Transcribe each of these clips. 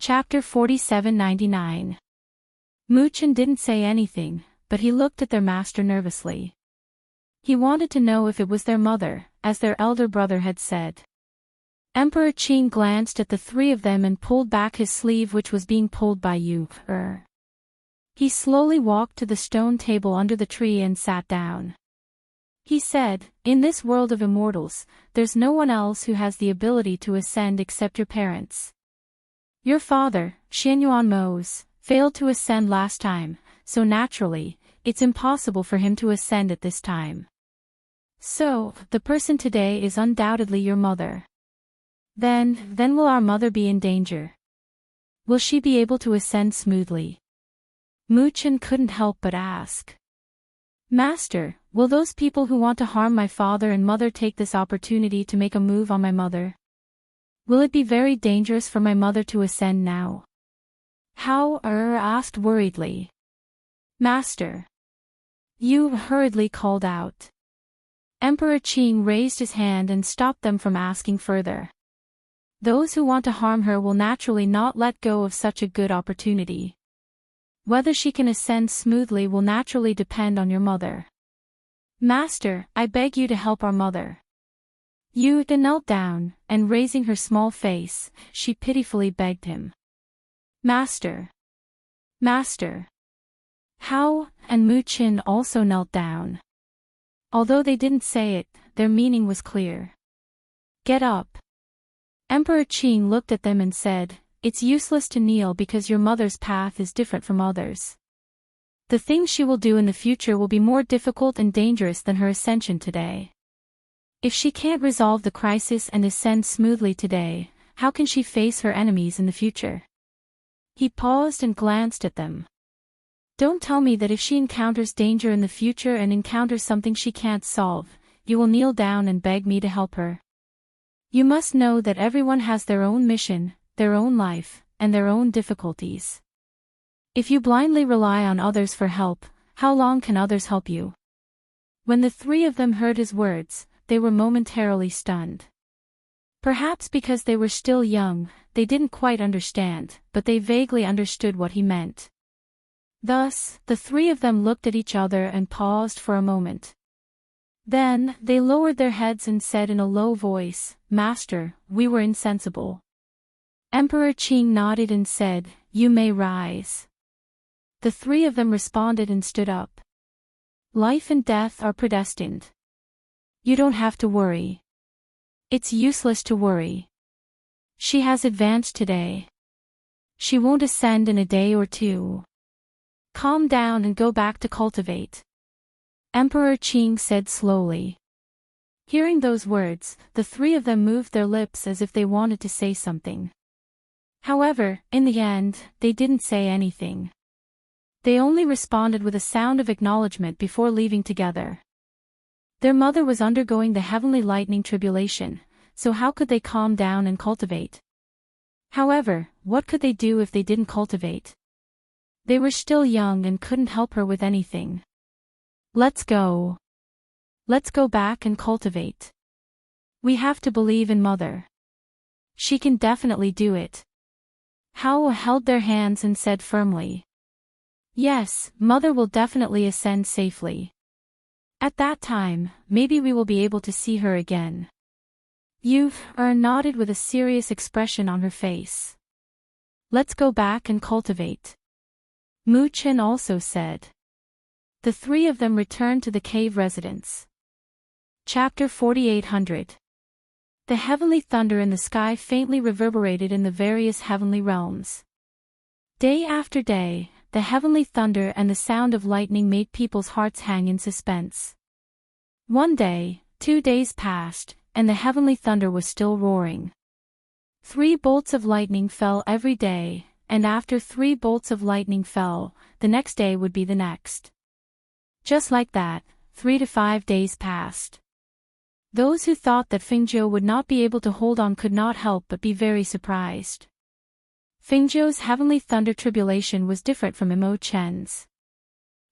Chapter 4799. Muchen didn't say anything, but he looked at their master nervously. He wanted to know if it was their mother, as their elder brother had said. Emperor Qing glanced at the three of them and pulled back his sleeve, which was being pulled by Yu. He slowly walked to the stone table under the tree and sat down. He said, "In this world of immortals, there's no one else who has the ability to ascend except your parents. Your father, Xianyuan Mose, failed to ascend last time, so naturally, it's impossible for him to ascend at this time. So, the person today is undoubtedly your mother. Then will our mother be in danger? Will she be able to ascend smoothly?" Muchen couldn't help but ask. "Master, will those people who want to harm my father and mother take this opportunity to make a move on my mother? Will it be very dangerous for my mother to ascend now?" Hao asked worriedly. "Master!" Yu hurriedly called out. Emperor Qing raised his hand and stopped them from asking further. Those who want to harm her will naturally not let go of such a good opportunity. Whether she can ascend smoothly will naturally depend on your mother. "Master, I beg you to help our mother." Yu knelt down, and raising her small face, she pitifully begged him. "Master! Master!" Hao and Muchen also knelt down. Although they didn't say it, their meaning was clear. "Get up." Emperor Qing looked at them and said, "It's useless to kneel because your mother's path is different from others. The things she will do in the future will be more difficult and dangerous than her ascension today. If she can't resolve the crisis and ascend smoothly today, how can she face her enemies in the future?" He paused and glanced at them. "Don't tell me that if she encounters danger in the future and encounters something she can't solve, you will kneel down and beg me to help her. You must know that everyone has their own mission, their own life, and their own difficulties. If you blindly rely on others for help, how long can others help you?" When the three of them heard his words, they were momentarily stunned. Perhaps because they were still young, they didn't quite understand, but they vaguely understood what he meant. Thus, the three of them looked at each other and paused for a moment. Then, they lowered their heads and said in a low voice, "Master, we were insensible." Emperor Qing nodded and said, "You may rise." The three of them responded and stood up. "Life and death are predestined. You don't have to worry. It's useless to worry. She has advanced today. She won't ascend in a day or two. Calm down and go back to cultivate," Emperor Qing said slowly. Hearing those words, the three of them moved their lips as if they wanted to say something. However, in the end, they didn't say anything. They only responded with a sound of acknowledgement before leaving together. Their mother was undergoing the heavenly lightning tribulation, so how could they calm down and cultivate? However, what could they do if they didn't cultivate? They were still young and couldn't help her with anything. "Let's go. Let's go back and cultivate. We have to believe in Mother. She can definitely do it." Hao held their hands and said firmly, "Yes, Mother will definitely ascend safely. At that time, maybe we will be able to see her again." Yu nodded with a serious expression on her face. "Let's go back and cultivate," Muchen also said. The three of them returned to the cave residence. Chapter 4800. The heavenly thunder in the sky faintly reverberated in the various heavenly realms. Day after day, the heavenly thunder and the sound of lightning made people's hearts hang in suspense. One day, 2 days passed, and the heavenly thunder was still roaring. 3 bolts of lightning fell every day, and after 3 bolts of lightning fell, the next day would be the next. Just like that, 3 to 5 days passed. Those who thought that Fingzhou would not be able to hold on could not help but be very surprised. Fingzhou's heavenly thunder tribulation was different from Imo Chen's.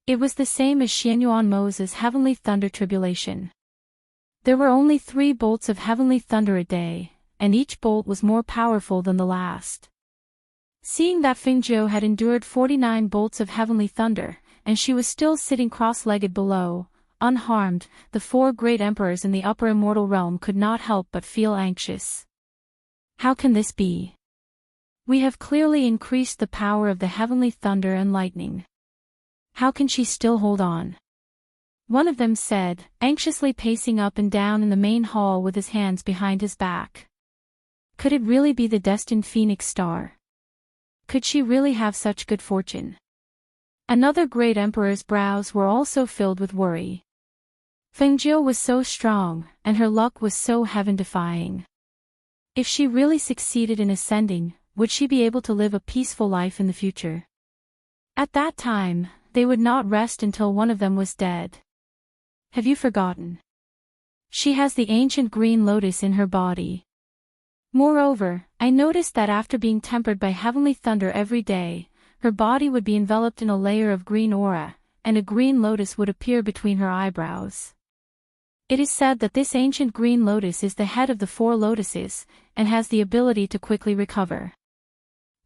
It was the same as Xianyuan Mose's heavenly thunder tribulation. There were only 3 bolts of heavenly thunder a day, and each bolt was more powerful than the last. Seeing that Fengzhou had endured 49 bolts of heavenly thunder, and she was still sitting cross-legged below, unharmed, the 4 great emperors in the upper immortal realm could not help but feel anxious. How can this be? We have clearly increased the power of the heavenly thunder and lightning. How can she still hold on? One of them said, anxiously pacing up and down in the main hall with his hands behind his back. Could it really be the destined phoenix star? Could she really have such good fortune? Another great emperor's brows were also filled with worry. Fengzhou was so strong, and her luck was so heaven-defying. If she really succeeded in ascending, would she be able to live a peaceful life in the future? At that time, they would not rest until one of them was dead. Have you forgotten? She has the ancient green lotus in her body. Moreover, I noticed that after being tempered by heavenly thunder every day, her body would be enveloped in a layer of green aura, and a green lotus would appear between her eyebrows. It is said that this ancient green lotus is the head of the 4 lotuses, and has the ability to quickly recover.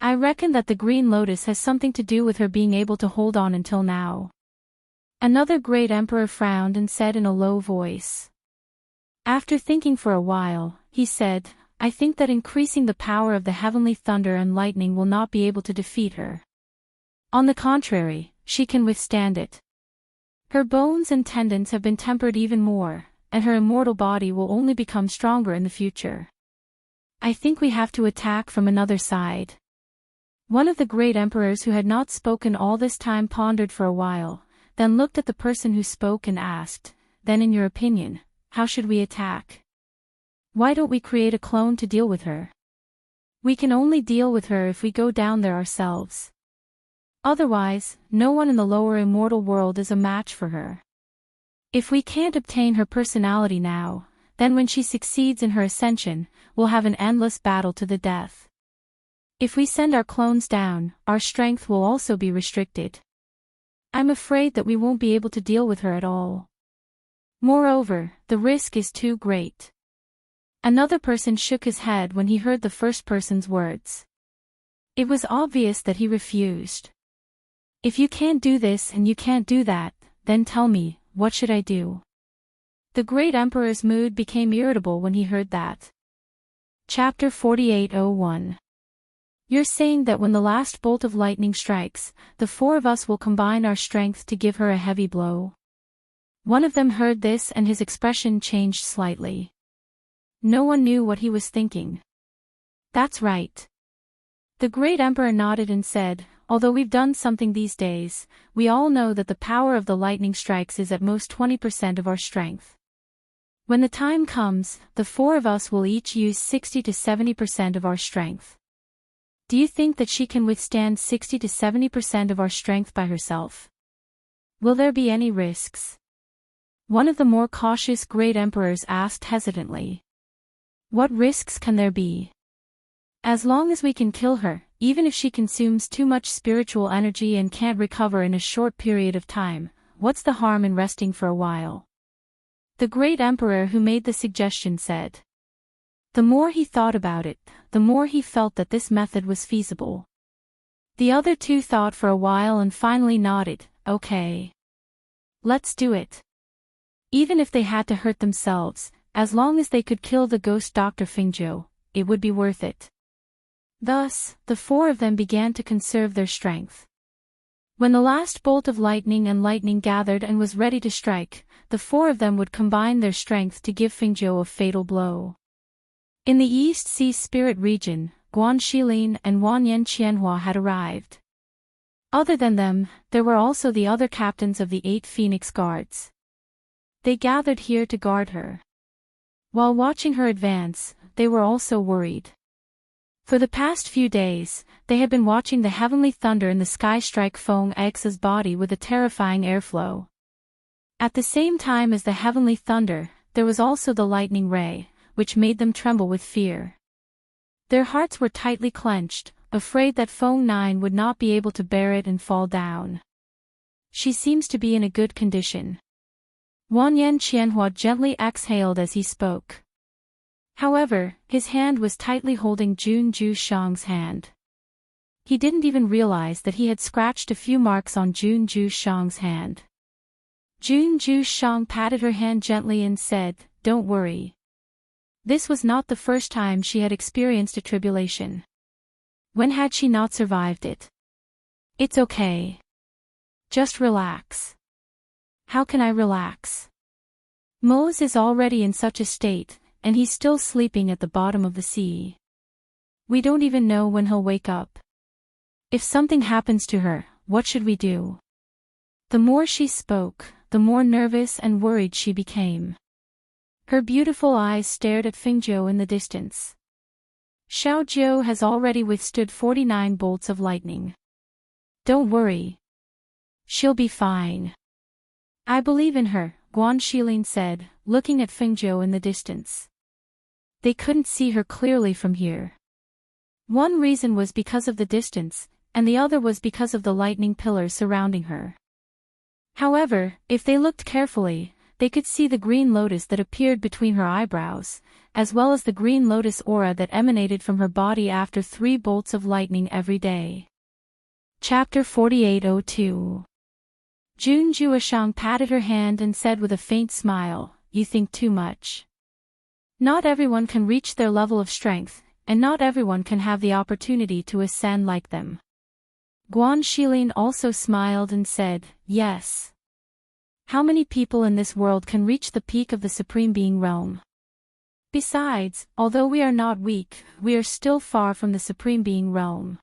I reckon that the green lotus has something to do with her being able to hold on until now. Another great emperor frowned and said in a low voice. After thinking for a while, he said, I think that increasing the power of the heavenly thunder and lightning will not be able to defeat her. On the contrary, she can withstand it. Her bones and tendons have been tempered even more, and her immortal body will only become stronger in the future. I think we have to attack from another side. One of the great emperors who had not spoken all this time pondered for a while, then looked at the person who spoke and asked, then in your opinion, how should we attack? Why don't we create a clone to deal with her? We can only deal with her if we go down there ourselves. Otherwise, no one in the lower immortal world is a match for her. If we can't obtain her personality now, then when she succeeds in her ascension, we'll have an endless battle to the death. If we send our clones down, our strength will also be restricted. I'm afraid that we won't be able to deal with her at all. Moreover, the risk is too great. Another person shook his head when he heard the first person's words. It was obvious that he refused. If you can't do this and you can't do that, then tell me, what should I do? The great emperor's mood became irritable when he heard that. Chapter 48:01. You're saying that when the last bolt of lightning strikes, the 4 of us will combine our strength to give her a heavy blow? One of them heard this and his expression changed slightly. No one knew what he was thinking. That's right. The great emperor nodded and said, although we've done something these days, we all know that the power of the lightning strikes is at most 20% of our strength. When the time comes, the 4 of us will each use 60 to 70% of our strength. Do you think that she can withstand 60 to 70% of our strength by herself? Will there be any risks? One of the more cautious great emperors asked hesitantly. What risks can there be? As long as we can kill her, even if she consumes too much spiritual energy and can't recover in a short period of time, what's the harm in resting for a while? The great emperor who made the suggestion said. The more he thought about it, the more he felt that this method was feasible. The other 2 thought for a while and finally nodded, okay. Let's do it. Even if they had to hurt themselves, as long as they could kill the ghost Dr. Fengzhou, it would be worth it. Thus, the 4 of them began to conserve their strength. When the last bolt of lightning gathered and was ready to strike, the 4 of them would combine their strength to give Fengzhou a fatal blow. In the East Sea Spirit region, Guan Shilin and Wanyan Qianhua had arrived. Other than them, there were also the other captains of the 8 Phoenix Guards. They gathered here to guard her. While watching her advance, they were also worried. For the past few days, they had been watching the heavenly thunder in the sky strike Feng X's body with a terrifying airflow. At the same time as the heavenly thunder, there was also the lightning ray, which made them tremble with fear. Their hearts were tightly clenched, afraid that Feng 9 would not be able to bear it and fall down. She seems to be in a good condition. Wanyan Qianhua gently exhaled as he spoke. However, his hand was tightly holding Jun Ju Shang's hand. He didn't even realize that he had scratched a few marks on Jun Ju-shang's hand. Jun Ju-shang patted her hand gently and said, "Don't worry." This was not the first time she had experienced a tribulation. When had she not survived it? "It's okay. Just relax." "How can I relax? Mose is already in such a state, and he's still sleeping at the bottom of the sea. We don't even know when he'll wake up. If something happens to her, what should we do?" The more she spoke, the more nervous and worried she became. Her beautiful eyes stared at Fengjiu in the distance. "Xiaojiu has already withstood 49 bolts of lightning. Don't worry. She'll be fine. I believe in her," Guan Shilin said, looking at Fengjiu in the distance. They couldn't see her clearly from here. One reason was because of the distance, and the other was because of the lightning pillars surrounding her. However, if they looked carefully, they could see the green lotus that appeared between her eyebrows, as well as the green lotus aura that emanated from her body after 3 bolts of lightning every day. Chapter 4802. Jun Jueshang patted her hand and said with a faint smile, "You think too much. Not everyone can reach their level of strength, and not everyone can have the opportunity to ascend like them." Guan Shilin also smiled and said, "Yes. How many people in this world can reach the peak of the Supreme Being realm? Besides, although we are not weak, we are still far from the Supreme Being realm.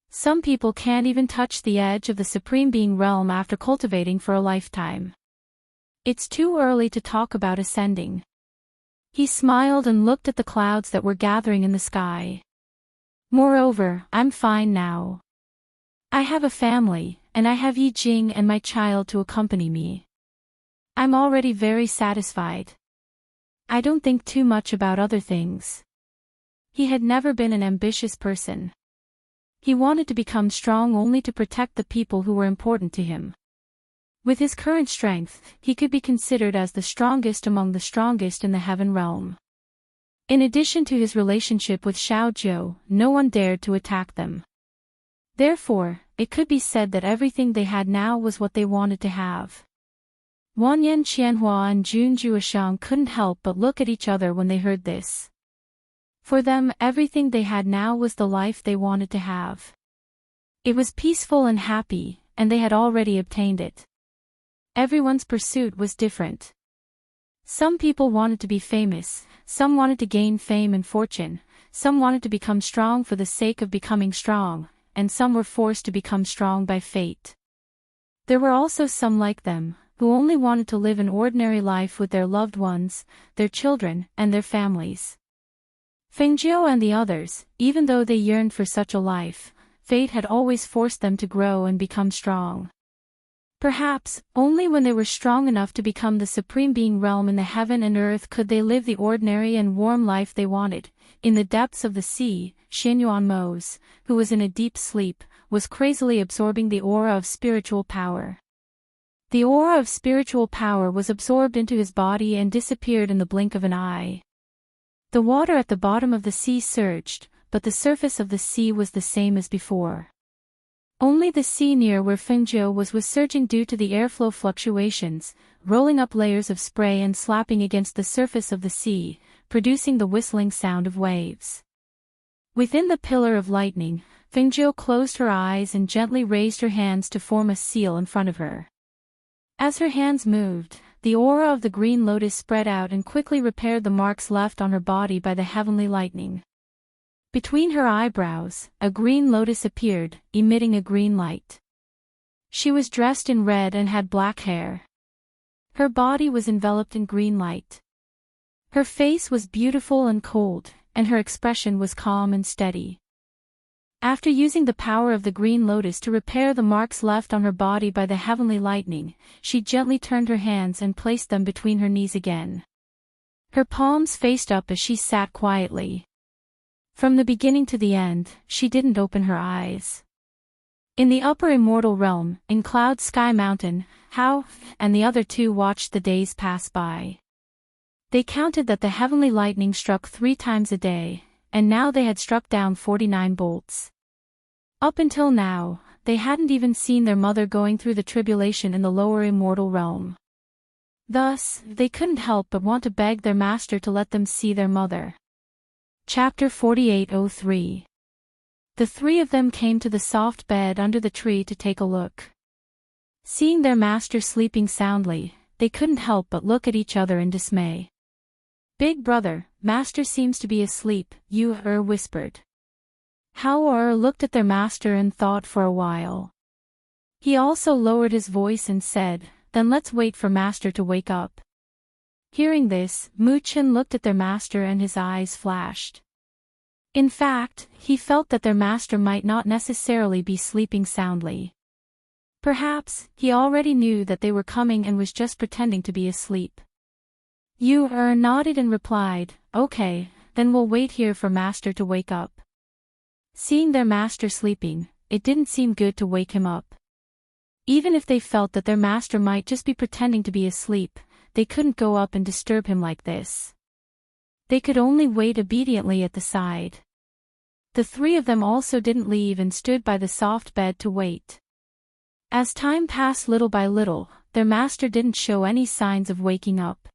Some people can't even touch the edge of the Supreme Being realm after cultivating for a lifetime. It's too early to talk about ascending." He smiled and looked at the clouds that were gathering in the sky. "Moreover, I'm fine now. I have a family, and I have Yi Jing and my child to accompany me. I'm already very satisfied. I don't think too much about other things." He had never been an ambitious person. He wanted to become strong only to protect the people who were important to him. With his current strength, he could be considered as the strongest among the strongest in the heaven realm. In addition to his relationship with Xiaojiu, no one dared to attack them. Therefore, it could be said that everything they had now was what they wanted to have. Wanyan Qianhua and Jun Jueshang couldn't help but look at each other when they heard this. For them, everything they had now was the life they wanted to have. It was peaceful and happy, and they had already obtained it. Everyone's pursuit was different. Some people wanted to be famous, some wanted to gain fame and fortune, some wanted to become strong for the sake of becoming strong, and some were forced to become strong by fate. There were also some like them, who only wanted to live an ordinary life with their loved ones, their children, and their families. Fengjiu and the others, even though they yearned for such a life, fate had always forced them to grow and become strong. Perhaps, only when they were strong enough to become the Supreme Being realm in the heaven and earth could they live the ordinary and warm life they wanted. In the depths of the sea, Xinyuan Mose, who was in a deep sleep, was crazily absorbing the aura of spiritual power. The aura of spiritual power was absorbed into his body and disappeared in the blink of an eye. The water at the bottom of the sea surged, but the surface of the sea was the same as before. Only the sea near where Fengjiu was surging due to the airflow fluctuations, rolling up layers of spray and slapping against the surface of the sea, producing the whistling sound of waves. Within the pillar of lightning, Fengjiu closed her eyes and gently raised her hands to form a seal in front of her. As her hands moved, the aura of the green lotus spread out and quickly repaired the marks left on her body by the heavenly lightning. Between her eyebrows, a green lotus appeared, emitting a green light. She was dressed in red and had black hair. Her body was enveloped in green light. Her face was beautiful and cold, and her expression was calm and steady. After using the power of the green lotus to repair the marks left on her body by the heavenly lightning, she gently turned her hands and placed them between her knees again. Her palms faced up as she sat quietly. From the beginning to the end, she didn't open her eyes. In the upper immortal realm, in Cloud Sky Mountain, Hao and the other two watched the days pass by. They counted that the heavenly lightning struck 3 times a day, and now they had struck down 49 bolts. Up until now, they hadn't even seen their mother going through the tribulation in the lower immortal realm. Thus, they couldn't help but want to beg their master to let them see their mother. Chapter 48:03. The three of them came to the soft bed under the tree to take a look. Seeing their master sleeping soundly, they couldn't help but look at each other in dismay. "Big brother, master seems to be asleep," Yu-er whispered. Hao-er looked at their master and thought for a while. He also lowered his voice and said, "Then let's wait for master to wake up." Hearing this, Mu-chin looked at their master and his eyes flashed. In fact, he felt that their master might not necessarily be sleeping soundly. Perhaps, he already knew that they were coming and was just pretending to be asleep. Yu-er nodded and replied, "Okay, then we'll wait here for master to wake up." Seeing their master sleeping, it didn't seem good to wake him up. Even if they felt that their master might just be pretending to be asleep, they couldn't go up and disturb him like this. They could only wait obediently at the side. The three of them also didn't leave and stood by the soft bed to wait. As time passed little by little, their master didn't show any signs of waking up.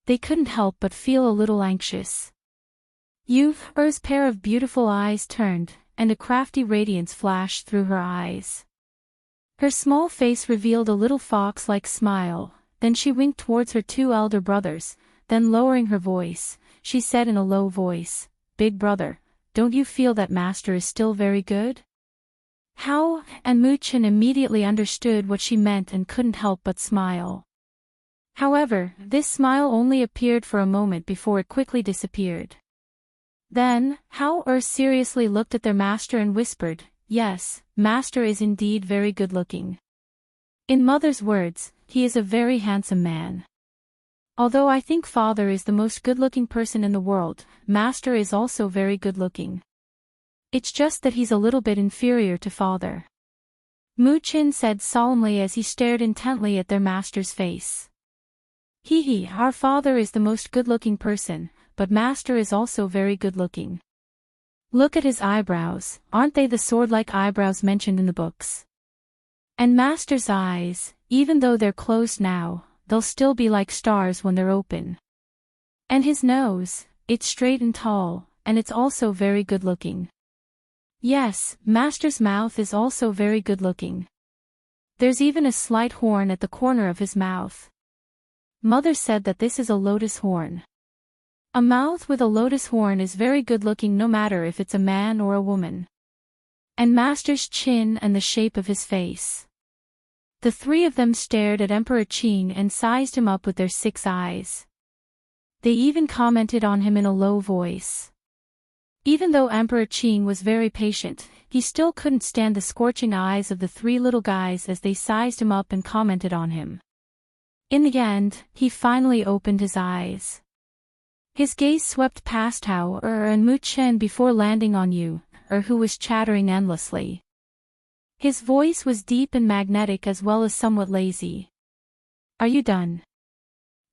They couldn't help but feel a little anxious. Yu-er's pair of beautiful eyes turned, and a crafty radiance flashed through her eyes. Her small face revealed a little fox-like smile, then she winked towards her two elder brothers, then lowering her voice, she said in a low voice, "Big brother, don't you feel that master is still very good?" Hao and Mu-chin immediately understood what she meant and couldn't help but smile. However, this smile only appeared for a moment before it quickly disappeared. Then, Hao-er seriously looked at their master and whispered, "Yes, master is indeed very good-looking. In mother's words, he is a very handsome man. Although I think father is the most good-looking person in the world, master is also very good-looking. It's just that he's a little bit inferior to father." Mu-chin said solemnly as he stared intently at their master's face. "Hee, our father is the most good-looking person, but master is also very good-looking. Look at his eyebrows, aren't they the sword-like eyebrows mentioned in the books? And master's eyes, even though they're closed now, they'll still be like stars when they're open. And his nose, it's straight and tall, and it's also very good-looking. Yes, master's mouth is also very good-looking. There's even a slight horn at the corner of his mouth. Mother said that this is a lotus horn. A mouth with a lotus horn is very good-looking no matter if it's a man or a woman. And master's chin and the shape of his face." The three of them stared at Emperor Qing and sized him up with their 6 eyes. They even commented on him in a low voice. Even though Emperor Qing was very patient, he still couldn't stand the scorching eyes of the 3 little guys as they sized him up and commented on him. In the end, he finally opened his eyes. His gaze swept past Hao-er and Mu-chin before landing on Yu-er, who was chattering endlessly. His voice was deep and magnetic as well as somewhat lazy. "Are you done?"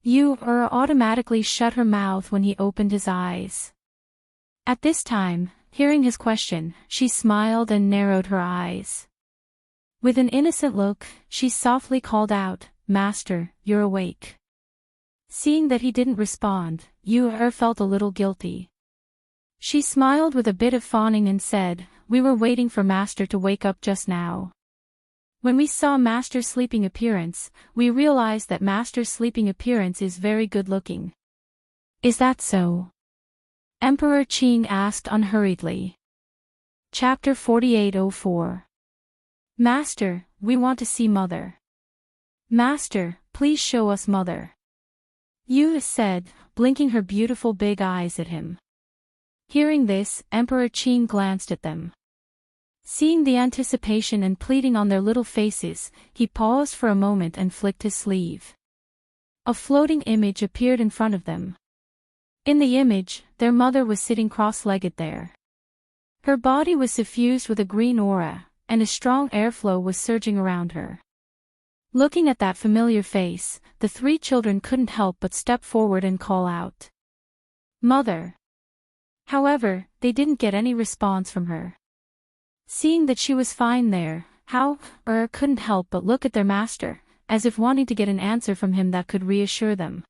Yu-er automatically shut her mouth when he opened his eyes. At this time, hearing his question, she smiled and narrowed her eyes. With an innocent look, she softly called out, "Master, you're awake." Seeing that he didn't respond, Yu-er felt a little guilty. She smiled with a bit of fawning and said, "We were waiting for master to wake up just now. When we saw master's sleeping appearance, we realized that master's sleeping appearance is very good-looking." "Is that so?" Emperor Qing asked unhurriedly. Chapter 48:04. "Master, we want to see mother." "Master, please show us mother," Yu said, blinking her beautiful big eyes at him. Hearing this, Emperor Qing glanced at them. Seeing the anticipation and pleading on their little faces, he paused for a moment and flicked his sleeve. A floating image appeared in front of them. In the image, their mother was sitting cross-legged there. Her body was suffused with a green aura, and a strong airflow was surging around her. Looking at that familiar face, the 3 children couldn't help but step forward and call out, "Mother!" However, they didn't get any response from her. Seeing that she was fine there, How couldn't help but look at their master, as if wanting to get an answer from him that could reassure them.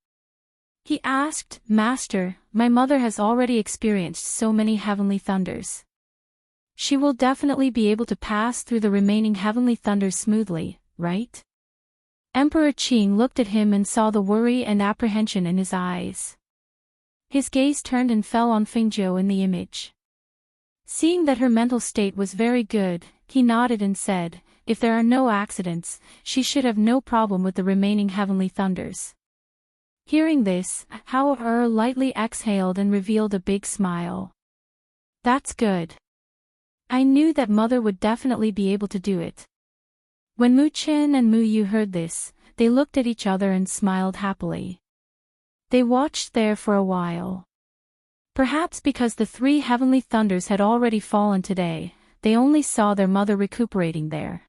He asked, "Master, my mother has already experienced so many heavenly thunders. She will definitely be able to pass through the remaining heavenly thunders smoothly, right?" Emperor Qing looked at him and saw the worry and apprehension in his eyes. His gaze turned and fell on Fingzhou in the image. Seeing that her mental state was very good, he nodded and said, "If there are no accidents, she should have no problem with the remaining heavenly thunders." Hearing this, Hao lightly exhaled and revealed a big smile. "That's good. I knew that mother would definitely be able to do it." When Mu Chen and Mu Yu heard this, they looked at each other and smiled happily. They watched there for a while. Perhaps because the 3 heavenly thunders had already fallen today, they only saw their mother recuperating there.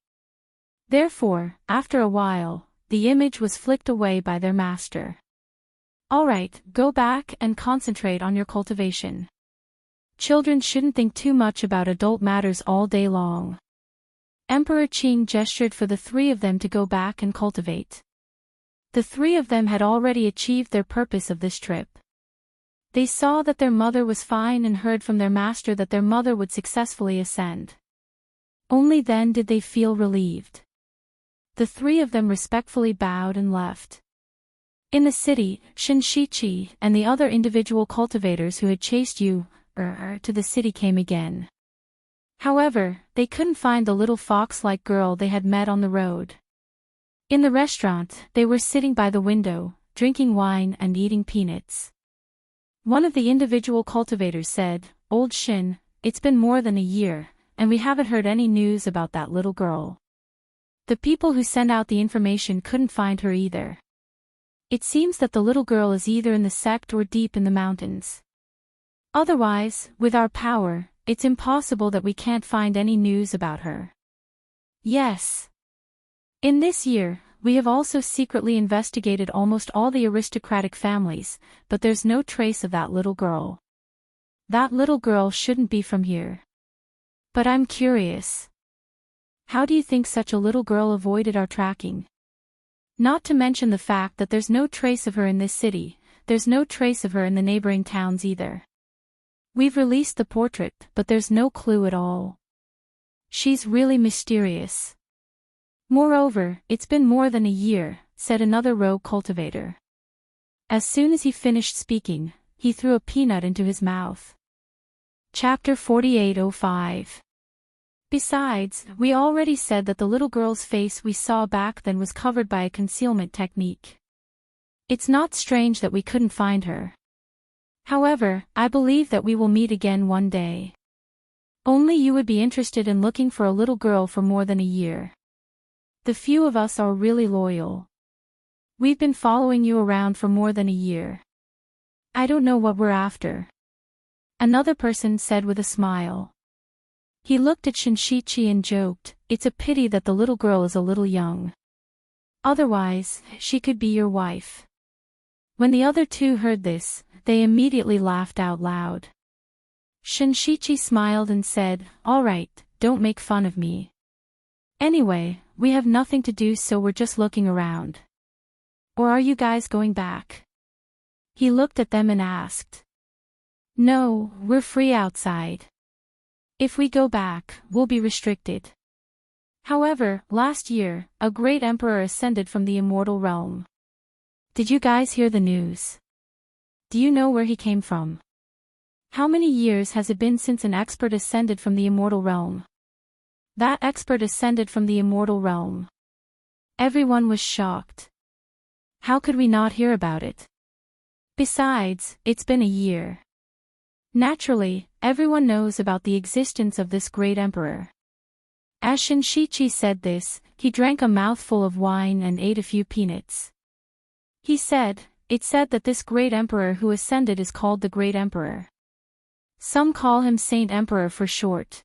Therefore, after a while, the image was flicked away by their master. "Alright, go back and concentrate on your cultivation. Children shouldn't think too much about adult matters all day long." Emperor Qing gestured for the 3 of them to go back and cultivate. The 3 of them had already achieved their purpose of this trip. They saw that their mother was fine and heard from their master that their mother would successfully ascend. Only then did they feel relieved. The 3 of them respectfully bowed and left. In the city, Shinshichi and the other individual cultivators who had chased you to the city came again. However, they couldn't find the little fox-like girl they had met on the road. In the restaurant, they were sitting by the window, drinking wine and eating peanuts. One of the individual cultivators said, "Old Shin, it's been more than a year, and we haven't heard any news about that little girl. The people who sent out the information couldn't find her either. It seems that the little girl is either in the sect or deep in the mountains. Otherwise, with our power, it's impossible that we can't find any news about her." Yes. In this year, we have also secretly investigated almost all the aristocratic families, but there's no trace of that little girl. That little girl shouldn't be from here. But I'm curious. How do you think such a little girl avoided our tracking? Not to mention the fact that there's no trace of her in this city, there's no trace of her in the neighboring towns either. We've released the portrait, but there's no clue at all. She's really mysterious. Moreover, it's been more than a year, said another rogue cultivator. As soon as he finished speaking, he threw a peanut into his mouth. Chapter 4805. Besides, we already said that the little girl's face we saw back then was covered by a concealment technique. It's not strange that we couldn't find her. However, I believe that we will meet again one day. Only you would be interested in looking for a little girl for more than a year. The few of us are really loyal. We've been following you around for more than a year. I don't know what we're after. Another person said with a smile. He looked at Shinshichi and joked, "It's a pity that the little girl is a little young. Otherwise, she could be your wife." When the other 2 heard this, they immediately laughed out loud. Shinshichi smiled and said, "All right, don't make fun of me. Anyway, we have nothing to do, so we're just looking around. Or are you guys going back?" He looked at them and asked. "No, we're free outside. If we go back, we'll be restricted." However, last year, a great emperor ascended from the immortal realm. Did you guys hear the news? Do you know where he came from? How many years has it been since an expert ascended from the immortal realm? That expert ascended from the immortal realm. Everyone was shocked. How could we not hear about it? Besides, it's been a year. Naturally, everyone knows about the existence of this great emperor. As Shinshichi said this, he drank a mouthful of wine and ate a few peanuts. He said, "It's said that this great emperor who ascended is called the Great Emperor. Some call him Saint Emperor for short.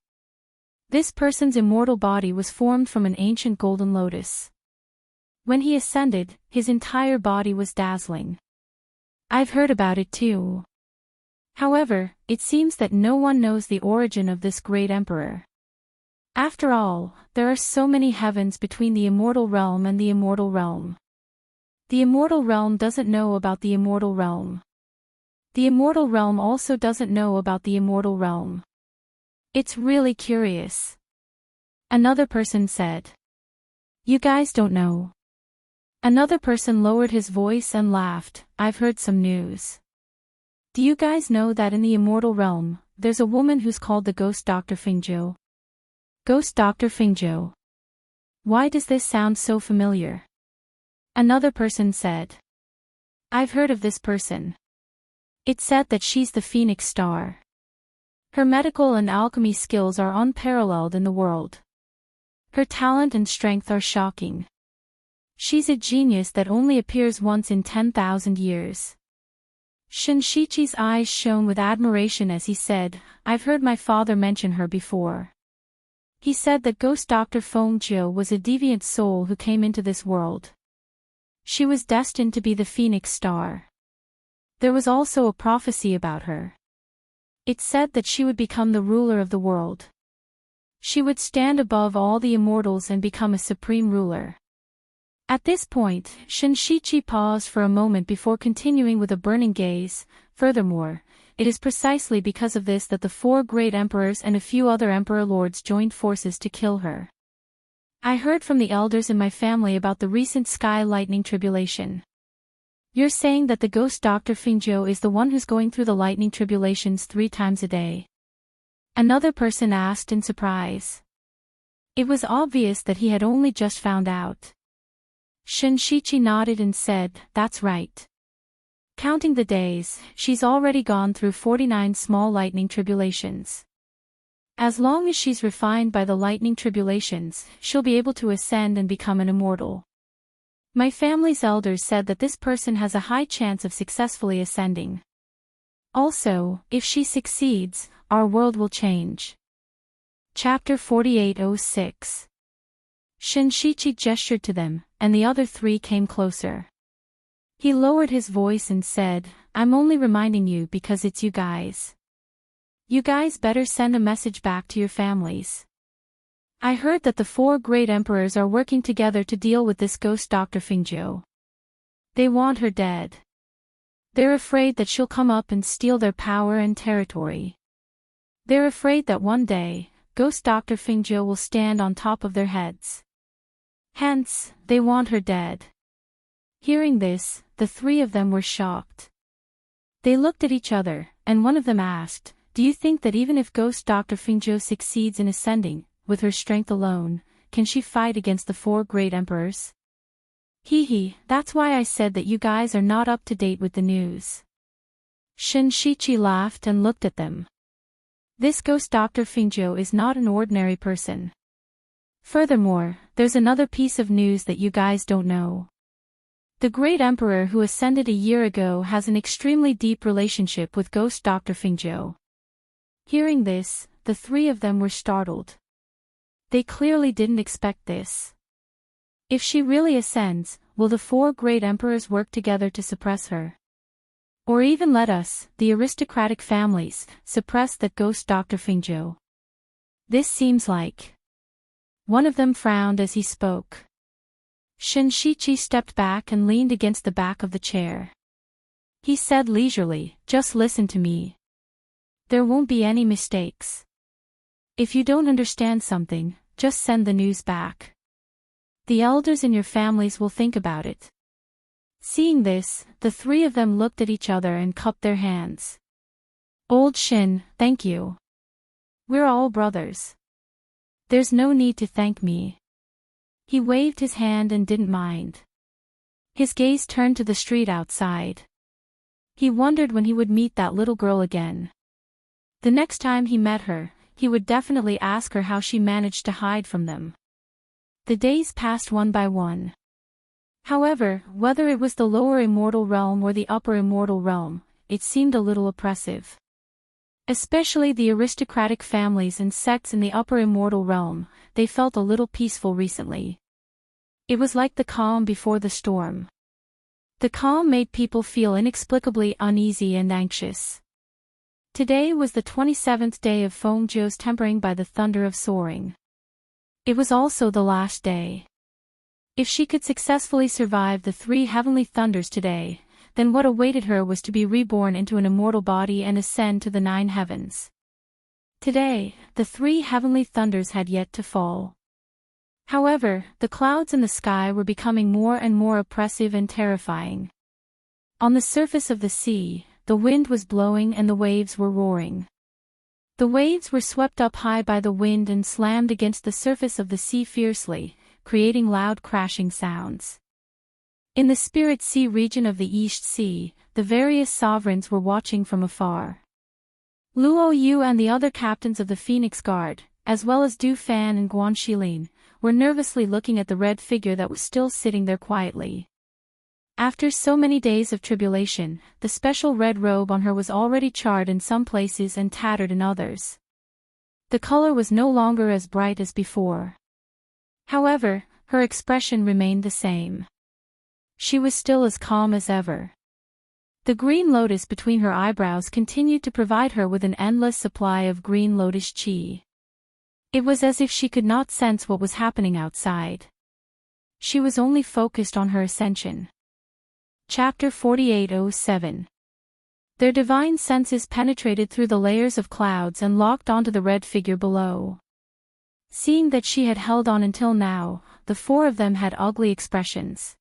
This person's immortal body was formed from an ancient golden lotus. When he ascended, his entire body was dazzling. I've heard about it too. However, it seems that no one knows the origin of this great emperor. After all, there are so many heavens between the immortal realm and the immortal realm. The immortal realm doesn't know about the immortal realm. The immortal realm also doesn't know about the immortal realm. It's really curious. Another person said. You guys don't know. Another person lowered his voice and laughed. I've heard some news. Do you guys know that in the immortal realm, there's a woman who's called the Ghost Dr. Fingzhou? Ghost Dr. Fingzhou. Why does this sound so familiar? Another person said. I've heard of this person. It's said that she's the Phoenix Star. Her medical and alchemy skills are unparalleled in the world. Her talent and strength are shocking. She's a genius that only appears once in 10,000 years. Shinshichi's eyes shone with admiration as he said, I've heard my father mention her before. He said that Ghost Dr. Fengzhou was a deviant soul who came into this world. She was destined to be the Phoenix Star. There was also a prophecy about her. It said that she would become the ruler of the world. She would stand above all the immortals and become a supreme ruler. At this point, Shinshichi paused for a moment before continuing with a burning gaze. Furthermore, it is precisely because of this that the 4 great emperors and a few other emperor lords joined forces to kill her. I heard from the elders in my family about the recent sky lightning tribulation. You're saying that the Ghost Dr. Fingzhou is the one who's going through the lightning tribulations 3 times a day? Another person asked in surprise. It was obvious that he had only just found out. Shinshichi nodded and said, that's right. Counting the days, she's already gone through 49 small lightning tribulations. As long as she's refined by the lightning tribulations, she'll be able to ascend and become an immortal. My family's elders said that this person has a high chance of successfully ascending. Also, if she succeeds, our world will change. Chapter 4806. Shinshichi gestured to them, and the other 3 came closer. He lowered his voice and said, I'm only reminding you because it's you guys. You guys better send a message back to your families. I heard that the 4 great emperors are working together to deal with this Ghost Dr. Fingzhou. They want her dead. They're afraid that she'll come up and steal their power and territory. They're afraid that one day, Ghost Dr. Fingzhou will stand on top of their heads. Hence, they want her dead. Hearing this, the 3 of them were shocked. They looked at each other, and one of them asked, do you think that even if Ghost Dr. Fingzhou succeeds in ascending, with her strength alone, can she fight against the 4 great emperors? Hee, that's why I said that you guys are not up to date with the news. Shinshichi laughed and looked at them. This Ghost Dr. Fingzhou is not an ordinary person. Furthermore, there's another piece of news that you guys don't know. The great emperor who ascended a year ago has an extremely deep relationship with Ghost Dr. Fingzhou. Hearing this, the 3 of them were startled. They clearly didn't expect this. If she really ascends, will the 4 great emperors work together to suppress her? Or even let us, the aristocratic families, suppress that Ghost Dr. Fingzhou? This seems like... One of them frowned as he spoke. Shinshichi stepped back and leaned against the back of the chair. He said leisurely, just listen to me. There won't be any mistakes. If you don't understand something, just send the news back. The elders in your families will think about it. Seeing this, the 3 of them looked at each other and cupped their hands. Old Shin, thank you. We're all brothers. There's no need to thank me. He waved his hand and didn't mind. His gaze turned to the street outside. He wondered when he would meet that little girl again. The next time he met her, he would definitely ask her how she managed to hide from them. The days passed one by one. However, whether it was the lower immortal realm or the upper immortal realm, it seemed a little oppressive. Especially the aristocratic families and sects in the upper immortal realm, they felt a little peaceful recently. It was like the calm before the storm. The calm made people feel inexplicably uneasy and anxious. Today was the 27th day of Fengzhou's tempering by the thunder of soaring. It was also the last day. If she could successfully survive the 3 heavenly thunders today, then what awaited her was to be reborn into an immortal body and ascend to the 9 heavens. Today, the 3 heavenly thunders had yet to fall. However, the clouds in the sky were becoming more and more oppressive and terrifying. On the surface of the sea, the wind was blowing and the waves were roaring. The waves were swept up high by the wind and slammed against the surface of the sea fiercely, creating loud crashing sounds. In the Spirit Sea region of the East Sea, the various sovereigns were watching from afar. Luo Yu and the other captains of the Phoenix Guard, as well as Du Fan and Guan Shilin, were nervously looking at the red figure that was still sitting there quietly. After so many days of tribulation, the special red robe on her was already charred in some places and tattered in others. The color was no longer as bright as before. However, her expression remained the same. She was still as calm as ever. The green lotus between her eyebrows continued to provide her with an endless supply of green lotus chi. It was as if she could not sense what was happening outside. She was only focused on her ascension. Chapter 48:07. Their divine senses penetrated through the layers of clouds and locked onto the red figure below. Seeing that she had held on until now, the 4 of them had ugly expressions.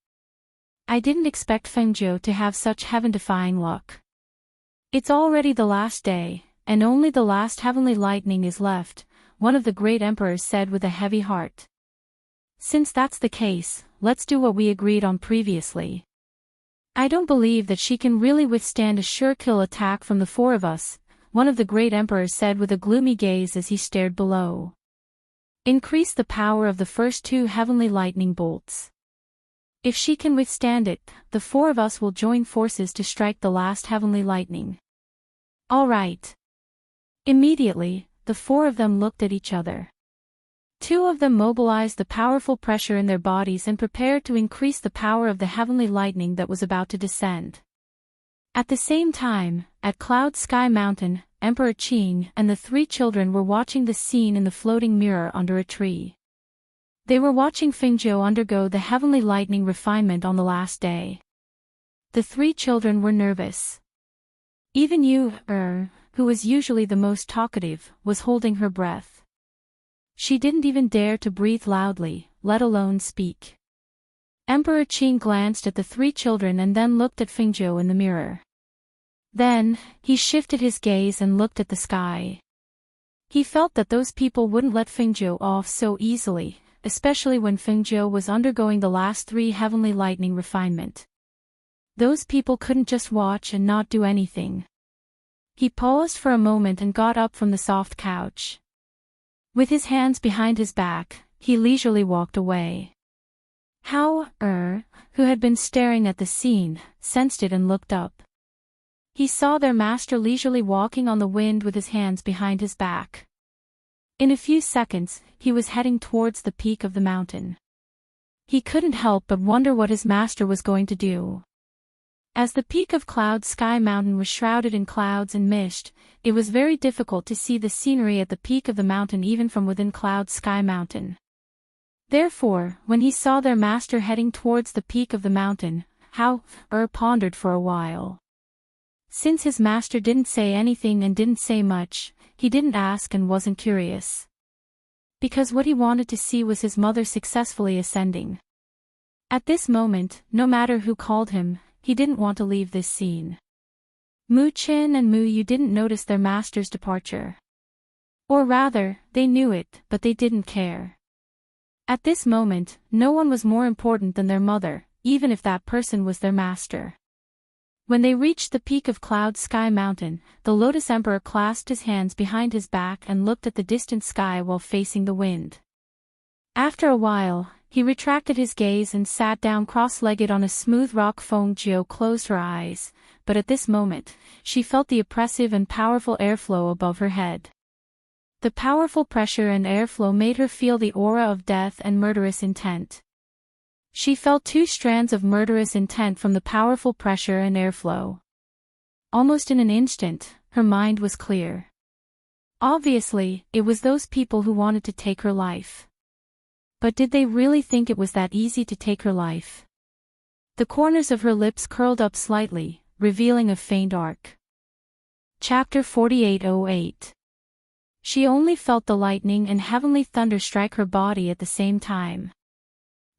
I didn't expect Fengzhou to have such heaven-defying luck. It's already the last day, and only the last heavenly lightning is left, one of the great emperors said with a heavy heart. Since that's the case, let's do what we agreed on previously. I don't believe that she can really withstand a sure-kill attack from the 4 of us, one of the great emperors said with a gloomy gaze as he stared below. Increase the power of the first 2 heavenly lightning bolts. If she can withstand it, the 4 of us will join forces to strike the last heavenly lightning. All right. Immediately, the 4 of them looked at each other. 2 of them mobilized the powerful pressure in their bodies and prepared to increase the power of the heavenly lightning that was about to descend. At the same time, at Cloud Sky Mountain, Emperor Qing and the 3 children were watching the scene in the floating mirror under a tree. They were watching Fengzhou undergo the heavenly lightning refinement on the last day. The 3 children were nervous. Even Yu, who was usually the most talkative, was holding her breath. She didn't even dare to breathe loudly, let alone speak. Emperor Qing glanced at the 3 children and then looked at Fengzhou in the mirror. Then, he shifted his gaze and looked at the sky. He felt that those people wouldn't let Fengzhou off so easily, especially when Fengzhou was undergoing the last 3 heavenly lightning refinement. Those people couldn't just watch and not do anything. He paused for a moment and got up from the soft couch. With his hands behind his back, he leisurely walked away. Hao, who had been staring at the scene, sensed it and looked up. He saw their master leisurely walking on the wind with his hands behind his back. In a few seconds, he was heading towards the peak of the mountain. He couldn't help but wonder what his master was going to do. As the peak of Cloud Sky Mountain was shrouded in clouds and mist, it was very difficult to see the scenery at the peak of the mountain even from within Cloud Sky Mountain. Therefore, when he saw their master heading towards the peak of the mountain, Hao pondered for a while. Since his master didn't say anything and didn't say much, he didn't ask and wasn't curious. Because what he wanted to see was his mother successfully ascending. At this moment, no matter who called him, he didn't want to leave this scene. Mu Qin and Mu Yu didn't notice their master's departure. Or rather, they knew it, but they didn't care. At this moment, no one was more important than their mother, even if that person was their master. When they reached the peak of Cloud Sky Mountain, the Lotus Emperor clasped his hands behind his back and looked at the distant sky while facing the wind. After a while, he retracted his gaze and sat down cross-legged on a smooth rock. Fengzhou closed her eyes, but at this moment, she felt the oppressive and powerful airflow above her head. The powerful pressure and airflow made her feel the aura of death and murderous intent. She felt 2 strands of murderous intent from the powerful pressure and airflow. Almost in an instant, her mind was clear. Obviously, it was those people who wanted to take her life. But did they really think it was that easy to take her life? The corners of her lips curled up slightly, revealing a faint arc. Chapter 48:08. She only felt the lightning and heavenly thunder strike her body at the same time.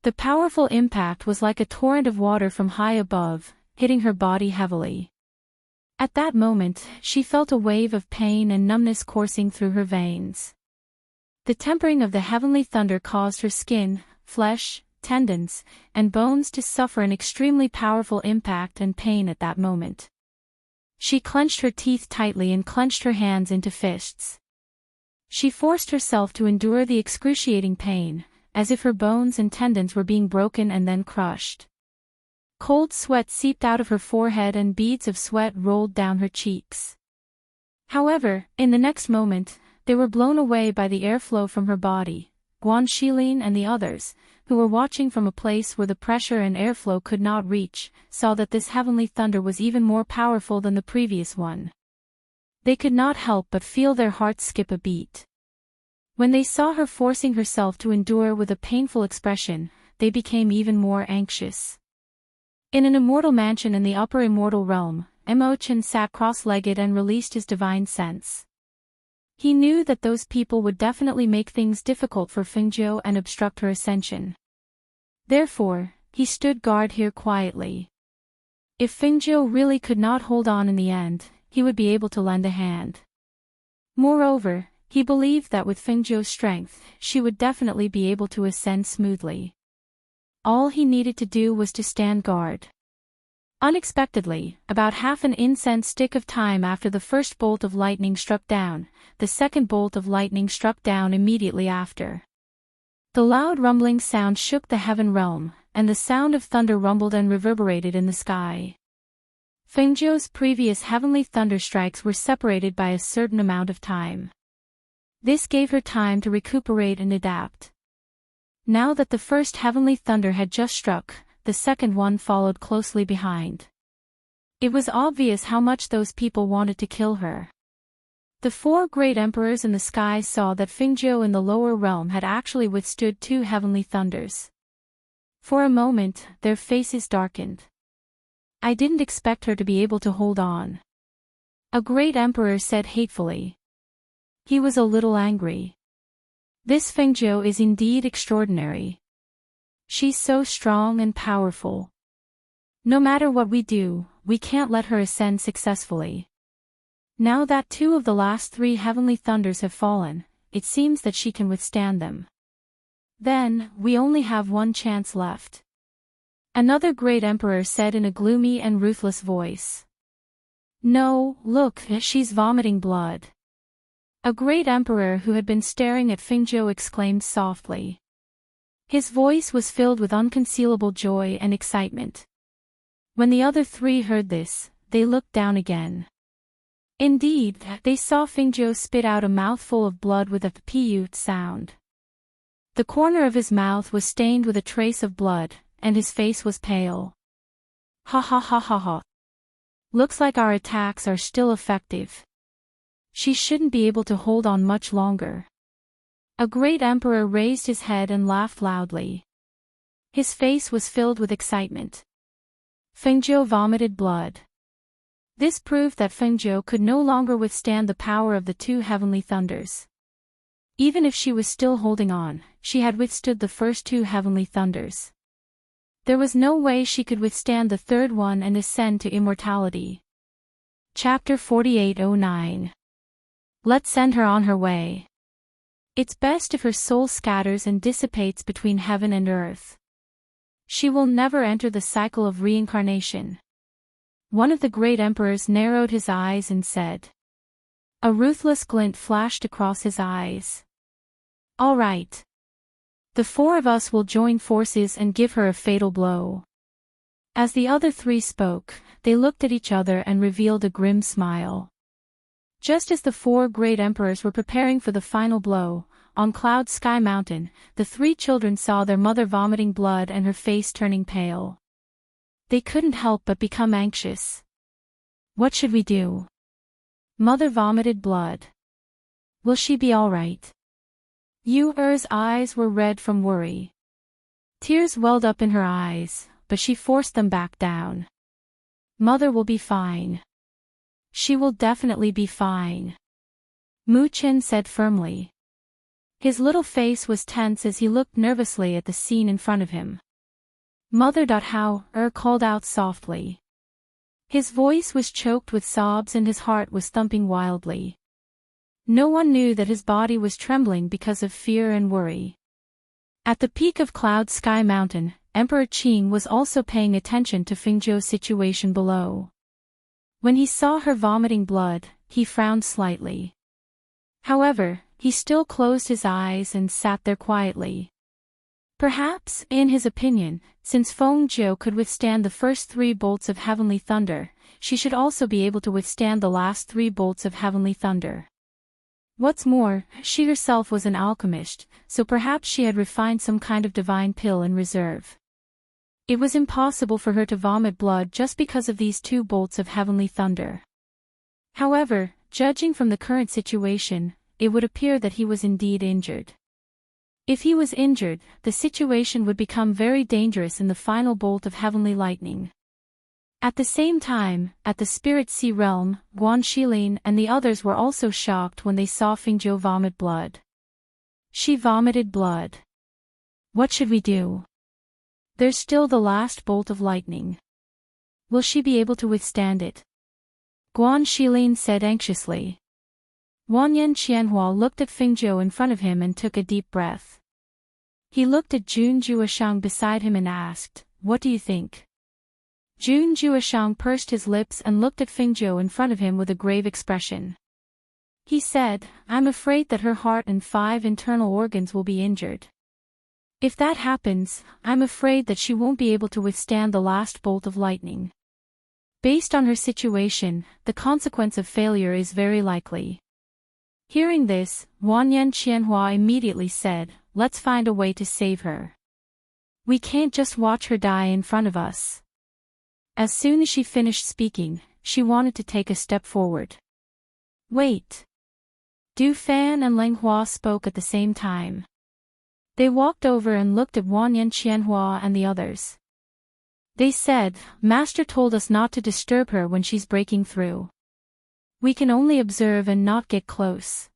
The powerful impact was like a torrent of water from high above, hitting her body heavily. At that moment, she felt a wave of pain and numbness coursing through her veins. The tempering of the heavenly thunder caused her skin, flesh, tendons, and bones to suffer an extremely powerful impact and pain at that moment. She clenched her teeth tightly and clenched her hands into fists. She forced herself to endure the excruciating pain, as if her bones and tendons were being broken and then crushed. Cold sweat seeped out of her forehead and beads of sweat rolled down her cheeks. However, in the next moment, they were blown away by the airflow from her body. Guan Shilin and the others, who were watching from a place where the pressure and airflow could not reach, saw that this heavenly thunder was even more powerful than the previous one. They could not help but feel their hearts skip a beat. When they saw her forcing herself to endure with a painful expression, they became even more anxious. In an immortal mansion in the upper immortal realm, Imochen sat cross-legged and released his divine sense. He knew that those people would definitely make things difficult for Fengjiu and obstruct her ascension. Therefore, he stood guard here quietly. If Fengjiu really could not hold on in the end, he would be able to lend a hand. Moreover, he believed that with Fengjiu's strength, she would definitely be able to ascend smoothly. All he needed to do was to stand guard. Unexpectedly, about half an incense stick of time after the first bolt of lightning struck down, the second bolt of lightning struck down immediately after. The loud rumbling sound shook the heaven realm, and the sound of thunder rumbled and reverberated in the sky. Fengjiu's previous heavenly thunder strikes were separated by a certain amount of time. This gave her time to recuperate and adapt. Now that the first heavenly thunder had just struck, the second one followed closely behind. It was obvious how much those people wanted to kill her. The four great emperors in the sky saw that Fengjiu in the lower realm had actually withstood two heavenly thunders. For a moment, their faces darkened. I didn't expect her to be able to hold on. A great emperor said hatefully. He was a little angry. This Fengjiu is indeed extraordinary. She's so strong and powerful. No matter what we do, we can't let her ascend successfully. Now that two of the last three heavenly thunders have fallen, it seems that she can withstand them. Then, we only have one chance left. Another great emperor said in a gloomy and ruthless voice. No, look, she's vomiting blood. A great emperor who had been staring at Fengjiu exclaimed softly. His voice was filled with unconcealable joy and excitement. When the other three heard this, they looked down again. Indeed, they saw Fengjiu spit out a mouthful of blood with a pu sound. The corner of his mouth was stained with a trace of blood, and his face was pale. Ha ha ha ha ha. Looks like our attacks are still effective. She shouldn't be able to hold on much longer. A great emperor raised his head and laughed loudly. His face was filled with excitement. Fengjiu vomited blood. This proved that Fengjiu could no longer withstand the power of the two heavenly thunders. Even if she was still holding on, she had withstood the first two heavenly thunders. There was no way she could withstand the third one and ascend to immortality. Chapter 48:09. Let's send her on her way. It's best if her soul scatters and dissipates between heaven and earth. She will never enter the cycle of reincarnation. One of the great emperors narrowed his eyes and said. A ruthless glint flashed across his eyes. All right. The four of us will join forces and give her a fatal blow. As the other three spoke, they looked at each other and revealed a grim smile. Just as the four great emperors were preparing for the final blow, on Cloud Sky Mountain, the three children saw their mother vomiting blood and her face turning pale. They couldn't help but become anxious. What should we do? Mother vomited blood. Will she be all right? Yu's eyes were red from worry. Tears welled up in her eyes, but she forced them back down. Mother will be fine. She will definitely be fine, Muchin said firmly. His little face was tense as he looked nervously at the scene in front of him. Mother. How? Called out softly. His voice was choked with sobs and his heart was thumping wildly. No one knew that his body was trembling because of fear and worry. At the peak of Cloud Sky Mountain, Emperor Qing was also paying attention to Fingzhou's situation below. When he saw her vomiting blood, he frowned slightly. However, he still closed his eyes and sat there quietly. Perhaps, in his opinion, since Fengzhou could withstand the first 3 bolts of heavenly thunder, she should also be able to withstand the last 3 bolts of heavenly thunder. What's more, she herself was an alchemist, so perhaps she had refined some kind of divine pill in reserve. It was impossible for her to vomit blood just because of these 2 bolts of heavenly thunder. However, judging from the current situation, it would appear that he was indeed injured. If he was injured, the situation would become very dangerous in the final bolt of heavenly lightning. At the same time, at the Spirit Sea realm, Guan Shilin and the others were also shocked when they saw Fengzhou vomit blood. She vomited blood. What should we do? There's still the last bolt of lightning. Will she be able to withstand it? Guan Shilin said anxiously. Wanyan Qianhua looked at Fengzhou in front of him and took a deep breath. He looked at Jun Jueshang beside him and asked, "What do you think?" Jun Jueshang pursed his lips and looked at Fengzhou in front of him with a grave expression. He said, "I'm afraid that her heart and 5 internal organs will be injured. If that happens, I'm afraid that she won't be able to withstand the last bolt of lightning. Based on her situation, the consequence of failure is very likely." Hearing this, Wanyan Qianhua immediately said, "Let's find a way to save her. We can't just watch her die in front of us." As soon as she finished speaking, she wanted to take a step forward. "Wait." Du Fan and Leng Hua spoke at the same time. They walked over and looked at Wanyan Qianhua and the others. They said, "Master told us not to disturb her when she's breaking through. We can only observe and not get close.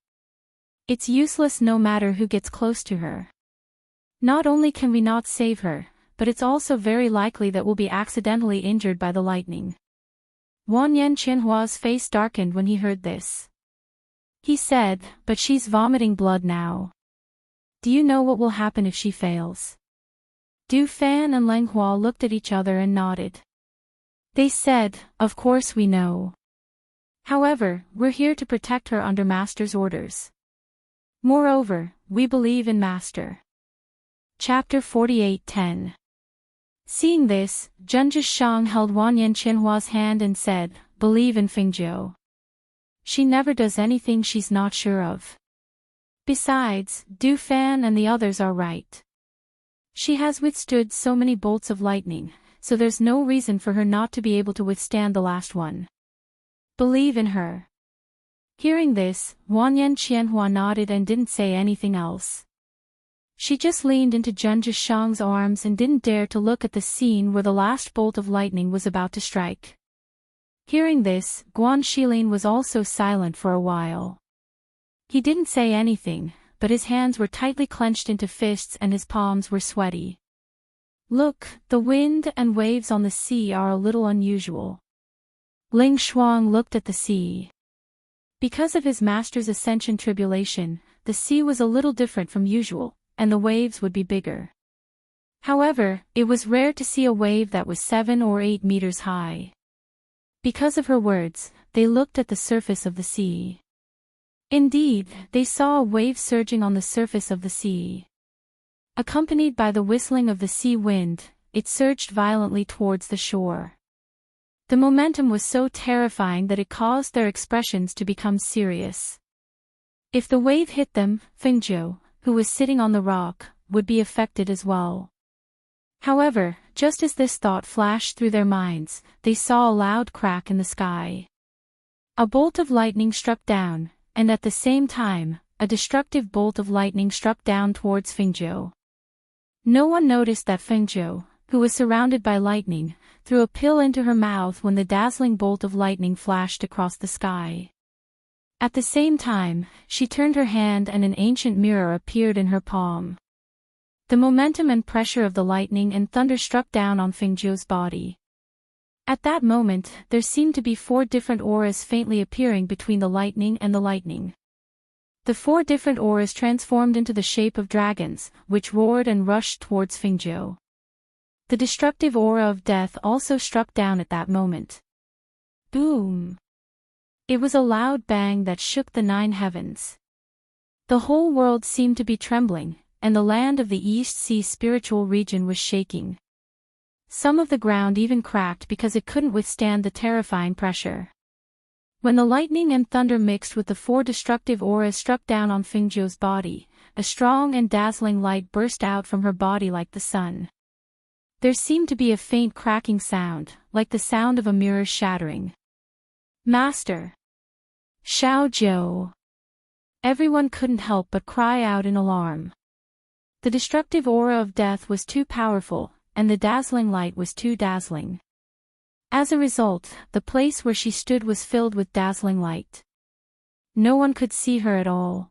It's useless no matter who gets close to her. Not only can we not save her, but it's also very likely that we'll be accidentally injured by the lightning." Wanyan Qianhua's face darkened when he heard this. He said, "But she's vomiting blood now. Do you know what will happen if she fails?" Du Fan and Leng Hua looked at each other and nodded. They said, "Of course we know. However, we're here to protect her under Master's orders. Moreover, we believe in Master." Chapter 48:10. Seeing this, Junja Shang held Wanyan Qianhua's hand and said, "Believe in Fengzhou. She never does anything she's not sure of. Besides, Du Fan and the others are right. She has withstood so many bolts of lightning, so there's no reason for her not to be able to withstand the last one. Believe in her." Hearing this, Wanyan Qianhua nodded and didn't say anything else. She just leaned into Junja Shang's arms and didn't dare to look at the scene where the last bolt of lightning was about to strike. Hearing this, Guan Shilin was also silent for a while. He didn't say anything, but his hands were tightly clenched into fists and his palms were sweaty. "Look, the wind and waves on the sea are a little unusual." Ling Shuang looked at the sea. Because of his master's ascension tribulation, the sea was a little different from usual, and the waves would be bigger. However, it was rare to see a wave that was 7 or 8 meters high. Because of her words, they looked at the surface of the sea. Indeed, they saw a wave surging on the surface of the sea. Accompanied by the whistling of the sea wind, it surged violently towards the shore. The momentum was so terrifying that it caused their expressions to become serious. If the wave hit them, Fengzhou, who was sitting on the rock, would be affected as well. However, just as this thought flashed through their minds, they saw a loud crack in the sky. A bolt of lightning struck down, and at the same time, a destructive bolt of lightning struck down towards Fingzhou. No one noticed that Fingzhou, who was surrounded by lightning, threw a pill into her mouth when the dazzling bolt of lightning flashed across the sky. At the same time, she turned her hand and an ancient mirror appeared in her palm. The momentum and pressure of the lightning and thunder struck down on Fingzhou's body. At that moment, there seemed to be 4 different auras faintly appearing between the lightning and the lightning. The 4 different auras transformed into the shape of dragons, which roared and rushed towards Fingzhou. The destructive aura of death also struck down at that moment. Boom! It was a loud bang that shook the 9 heavens. The whole world seemed to be trembling, and the land of the East Sea spiritual region was shaking. Some of the ground even cracked because it couldn't withstand the terrifying pressure. When the lightning and thunder mixed with the 4 destructive auras struck down on Fingzhou's body, a strong and dazzling light burst out from her body like the sun. There seemed to be a faint cracking sound, like the sound of a mirror shattering. Master! Xiao Zhou! Everyone couldn't help but cry out in alarm. The destructive aura of death was too powerful, and the dazzling light was too dazzling. As a result, the place where she stood was filled with dazzling light. No one could see her at all.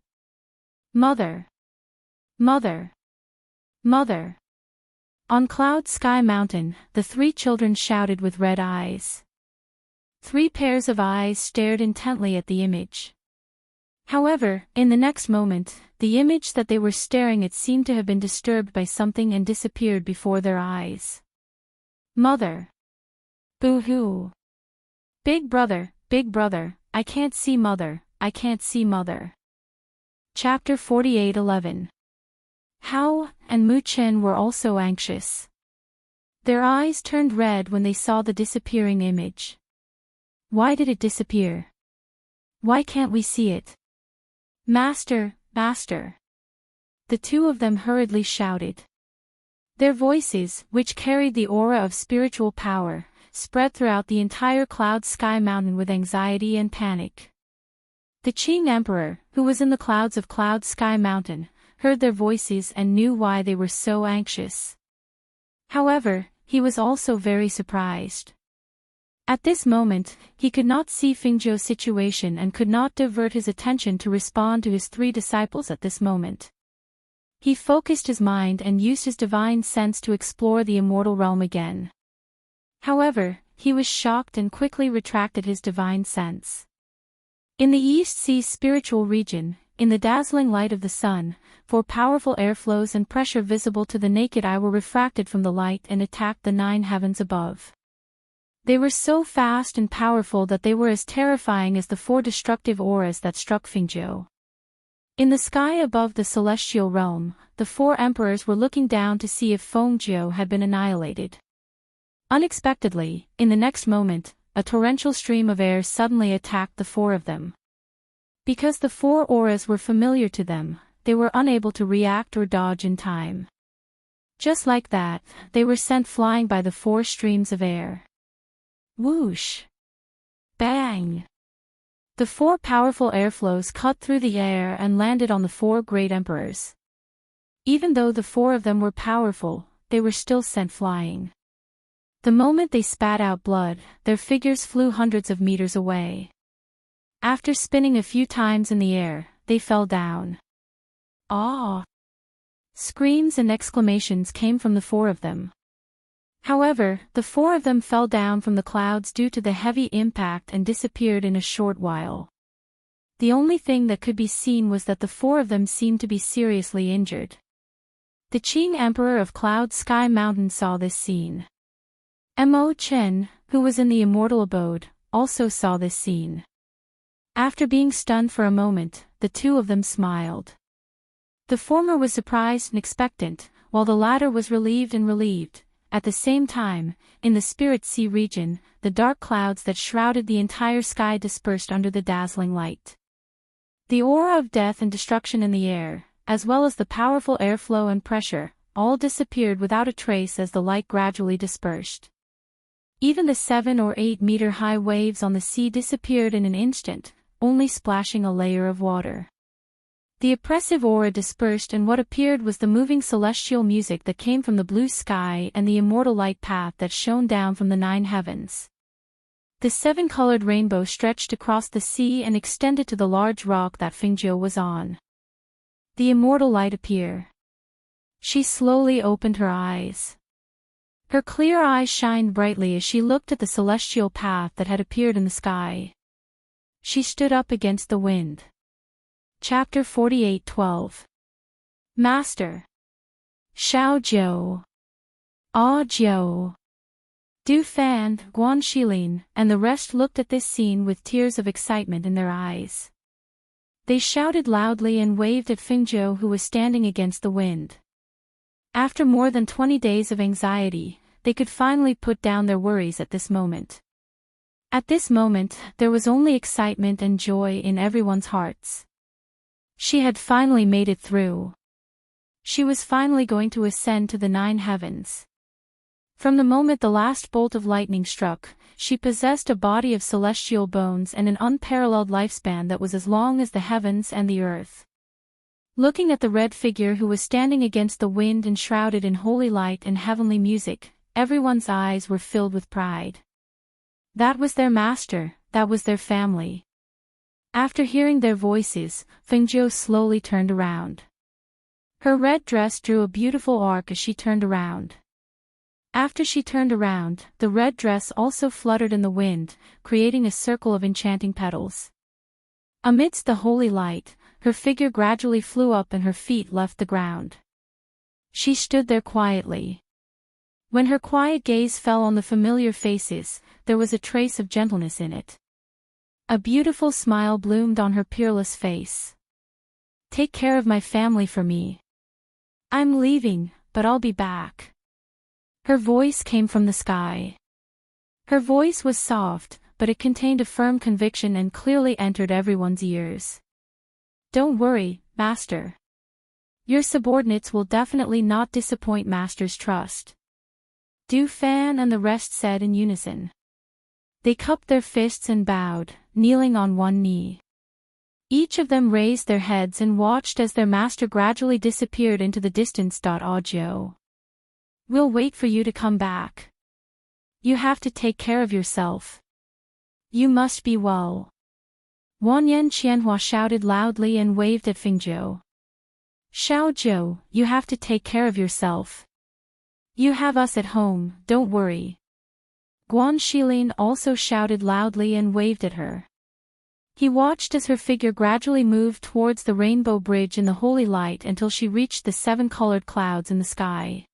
Mother! Mother! Mother! On Cloud Sky Mountain, the 3 children shouted with red eyes. 3 pairs of eyes stared intently at the image. However, in the next moment, the image that they were staring at seemed to have been disturbed by something and disappeared before their eyes. Mother! Boo-hoo! Big brother, I can't see mother, I can't see mother. Chapter 48:11. Hao and Mu Chen were also anxious. Their eyes turned red when they saw the disappearing image. Why did it disappear? Why can't we see it? Master, Master! The 2 of them hurriedly shouted. Their voices, which carried the aura of spiritual power, spread throughout the entire Cloud Sky Mountain with anxiety and panic. The Qing Emperor, who was in the clouds of Cloud Sky Mountain, heard their voices and knew why they were so anxious. However, he was also very surprised. At this moment, he could not see Fingzhou's situation and could not divert his attention to respond to his 3 disciples at this moment. He focused his mind and used his divine sense to explore the immortal realm again. However, he was shocked and quickly retracted his divine sense. In the East Sea spiritual region, in the dazzling light of the sun, 4 powerful airflows and pressure visible to the naked eye were refracted from the light and attacked the 9 heavens above. They were so fast and powerful that they were as terrifying as the 4 destructive auras that struck Fingzhou. In the sky above the celestial realm, the 4 emperors were looking down to see if Fengzhou had been annihilated. Unexpectedly, in the next moment, a torrential stream of air suddenly attacked the 4 of them. Because the 4 auras were familiar to them, they were unable to react or dodge in time. Just like that, they were sent flying by the 4 streams of air. Whoosh! Bang! The 4 powerful airflows cut through the air and landed on the 4 great emperors. Even though the 4 of them were powerful, they were still sent flying. The moment they spat out blood, their figures flew hundreds of meters away. After spinning a few times in the air, they fell down. Ah! Screams and exclamations came from the 4 of them. However, the 4 of them fell down from the clouds due to the heavy impact and disappeared in a short while. The only thing that could be seen was that the 4 of them seemed to be seriously injured. The Qing Emperor of Cloud Sky Mountain saw this scene. Mo Chen, who was in the immortal abode, also saw this scene. After being stunned for a moment, the 2 of them smiled. The former was surprised and expectant, while the latter was relieved and relieved. At the same time, in the Spirit Sea region, the dark clouds that shrouded the entire sky dispersed under the dazzling light. The aura of death and destruction in the air, as well as the powerful airflow and pressure, all disappeared without a trace as the light gradually dispersed. Even the 7 or 8 meter high waves on the sea disappeared in an instant, only splashing a layer of water. The oppressive aura dispersed and what appeared was the moving celestial music that came from the blue sky and the immortal light path that shone down from the 9 heavens. The 7-colored rainbow stretched across the sea and extended to the large rock that Fingzhou was on. The immortal light appeared. She slowly opened her eyes. Her clear eyes shined brightly as she looked at the celestial path that had appeared in the sky. She stood up against the wind. Chapter 48:12. Master. Xiao Jiu. Ah Jiu. Du Fan, Guan Shilin, and the rest looked at this scene with tears of excitement in their eyes. They shouted loudly and waved at Fingzhou, who was standing against the wind. After more than 20 days of anxiety, they could finally put down their worries at this moment. At this moment, there was only excitement and joy in everyone's hearts. She had finally made it through. She was finally going to ascend to the 9 heavens. From the moment the last bolt of lightning struck, she possessed a body of celestial bones and an unparalleled lifespan that was as long as the heavens and the earth. Looking at the red figure who was standing against the wind and shrouded in holy light and heavenly music, everyone's eyes were filled with pride. That was their master, that was their family. After hearing their voices, Fingzhou slowly turned around. Her red dress drew a beautiful arc as she turned around. After she turned around, the red dress also fluttered in the wind, creating a circle of enchanting petals. Amidst the holy light, her figure gradually flew up and her feet left the ground. She stood there quietly. When her quiet gaze fell on the familiar faces, there was a trace of gentleness in it. A beautiful smile bloomed on her peerless face. Take care of my family for me. I'm leaving, but I'll be back. Her voice came from the sky. Her voice was soft, but it contained a firm conviction and clearly entered everyone's ears. Don't worry, Master. Your subordinates will definitely not disappoint Master's trust. Du Fan and the rest said in unison. They cupped their fists and bowed, kneeling on one knee. Each of them raised their heads and watched as their master gradually disappeared into the distance. Audio. We'll wait for you to come back. You have to take care of yourself. You must be well. Wanyan Qianhua shouted loudly and waved at Fingzhou. Xiao Jiu, you have to take care of yourself. You have us at home, don't worry. Guan Shilin also shouted loudly and waved at her. He watched as her figure gradually moved towards the rainbow bridge in the holy light until she reached the 7-colored clouds in the sky.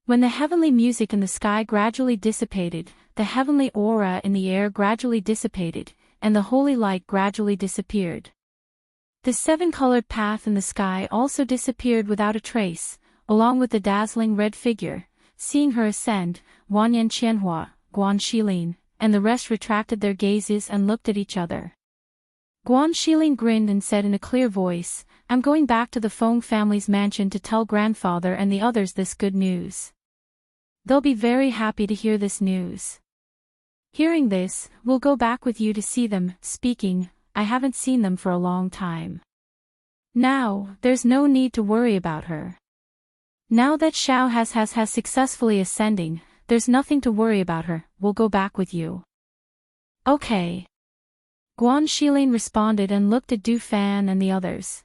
When the heavenly music in the sky gradually dissipated, the heavenly aura in the air gradually dissipated, and the holy light gradually disappeared. The 7-colored path in the sky also disappeared without a trace, along with the dazzling red figure. Seeing her ascend, Wanyan Qianhua, Guan Shilin, and the rest retracted their gazes and looked at each other. Guan Shilin grinned and said in a clear voice, I'm going back to the Feng family's mansion to tell grandfather and the others this good news. They'll be very happy to hear this news. Hearing this, we'll go back with you to see them. Speaking, I haven't seen them for a long time. Now, there's no need to worry about her. Now that Xiao has successfully ascending, there's nothing to worry about her. We'll go back with you. Okay. Guan Shilin responded and looked at Du Fan and the others.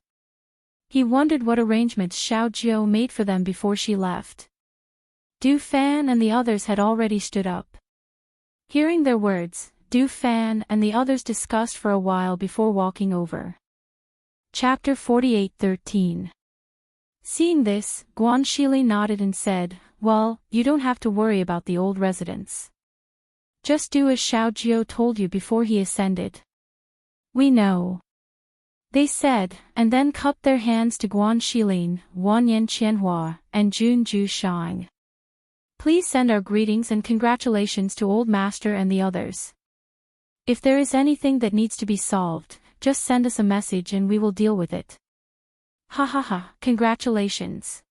He wondered what arrangements Xiao Jiu made for them before she left. Du Fan and the others had already stood up. Hearing their words, Du Fan and the others discussed for a while before walking over. Chapter 48:13. Seeing this, Guan Shili nodded and said, well, you don't have to worry about the old residents. Just do as Xiao Jiu told you before he ascended. We know. They said, and then cupped their hands to Guan Shilin, Wanyan Qianhua, and Jun Ju Shang. Please send our greetings and congratulations to Old Master and the others. If there is anything that needs to be solved, just send us a message and we will deal with it. Ha ha ha, congratulations.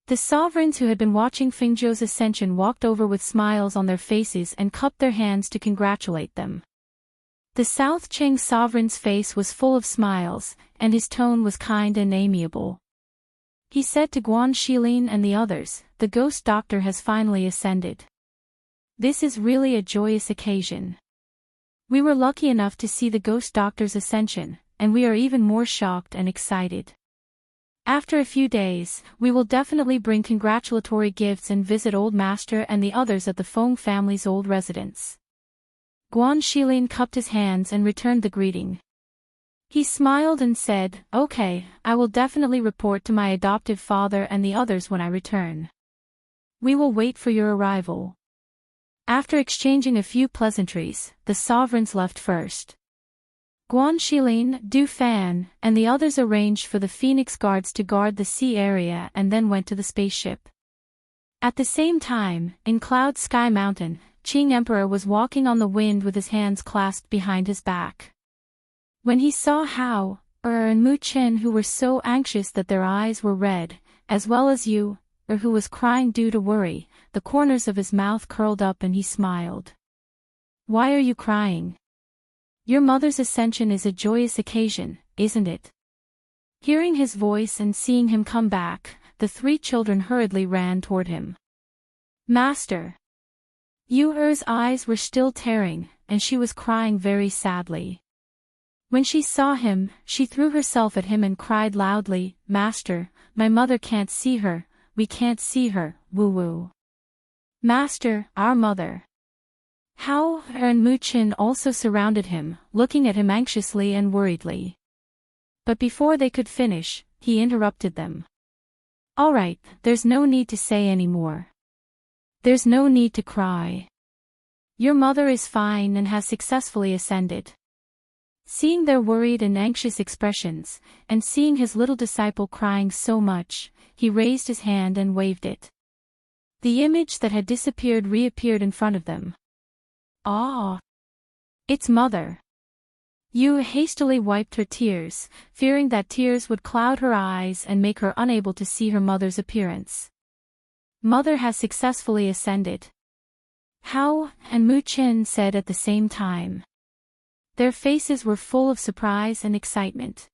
The sovereigns who had been watching Fingzhou's ascension walked over with smiles on their faces and cupped their hands to congratulate them. The South Qing sovereign's face was full of smiles, and his tone was kind and amiable. He said to Guan Shilin and the others, "The ghost doctor has finally ascended. This is really a joyous occasion. We were lucky enough to see the ghost doctor's ascension, and we are even more shocked and excited. After a few days, we will definitely bring congratulatory gifts and visit Old Master and the others at the Feng family's old residence." Guan Shilin cupped his hands and returned the greeting. He smiled and said, "Okay, I will definitely report to my adoptive father and the others when I return. We will wait for your arrival." After exchanging a few pleasantries, the sovereigns left first. Guan Shilin, Du Fan, and the others arranged for the Phoenix Guards to guard the sea area and then went to the spaceship. At the same time, in Cloud Sky Mountain, Qing Emperor was walking on the wind with his hands clasped behind his back. When he saw Hao, and Mu Chen who were so anxious that their eyes were red, as well as Yu, who was crying due to worry, the corners of his mouth curled up and he smiled. "Why are you crying? Your mother's ascension is a joyous occasion, isn't it?" Hearing his voice and seeing him come back, the three children hurriedly ran toward him. "Master!" Yu-er's eyes were still tearing, and she was crying very sadly. When she saw him, she threw herself at him and cried loudly, "Master, my mother can't see her, we can't see her, woo-woo. Master, our mother." Hao and Mu Chen also surrounded him, looking at him anxiously and worriedly. But before they could finish, he interrupted them. "All right, there's no need to say any more. There's no need to cry. Your mother is fine and has successfully ascended." Seeing their worried and anxious expressions, and seeing his little disciple crying so much, he raised his hand and waved it. The image that had disappeared reappeared in front of them. "Ah! It's mother." Yu hastily wiped her tears, fearing that tears would cloud her eyes and make her unable to see her mother's appearance. "Mother has successfully ascended," Hao and Mu Chen said at the same time. Their faces were full of surprise and excitement.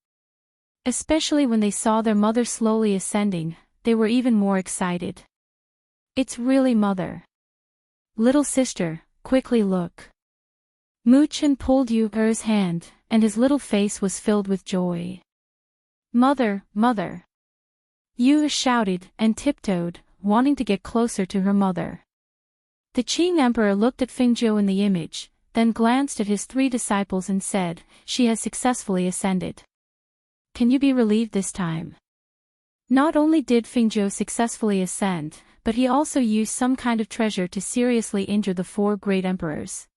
Especially when they saw their mother slowly ascending, they were even more excited. "It's really mother. Little sister, quickly look." Mu Chen pulled Yu-er's hand, and his little face was filled with joy. "Mother, mother!" Yu shouted and tiptoed, wanting to get closer to her mother. The Qing Emperor looked at Fingzhou in the image, then glanced at his three disciples and said, "She has successfully ascended. Can you be relieved this time?" Not only did Fingzhou successfully ascend, but he also used some kind of treasure to seriously injure the four great emperors.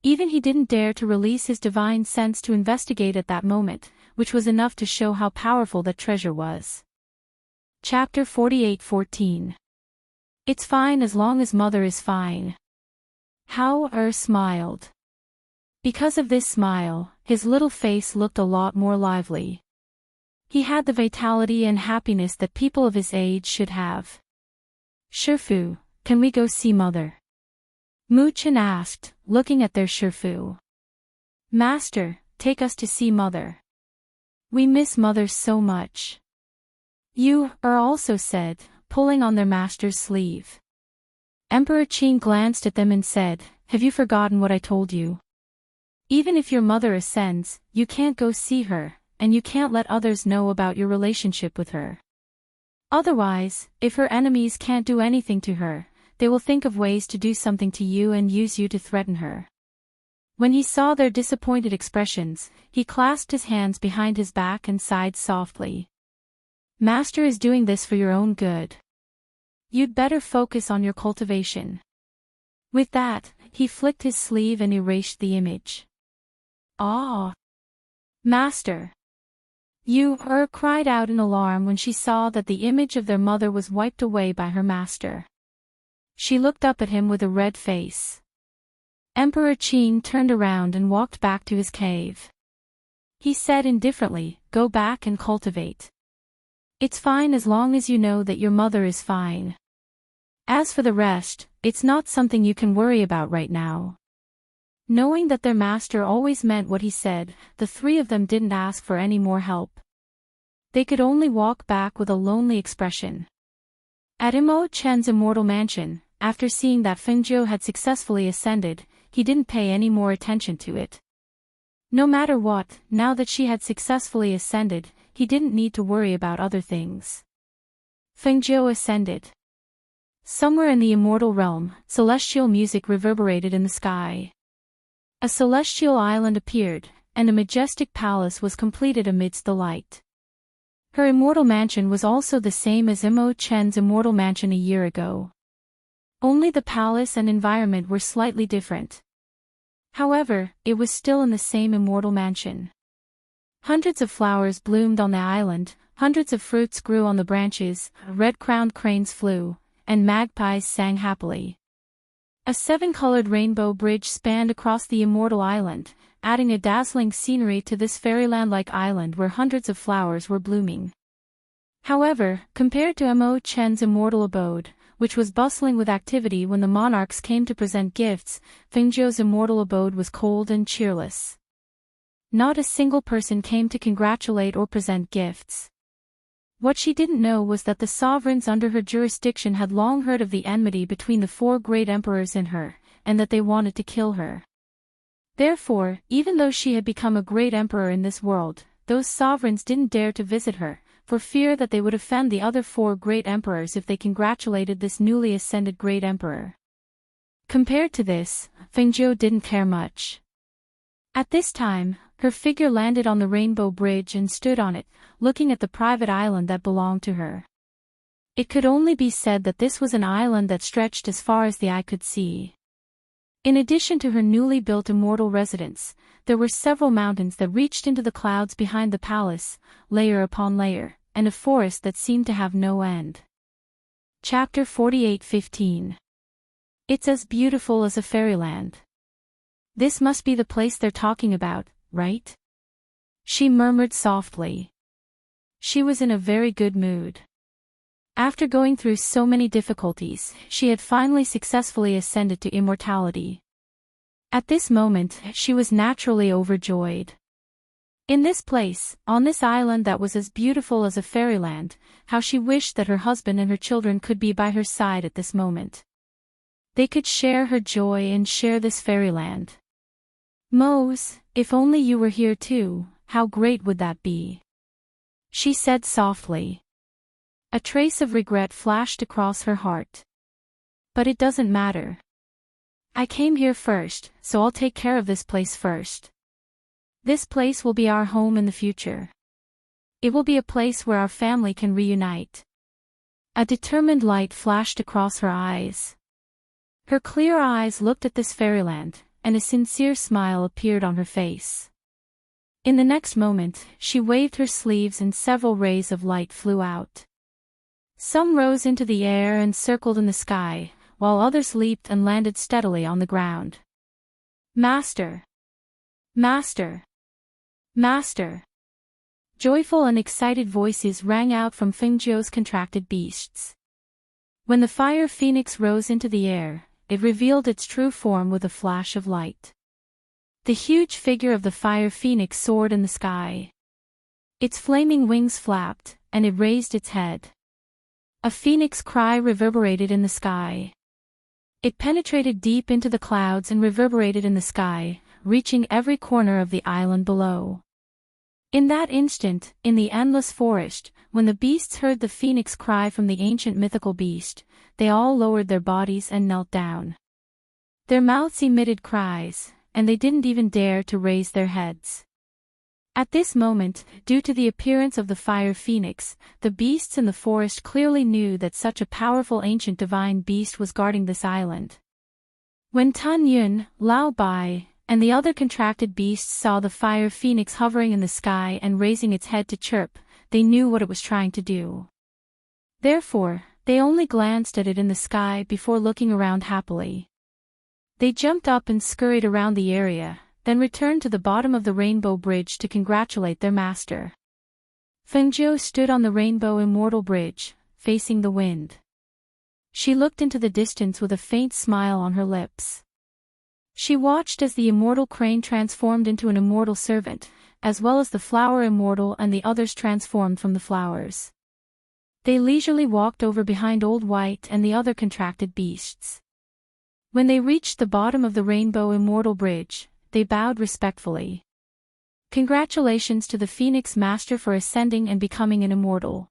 Even he didn't dare to release his divine sense to investigate at that moment, which was enough to show how powerful that treasure was. Chapter 48:14. It's fine as long as mother is fine. Hao smiled. Because of this smile, his little face looked a lot more lively. He had the vitality and happiness that people of his age should have. "Shifu, can we go see mother?" Mu Chen asked, looking at their Shifu. "Master, take us to see mother. We miss mother so much." Yu-er also said, pulling on their master's sleeve. Emperor Qing glanced at them and said, "Have you forgotten what I told you? Even if your mother ascends, you can't go see her, and you can't let others know about your relationship with her. Otherwise, if her enemies can't do anything to her, they will think of ways to do something to you and use you to threaten her." When he saw their disappointed expressions, he clasped his hands behind his back and sighed softly. "Master is doing this for your own good. You'd better focus on your cultivation." With that, he flicked his sleeve and erased the image. "Ah! Master!" Yu-er cried out in alarm when she saw that the image of their mother was wiped away by her master. She looked up at him with a red face. Emperor Qing turned around and walked back to his cave. He said indifferently, "Go back and cultivate. It's fine as long as you know that your mother is fine. As for the rest, it's not something you can worry about right now." Knowing that their master always meant what he said, the three of them didn't ask for any more help. They could only walk back with a lonely expression. At Imo Chen's immortal mansion, after seeing that Fengjiu had successfully ascended, he didn't pay any more attention to it. No matter what, now that she had successfully ascended, he didn't need to worry about other things. Fengjiu ascended. Somewhere in the immortal realm, celestial music reverberated in the sky. A celestial island appeared, and a majestic palace was completed amidst the light. Her immortal mansion was also the same as Imo Chen's immortal mansion a year ago. Only the palace and environment were slightly different. However, it was still in the same immortal mansion. Hundreds of flowers bloomed on the island, hundreds of fruits grew on the branches, red-crowned cranes flew, and magpies sang happily. A seven-colored rainbow bridge spanned across the immortal island, adding a dazzling scenery to this fairyland-like island where hundreds of flowers were blooming. However, compared to Imo Chen's immortal abode, which was bustling with activity when the monarchs came to present gifts, Fengjiu's immortal abode was cold and cheerless. Not a single person came to congratulate or present gifts. What she didn't know was that the sovereigns under her jurisdiction had long heard of the enmity between the four great emperors and her, and that they wanted to kill her. Therefore, even though she had become a great emperor in this world, those sovereigns didn't dare to visit her, for fear that they would offend the other four great emperors if they congratulated this newly ascended great emperor. Compared to this, Fengjiu didn't care much. At this time, her figure landed on the rainbow bridge and stood on it, looking at the private island that belonged to her. It could only be said that this was an island that stretched as far as the eye could see. In addition to her newly built immortal residence, there were several mountains that reached into the clouds behind the palace, layer upon layer, and a forest that seemed to have no end. Chapter 48:15. It's as beautiful as a fairyland. This must be the place they're talking about, right? She murmured softly. She was in a very good mood. After going through so many difficulties, she had finally successfully ascended to immortality. At this moment, she was naturally overjoyed. In this place, on this island that was as beautiful as a fairyland, how she wished that her husband and her children could be by her side at this moment. They could share her joy and share this fairyland. Mose, if only you were here too, how great would that be? She said softly. A trace of regret flashed across her heart. But it doesn't matter. I came here first, so I'll take care of this place first. This place will be our home in the future. It will be a place where our family can reunite. A determined light flashed across her eyes. Her clear eyes looked at this fairyland, and a sincere smile appeared on her face. In the next moment, she waved her sleeves and several rays of light flew out. Some rose into the air and circled in the sky, while others leaped and landed steadily on the ground. Master! Master! Master! Joyful and excited voices rang out from Fengjiu's contracted beasts. When the fire phoenix rose into the air, it revealed its true form with a flash of light. The huge figure of the fire phoenix soared in the sky. Its flaming wings flapped, and it raised its head. A phoenix cry reverberated in the sky. It penetrated deep into the clouds and reverberated in the sky, reaching every corner of the island below. In that instant, in the endless forest, when the beasts heard the phoenix cry from the ancient mythical beast, they all lowered their bodies and knelt down. Their mouths emitted cries, and they didn't even dare to raise their heads. At this moment, due to the appearance of the fire phoenix, the beasts in the forest clearly knew that such a powerful ancient divine beast was guarding this island. When Tun Yun, Lao Bai, and the other contracted beasts saw the fire phoenix hovering in the sky and raising its head to chirp, they knew what it was trying to do. Therefore, they only glanced at it in the sky before looking around happily. They jumped up and scurried around the area, then returned to the bottom of the rainbow bridge to congratulate their master. Fengjiu stood on the rainbow immortal bridge, facing the wind. She looked into the distance with a faint smile on her lips. She watched as the immortal crane transformed into an immortal servant, as well as the flower immortal and the others transformed from the flowers. They leisurely walked over behind Old White and the other contracted beasts. When they reached the bottom of the Rainbow Immortal Bridge, they bowed respectfully. Congratulations to the Phoenix Master for ascending and becoming an immortal.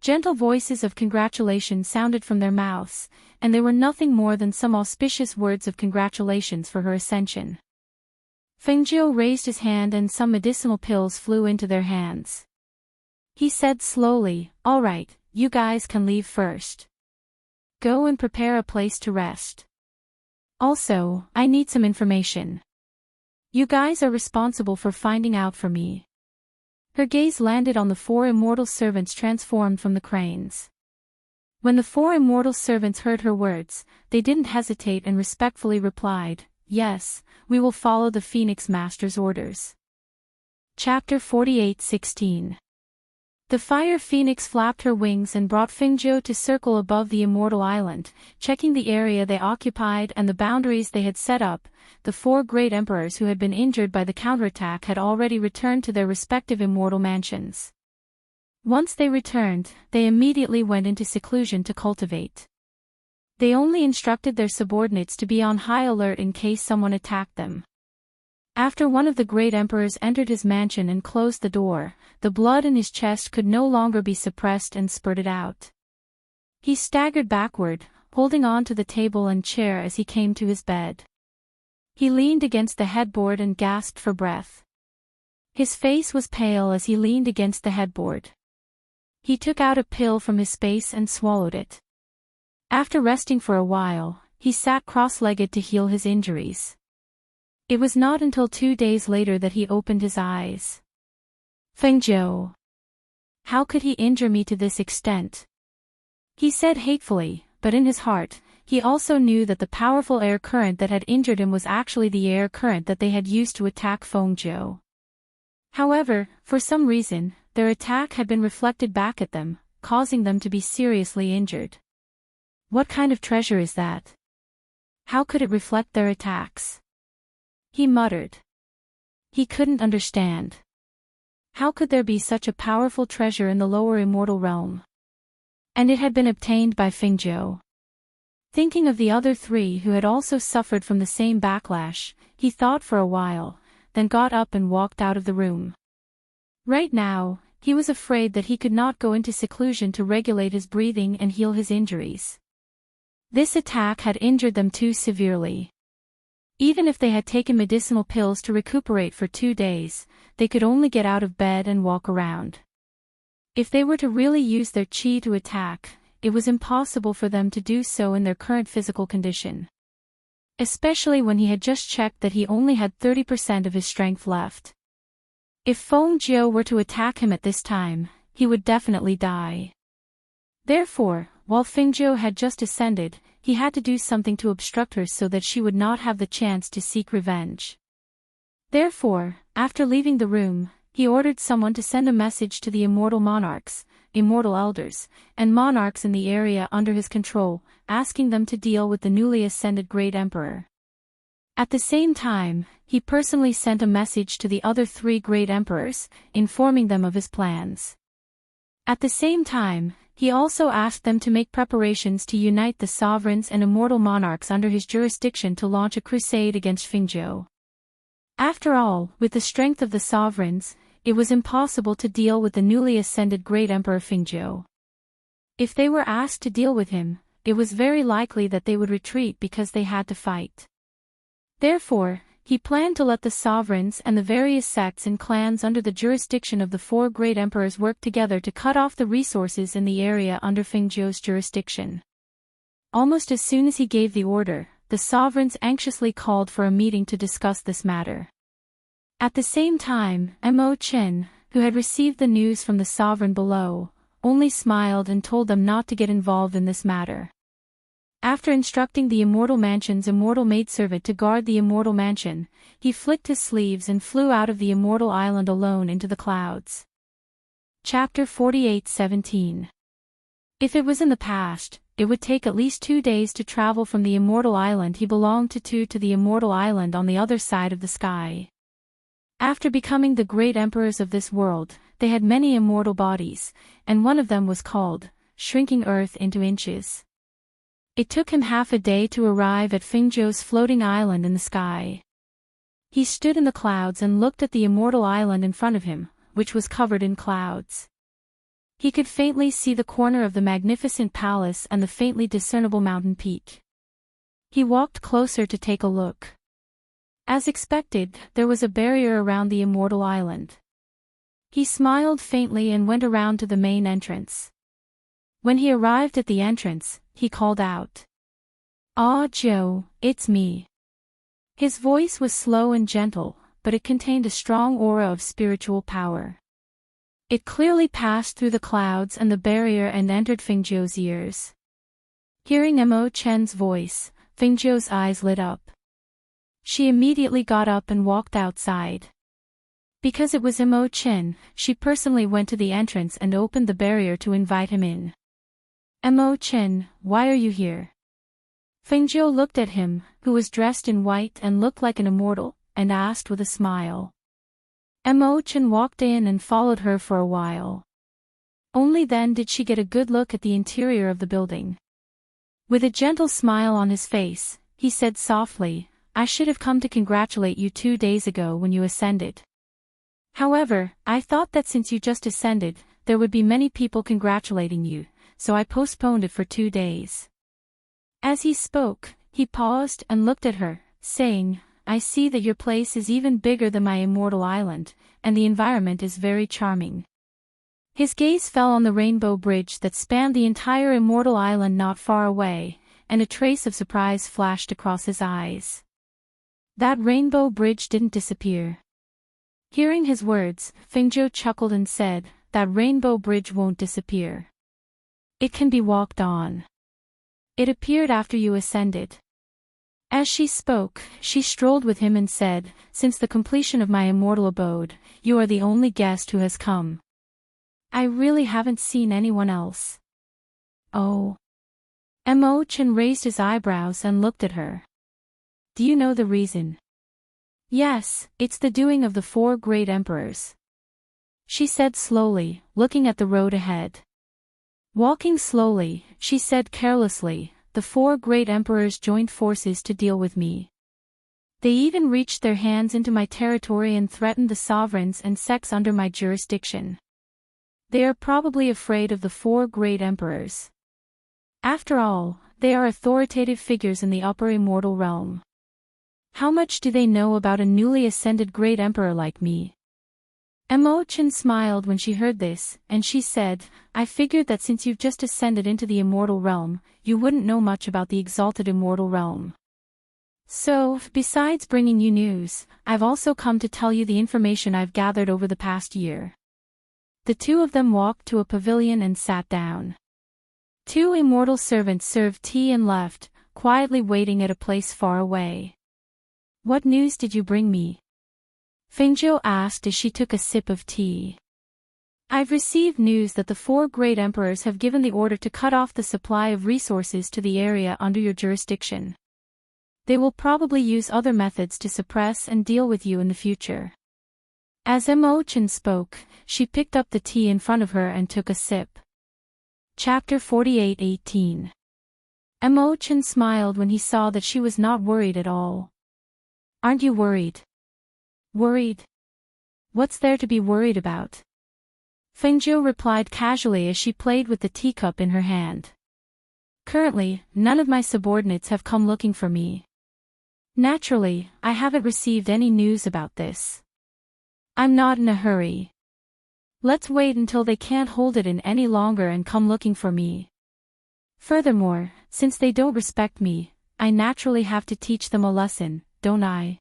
Gentle voices of congratulation sounded from their mouths, and they were nothing more than some auspicious words of congratulations for her ascension. Fengjiu raised his hand and some medicinal pills flew into their hands. He said slowly, "All right, you guys can leave first. Go and prepare a place to rest. Also, I need some information. You guys are responsible for finding out for me." Her gaze landed on the 4 immortal servants transformed from the cranes. When the 4 immortal servants heard her words, they didn't hesitate and respectfully replied, "Yes, we will follow the Phoenix Master's orders." Chapter 48:16. The fire phoenix flapped her wings and brought Fengjiu to circle above the immortal island, checking the area they occupied and the boundaries they had set up. The 4 great emperors who had been injured by the counterattack had already returned to their respective immortal mansions. Once they returned, they immediately went into seclusion to cultivate. They only instructed their subordinates to be on high alert in case someone attacked them. After one of the great emperors entered his mansion and closed the door, the blood in his chest could no longer be suppressed and spurted out. He staggered backward, holding on to the table and chair as he came to his bed. He leaned against the headboard and gasped for breath. His face was pale as he leaned against the headboard. He took out a pill from his space and swallowed it. After resting for a while, he sat cross-legged to heal his injuries. It was not until 2 days later that he opened his eyes. "Fengjiu. How could he injure me to this extent?" he said hatefully, but in his heart, he also knew that the powerful air current that had injured him was actually the air current that they had used to attack Fengjiu. However, for some reason, their attack had been reflected back at them, causing them to be seriously injured. What kind of treasure is that? How could it reflect their attacks? He muttered. He couldn't understand. How could there be such a powerful treasure in the lower immortal realm? And it had been obtained by Fengjiu. Thinking of the other 3 who had also suffered from the same backlash, he thought for a while, then got up and walked out of the room. Right now, he was afraid that he could not go into seclusion to regulate his breathing and heal his injuries. This attack had injured them too severely. Even if they had taken medicinal pills to recuperate for 2 days, they could only get out of bed and walk around. If they were to really use their chi to attack, it was impossible for them to do so in their current physical condition. Especially when he had just checked that he only had 30% of his strength left. If Fengjiu were to attack him at this time, he would definitely die. Therefore, while Fengjiu had just ascended, he had to do something to obstruct her so that she would not have the chance to seek revenge. Therefore, after leaving the room, he ordered someone to send a message to the immortal monarchs, immortal elders, and monarchs in the area under his control, asking them to deal with the newly ascended great emperor. At the same time, he personally sent a message to the other 3 great emperors, informing them of his plans. At the same time, he also asked them to make preparations to unite the sovereigns and immortal monarchs under his jurisdiction to launch a crusade against Fengjiu. After all, with the strength of the sovereigns, it was impossible to deal with the newly ascended great emperor Fengjiu. If they were asked to deal with him, it was very likely that they would retreat because they had to fight. Therefore, he planned to let the sovereigns and the various sects and clans under the jurisdiction of the 4 great emperors work together to cut off the resources in the area under Fengjiu's jurisdiction. Almost as soon as he gave the order, the sovereigns anxiously called for a meeting to discuss this matter. At the same time, Mo Qin, who had received the news from the sovereign below, only smiled and told them not to get involved in this matter. After instructing the Immortal Mansion's immortal maidservant to guard the Immortal Mansion, he flicked his sleeves and flew out of the Immortal Island alone into the clouds. Chapter 48:17. If it was in the past, it would take at least 2 days to travel from the immortal island he belonged to the immortal island on the other side of the sky. After becoming the great emperors of this world, they had many immortal bodies, and one of them was called Shrinking Earth into Inches. It took him half a day to arrive at Fingzhou's floating island in the sky. He stood in the clouds and looked at the immortal island in front of him, which was covered in clouds. He could faintly see the corner of the magnificent palace and the faintly discernible mountain peak. He walked closer to take a look. As expected, there was a barrier around the immortal island. He smiled faintly and went around to the main entrance. When he arrived at the entrance, he called out, "Ah, Joe, it's me." His voice was slow and gentle, but it contained a strong aura of spiritual power. It clearly passed through the clouds and the barrier and entered Fingzhou's ears. Hearing Mo Chen's voice, Fingzhou's eyes lit up. She immediately got up and walked outside. Because it was Mo Chen, she personally went to the entrance and opened the barrier to invite him in. "Mo Chen, why are you here?" Fingzhou looked at him, who was dressed in white and looked like an immortal, and asked with a smile. Mo Chen walked in and followed her for a while. Only then did she get a good look at the interior of the building. With a gentle smile on his face, he said softly, "I should have come to congratulate you 2 days ago when you ascended. However, I thought that since you just ascended, there would be many people congratulating you, so I postponed it for 2 days." As he spoke, he paused and looked at her, saying, "I see that your place is even bigger than my immortal island, and the environment is very charming." His gaze fell on the rainbow bridge that spanned the entire immortal island not far away, and a trace of surprise flashed across his eyes. That rainbow bridge didn't disappear. Hearing his words, Fingzhou chuckled and said, "That rainbow bridge won't disappear. It can be walked on. It appeared after you ascended." As she spoke, she strolled with him and said, "Since the completion of my immortal abode, you are the only guest who has come. I really haven't seen anyone else." "Oh." Mo Chen raised his eyebrows and looked at her. "Do you know the reason?" "Yes, it's the doing of the 4 great emperors," she said slowly, looking at the road ahead. Walking slowly, she said carelessly, "The 4 great emperors joined forces to deal with me. They even reached their hands into my territory and threatened the sovereigns and sects under my jurisdiction. They are probably afraid of the 4 great emperors. After all, they are authoritative figures in the upper immortal realm. How much do they know about a newly ascended great emperor like me?" Mo Chen smiled when she heard this, and she said, "I figured that since you've just ascended into the immortal realm, you wouldn't know much about the exalted immortal realm. So, besides bringing you news, I've also come to tell you the information I've gathered over the past year." The two of them walked to a pavilion and sat down. 2 immortal servants served tea and left, quietly waiting at a place far away. "What news did you bring me?" Fingzhou asked as she took a sip of tea. "I've received news that the 4 great emperors have given the order to cut off the supply of resources to the area under your jurisdiction. They will probably use other methods to suppress and deal with you in the future." As Mo Chen spoke, she picked up the tea in front of her and took a sip. Chapter 48:18. Mo Chen smiled when he saw that she was not worried at all. "Aren't you worried?" "Worried? What's there to be worried about?" Fingzhou replied casually as she played with the teacup in her hand. "Currently, none of my subordinates have come looking for me. Naturally, I haven't received any news about this. I'm not in a hurry. Let's wait until they can't hold it in any longer and come looking for me. Furthermore, since they don't respect me, I naturally have to teach them a lesson, don't I?"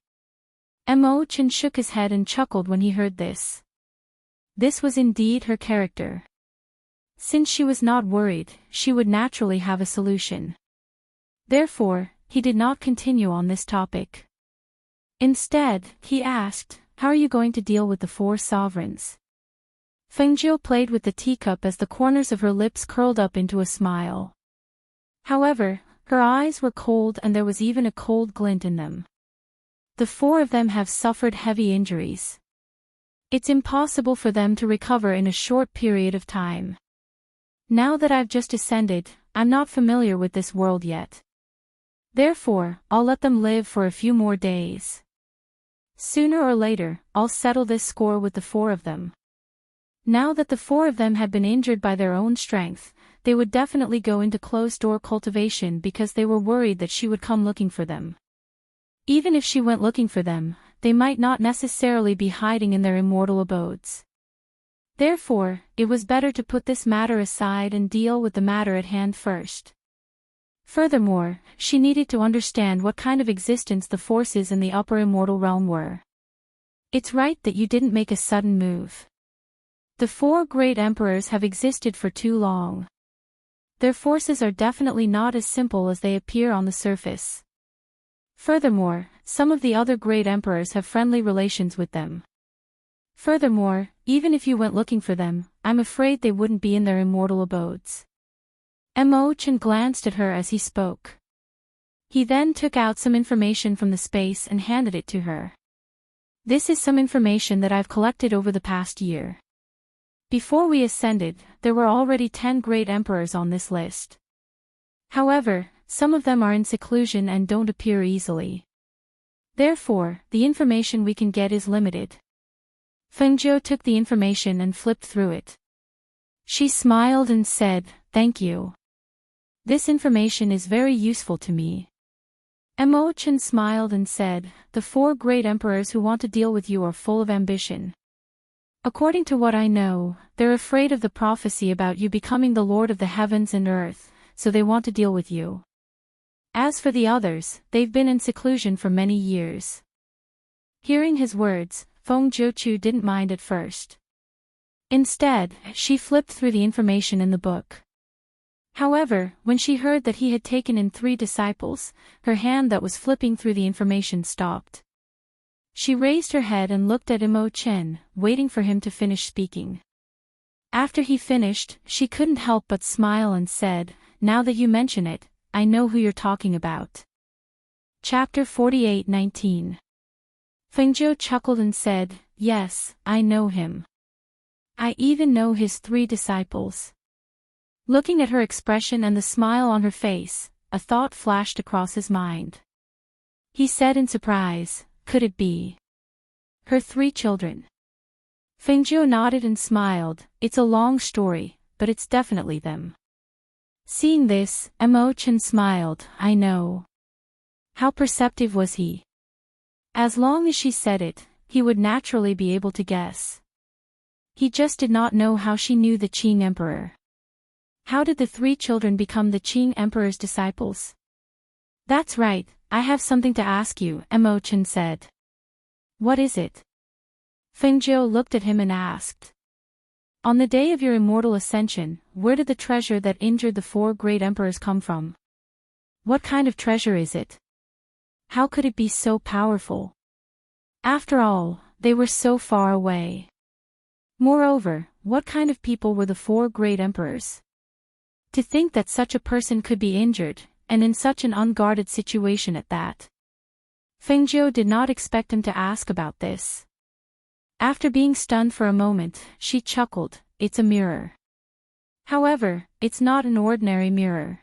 Mo Chen shook his head and chuckled when he heard this. This was indeed her character. Since she was not worried, she would naturally have a solution. Therefore, he did not continue on this topic. Instead, he asked, "How are you going to deal with the 4 sovereigns?" Fengzhou played with the teacup as the corners of her lips curled up into a smile. However, her eyes were cold and there was even a cold glint in them. The four of them have suffered heavy injuries. It's impossible for them to recover in a short period of time. Now that I've just ascended, I'm not familiar with this world yet. Therefore, I'll let them live for a few more days. Sooner or later, I'll settle this score with the four of them. Now that the four of them had been injured by their own strength, they would definitely go into closed-door cultivation because they were worried that she would come looking for them. Even if she went looking for them, they might not necessarily be hiding in their immortal abodes. Therefore, it was better to put this matter aside and deal with the matter at hand first. Furthermore, she needed to understand what kind of existence the forces in the upper immortal realm were. It's right that you didn't make a sudden move. The four great emperors have existed for too long. Their forces are definitely not as simple as they appear on the surface. Furthermore, some of the other great emperors have friendly relations with them. Furthermore, even if you went looking for them, I'm afraid they wouldn't be in their immortal abodes. Emo-chan glanced at her as he spoke. He then took out some information from the space and handed it to her. This is some information that I've collected over the past year. Before we ascended, there were already 10 great emperors on this list. However, some of them are in seclusion and don't appear easily. Therefore, the information we can get is limited. Fengzhou took the information and flipped through it. She smiled and said, "Thank you. This information is very useful to me." Emo-chan smiled and said, "The four great emperors who want to deal with you are full of ambition. According to what I know, they're afraid of the prophecy about you becoming the Lord of the heavens and earth, so they want to deal with you. As for the others, they've been in seclusion for many years." Hearing his words, Feng Jiuqiu didn't mind at first. Instead, she flipped through the information in the book. However, when she heard that he had taken in 3 disciples, her hand that was flipping through the information stopped. She raised her head and looked at Emo-chan, waiting for him to finish speaking. After he finished, she couldn't help but smile and said, "Now that you mention it, I know who you're talking about." Chapter 48:19. Fengzhou chuckled and said, "Yes, I know him. I even know his 3 disciples." Looking at her expression and the smile on her face, a thought flashed across his mind. He said in surprise, "Could it be her 3 children?" Fengzhou nodded and smiled. "It's a long story, but it's definitely them." Seeing this, Emo-chan smiled. "I know." How perceptive was he? As long as she said it, he would naturally be able to guess. He just did not know how she knew the Qing Emperor. How did the 3 children become the Qing Emperor's disciples? "That's right, I have something to ask you," Emo-chan said. "What is it?" Fengzhou looked at him and asked. "On the day of your immortal ascension, where did the treasure that injured the 4 great emperors come from? What kind of treasure is it? How could it be so powerful? After all, they were so far away. Moreover, what kind of people were the 4 great emperors? To think that such a person could be injured, and in such an unguarded situation at that." Fengzhou did not expect him to ask about this. After being stunned for a moment, she chuckled. "It's a mirror. However, it's not an ordinary mirror.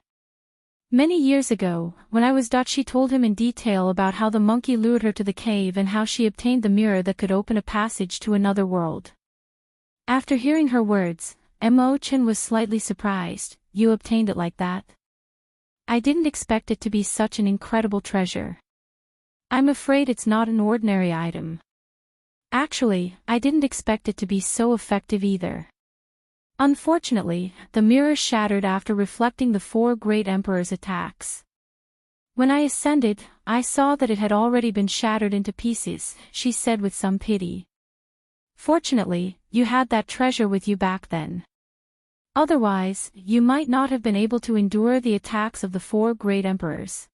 Many years ago, when I was Dutch, she told him in detail about how the monkey lured her to the cave and how she obtained the mirror that could open a passage to another world." After hearing her words, Emo-chan was slightly surprised. "You obtained it like that? I didn't expect it to be such an incredible treasure. I'm afraid it's not an ordinary item. Actually, I didn't expect it to be so effective either." Unfortunately, the mirror shattered after reflecting the 4 great emperors' attacks. "When I ascended, I saw that it had already been shattered into pieces," she said with some pity. "Fortunately, you had that treasure with you back then. Otherwise, you might not have been able to endure the attacks of the 4 great emperors."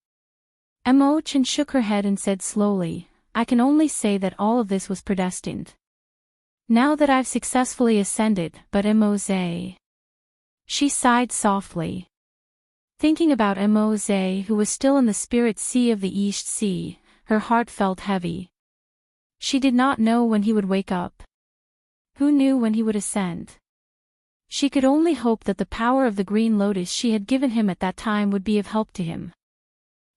Emo-chan shook her head and said slowly, "I can only say that all of this was predestined. Now that I've successfully ascended, but Emo-ze." She sighed softly. Thinking about Immerse, who was still in the spirit sea of the East Sea, her heart felt heavy. She did not know when he would wake up. Who knew when he would ascend? She could only hope that the power of the green lotus she had given him at that time would be of help to him.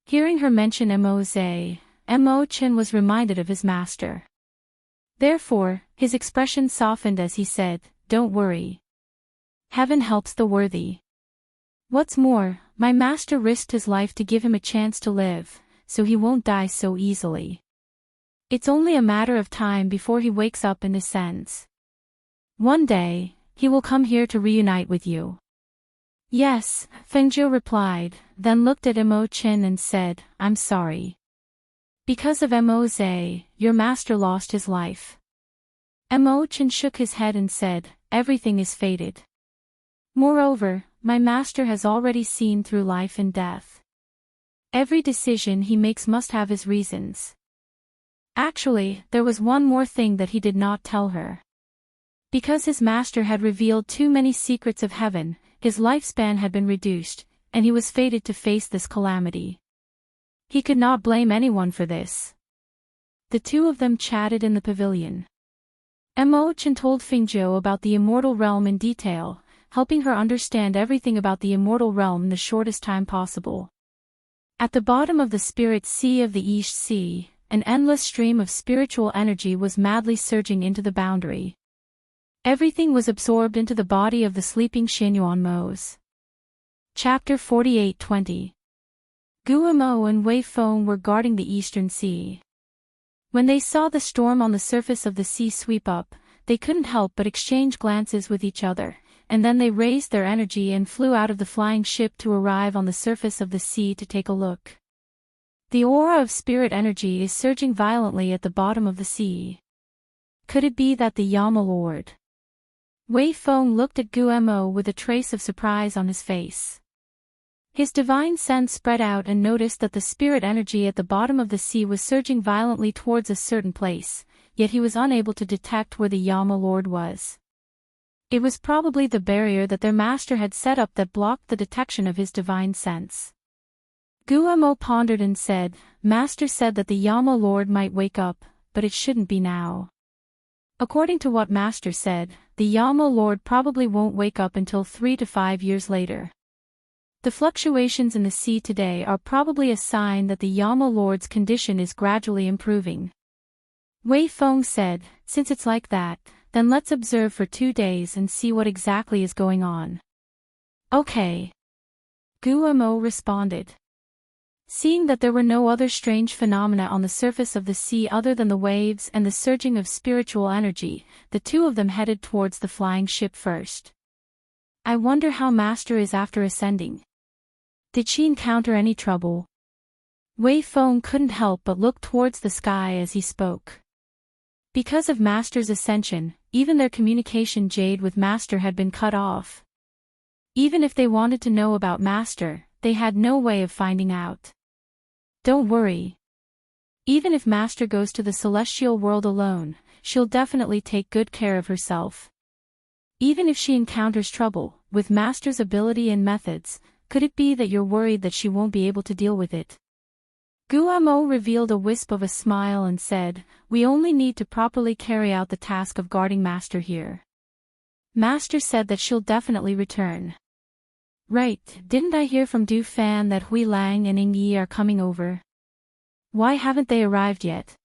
Hearing her mention Immerse, Imo-chan was reminded of his master. Therefore, his expression softened as he said, "Don't worry. Heaven helps the worthy. What's more, my master risked his life to give him a chance to live, so he won't die so easily. It's only a matter of time before he wakes up and ascends. One day, he will come here to reunite with you." "Yes," Fengjiu replied, then looked at Imo-chan and said, "I'm sorry. Because of Immerse, your master lost his life." Imo-chan shook his head and said, "Everything is fated. Moreover, my master has already seen through life and death. Every decision he makes must have his reasons." Actually, there was one more thing that he did not tell her. Because his master had revealed too many secrets of heaven, his lifespan had been reduced, and he was fated to face this calamity. He could not blame anyone for this. The two of them chatted in the pavilion. Imo-chan told Fengjiu about the immortal realm in detail, helping her understand everything about the immortal realm in the shortest time possible. At the bottom of the spirit sea of the East Sea, an endless stream of spiritual energy was madly surging into the boundary. Everything was absorbed into the body of the sleeping Xinyuan Mose. Chapter 48-20. Guamo and Wei Feng were guarding the eastern sea. When they saw the storm on the surface of the sea sweep up, they couldn't help but exchange glances with each other, and then they raised their energy and flew out of the flying ship to arrive on the surface of the sea to take a look. The aura of spirit energy is surging violently at the bottom of the sea. Could it be that the Yama Lord? Wei Feng looked at Guamo with a trace of surprise on his face. His divine sense spread out and noticed that the spirit energy at the bottom of the sea was surging violently towards a certain place, yet he was unable to detect where the Yama Lord was. It was probably the barrier that their master had set up that blocked the detection of his divine sense. Guamo pondered and said, "Master said that the Yama Lord might wake up, but it shouldn't be now. According to what Master said, the Yama Lord probably won't wake up until 3 to 5 years later. The fluctuations in the sea today are probably a sign that the Yama Lord's condition is gradually improving." Wei Feng said, "Since it's like that, then let's observe for 2 days and see what exactly is going on." "Okay." Guamo responded. Seeing that there were no other strange phenomena on the surface of the sea other than the waves and the surging of spiritual energy, the two of them headed towards the flying ship first. "I wonder how Master is after ascending. Did she encounter any trouble?" Wei Feng couldn't help but look towards the sky as he spoke. Because of Master's ascension, even their communication jade with Master had been cut off. Even if they wanted to know about Master, they had no way of finding out. "Don't worry. Even if Master goes to the celestial world alone, she'll definitely take good care of herself. Even if she encounters trouble, with Master's ability and methods, could it be that you're worried that she won't be able to deal with it?" Guamo revealed a wisp of a smile and said, "We only need to properly carry out the task of guarding Master here. Master said that she'll definitely return." "Right, didn't I hear from Du Fan that Hui Lang and Ying Yi are coming over? Why haven't they arrived yet?"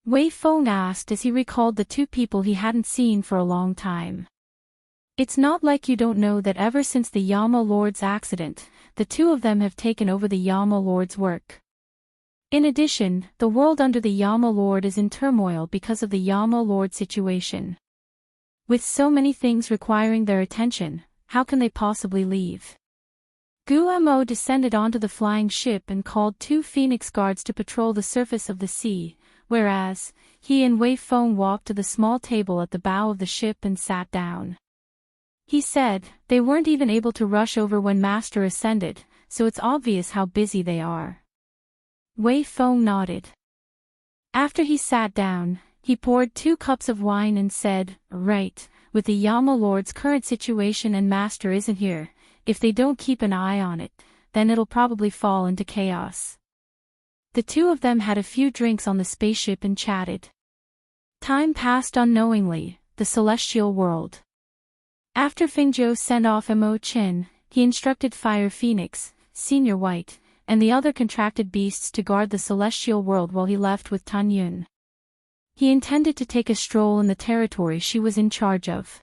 Wei Feng asked as he recalled the two people he hadn't seen for a long time. "It's not like you don't know that ever since the Yama Lord's accident, the two of them have taken over the Yama Lord's work. In addition, the world under the Yama Lord is in turmoil because of the Yama Lord situation. With so many things requiring their attention, how can they possibly leave?" Guamo descended onto the flying ship and called 2 Phoenix guards to patrol the surface of the sea, whereas, he and Wei Feng walked to the small table at the bow of the ship and sat down. He said, "They weren't even able to rush over when Master ascended, so it's obvious how busy they are." Wei Feng nodded. After he sat down, he poured 2 cups of wine and said, "Right, with the Yama Lord's current situation and Master isn't here, if they don't keep an eye on it, then it'll probably fall into chaos. The two of them had a few drinks on the spaceship and chatted. Time passed unknowingly, the celestial world. After Fingzhou sent off Mo Qin, he instructed Fire Phoenix, Senior White, and the other contracted beasts to guard the celestial world while he left with Tan Yun. He intended to take a stroll in the territory she was in charge of.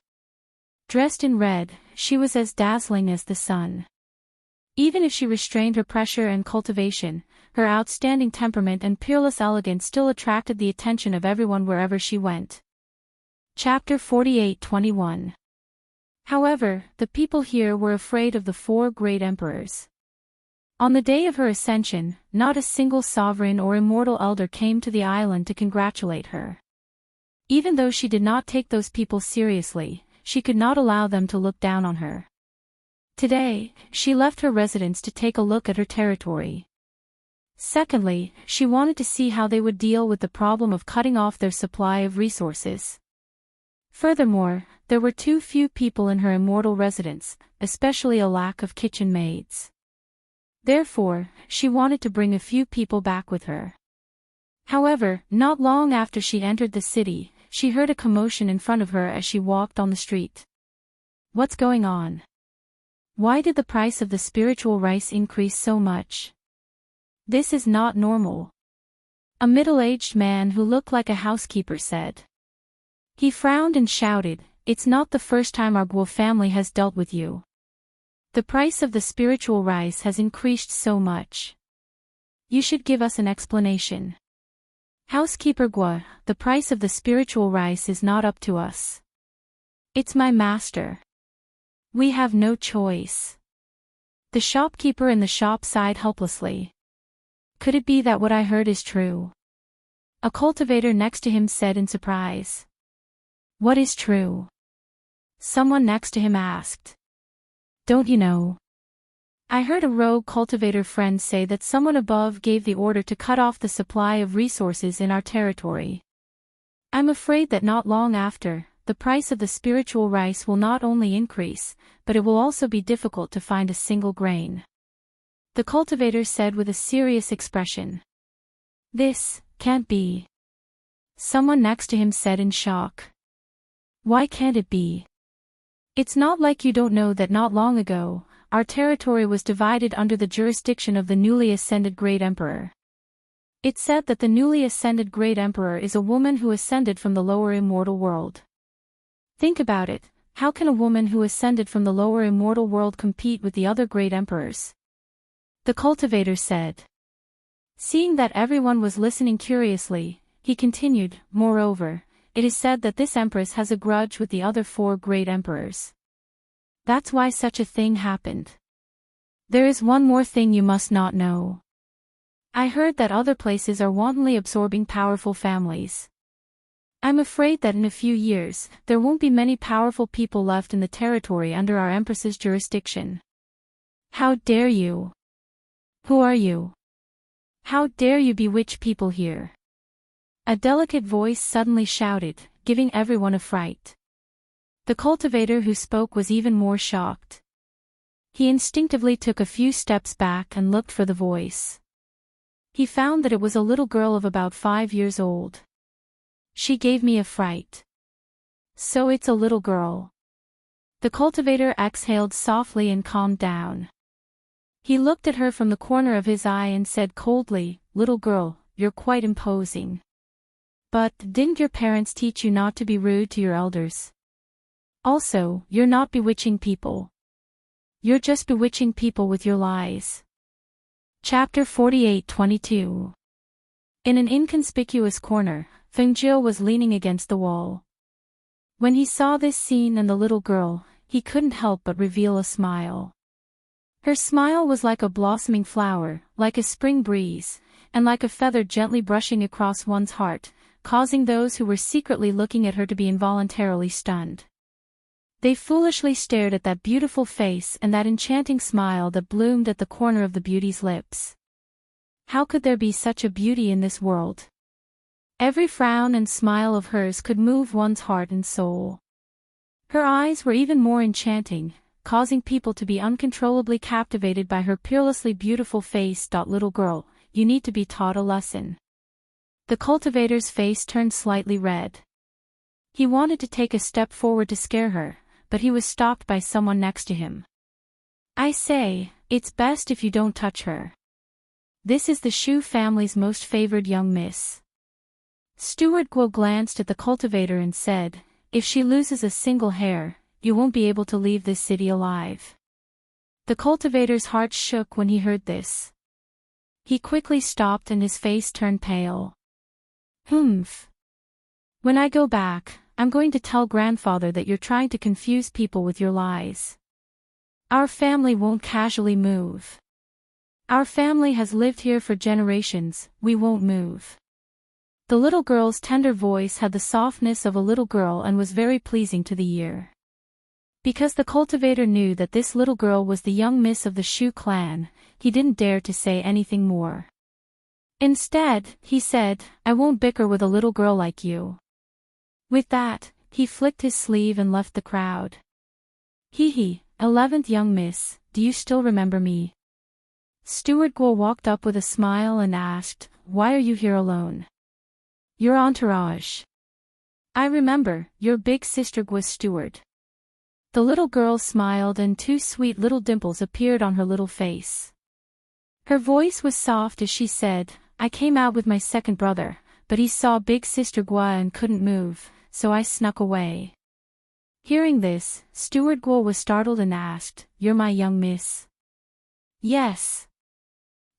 Dressed in red, she was as dazzling as the sun. Even if she restrained her pressure and cultivation, her outstanding temperament and peerless elegance still attracted the attention of everyone wherever she went. Chapter 48-21. However, the people here were afraid of the four great emperors. On the day of her ascension, not a single sovereign or immortal elder came to the island to congratulate her. Even though she did not take those people seriously, she could not allow them to look down on her. Today, she left her residence to take a look at her territory. Secondly, she wanted to see how they would deal with the problem of cutting off their supply of resources. Furthermore, there were too few people in her immortal residence, especially a lack of kitchen maids. Therefore, she wanted to bring a few people back with her. However, not long after she entered the city, she heard a commotion in front of her as she walked on the street. What's going on? Why did the price of the spiritual rice increase so much? This is not normal. A middle-aged man who looked like a housekeeper said. He frowned and shouted, "It's not the first time our Guo family has dealt with you. The price of the spiritual rice has increased so much. You should give us an explanation." Housekeeper Guo, the price of the spiritual rice is not up to us. It's my master. We have no choice. The shopkeeper in the shop sighed helplessly. Could it be that what I heard is true? A cultivator next to him said in surprise. What is true? Someone next to him asked. Don't you know? I heard a rogue cultivator friend say that someone above gave the order to cut off the supply of resources in our territory. I'm afraid that not long after, the price of the spiritual rice will not only increase, but it will also be difficult to find a single grain. The cultivator said with a serious expression. This can't be. Someone next to him said in shock. Why can't it be? It's not like you don't know that not long ago, our territory was divided under the jurisdiction of the newly ascended Great Emperor. It's said that the newly ascended Great Emperor is a woman who ascended from the lower immortal world. Think about it, how can a woman who ascended from the lower immortal world compete with the other great emperors? The cultivator said. Seeing that everyone was listening curiously, he continued, moreover, it is said that this empress has a grudge with the other four great emperors. That's why such a thing happened. There is one more thing you must not know. I heard that other places are wantonly absorbing powerful families. I'm afraid that in a few years, there won't be many powerful people left in the territory under our empress's jurisdiction. How dare you? Who are you? How dare you bewitch people here? A delicate voice suddenly shouted, giving everyone a fright. The cultivator who spoke was even more shocked. He instinctively took a few steps back and looked for the voice. He found that it was a little girl of about 5 years old. She gave me a fright. So it's a little girl. The cultivator exhaled softly and calmed down. He looked at her from the corner of his eye and said coldly, Little girl, you're quite imposing. But didn't your parents teach you not to be rude to your elders? Also, you're not bewitching people. You're just bewitching people with your lies. Chapter 48-22. In an inconspicuous corner, Fengjiu was leaning against the wall. When he saw this scene and the little girl, he couldn't help but reveal a smile. Her smile was like a blossoming flower, like a spring breeze, and like a feather gently brushing across one's heart, causing those who were secretly looking at her to be involuntarily stunned. They foolishly stared at that beautiful face and that enchanting smile that bloomed at the corner of the beauty's lips. How could there be such a beauty in this world? Every frown and smile of hers could move one's heart and soul. Her eyes were even more enchanting, causing people to be uncontrollably captivated by her peerlessly beautiful face. Little girl, you need to be taught a lesson. The cultivator's face turned slightly red. He wanted to take a step forward to scare her, but he was stopped by someone next to him. I say, it's best if you don't touch her. This is the Shu family's most favored young miss. Steward Guo glanced at the cultivator and said, if she loses a single hair, you won't be able to leave this city alive. The cultivator's heart shook when he heard this. He quickly stopped and his face turned pale. Humph. When I go back, I'm going to tell grandfather that you're trying to confuse people with your lies. Our family won't casually move. Our family has lived here for generations, we won't move. The little girl's tender voice had the softness of a little girl and was very pleasing to the ear. Because the cultivator knew that this little girl was the young miss of the Shu clan, he didn't dare to say anything more. Instead, he said, I won't bicker with a little girl like you. With that, he flicked his sleeve and left the crowd. Hee, 11th young miss, do you still remember me? Steward Guo walked up with a smile and asked, why are you here alone? Your entourage. I remember, your big sister Guo's steward. The little girl smiled and two sweet little dimples appeared on her little face. Her voice was soft as she said, I came out with my second brother, but he saw big sister Guo and couldn't move, so I snuck away. Hearing this, Steward Guo was startled and asked, you're my young miss? Yes.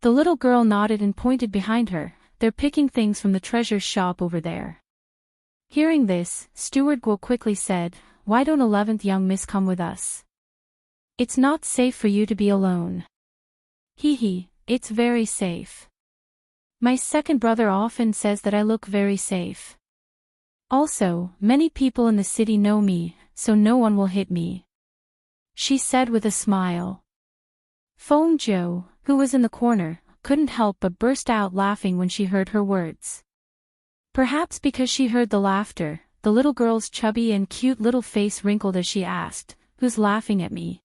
The little girl nodded and pointed behind her, they're picking things from the treasure shop over there. Hearing this, Steward Guo quickly said, why don't 11th young miss come with us? It's not safe for you to be alone. Hee, it's very safe. My second brother often says that I look very safe. Also, many people in the city know me, so no one will hit me. She said with a smile. Feng Zhou, who was in the corner, couldn't help but burst out laughing when she heard her words. Perhaps because she heard the laughter, the little girl's chubby and cute little face wrinkled as she asked, who's laughing at me?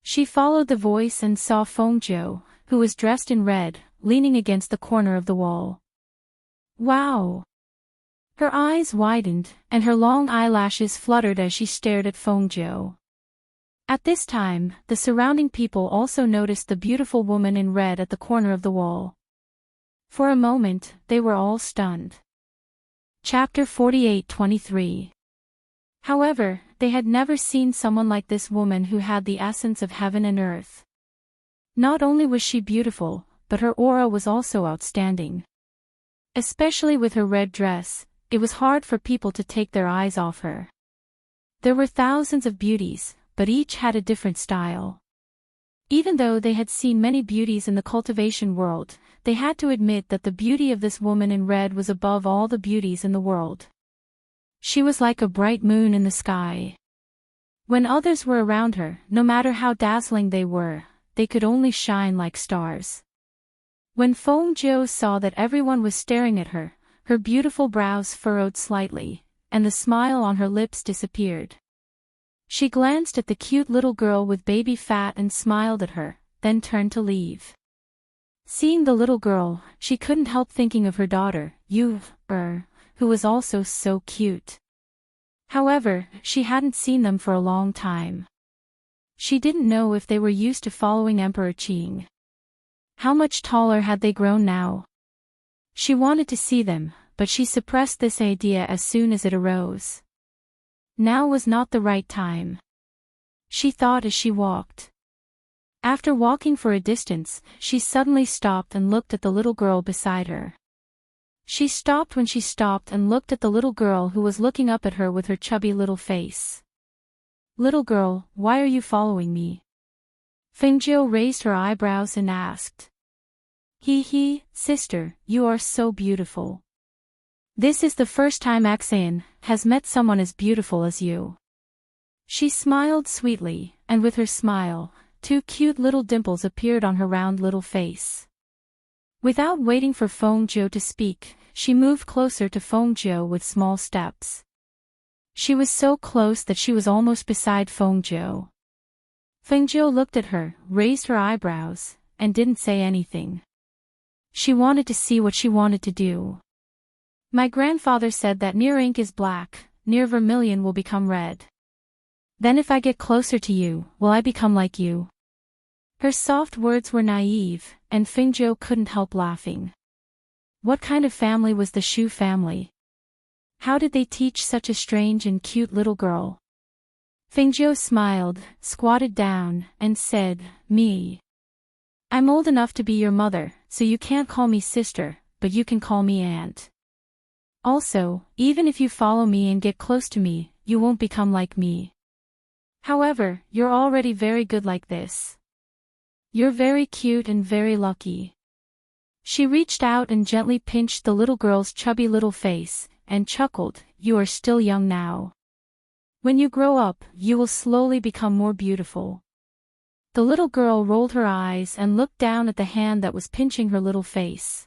She followed the voice and saw Feng Zhou, who was dressed in red, leaning against the corner of the wall. Wow! Her eyes widened, and her long eyelashes fluttered as she stared at Feng Zhou. At this time, the surrounding people also noticed the beautiful woman in red at the corner of the wall. For a moment, they were all stunned. Chapter 48:23. However, they had never seen someone like this woman who had the essence of heaven and earth. Not only was she beautiful, but her aura was also outstanding. Especially with her red dress, it was hard for people to take their eyes off her. There were thousands of beauties, but each had a different style. Even though they had seen many beauties in the cultivation world, they had to admit that the beauty of this woman in red was above all the beauties in the world. She was like a bright moon in the sky. When others were around her, no matter how dazzling they were, they could only shine like stars. When Feng Zhou saw that everyone was staring at her, her beautiful brows furrowed slightly, and the smile on her lips disappeared. She glanced at the cute little girl with baby fat and smiled at her, then turned to leave. Seeing the little girl, she couldn't help thinking of her daughter, Yu, who was also so cute. However, she hadn't seen them for a long time. She didn't know if they were used to following Emperor Qing. How much taller had they grown now? She wanted to see them, but she suppressed this idea as soon as it arose. Now was not the right time. She thought as she walked. After walking for a distance, she suddenly stopped and looked at the little girl beside her. She stopped when she stopped and looked at the little girl who was looking up at her with her chubby little face. Little girl, why are you following me? Feng Zhou raised her eyebrows and asked. Hee, sister, you are so beautiful. This is the first time Axan has met someone as beautiful as you. She smiled sweetly, and with her smile, two cute little dimples appeared on her round little face. Without waiting for Feng Zhou to speak, she moved closer to Feng Zhou with small steps. She was so close that she was almost beside Feng Zhou. Fengjiu looked at her, raised her eyebrows, and didn't say anything. She wanted to see what she wanted to do. My grandfather said that near ink is black, near vermilion will become red. Then if I get closer to you, will I become like you? Her soft words were naive, and Fengjiu couldn't help laughing. What kind of family was the Shu family? How did they teach such a strange and cute little girl? Fengjiu smiled, squatted down, and said, "Me. I'm old enough to be your mother, so you can't call me sister, but you can call me aunt. Also, even if you follow me and get close to me, you won't become like me. However, you're already very good like this. You're very cute and very lucky." She reached out and gently pinched the little girl's chubby little face, and chuckled, "You are still young now. When you grow up, you will slowly become more beautiful." The little girl rolled her eyes and looked down at the hand that was pinching her little face.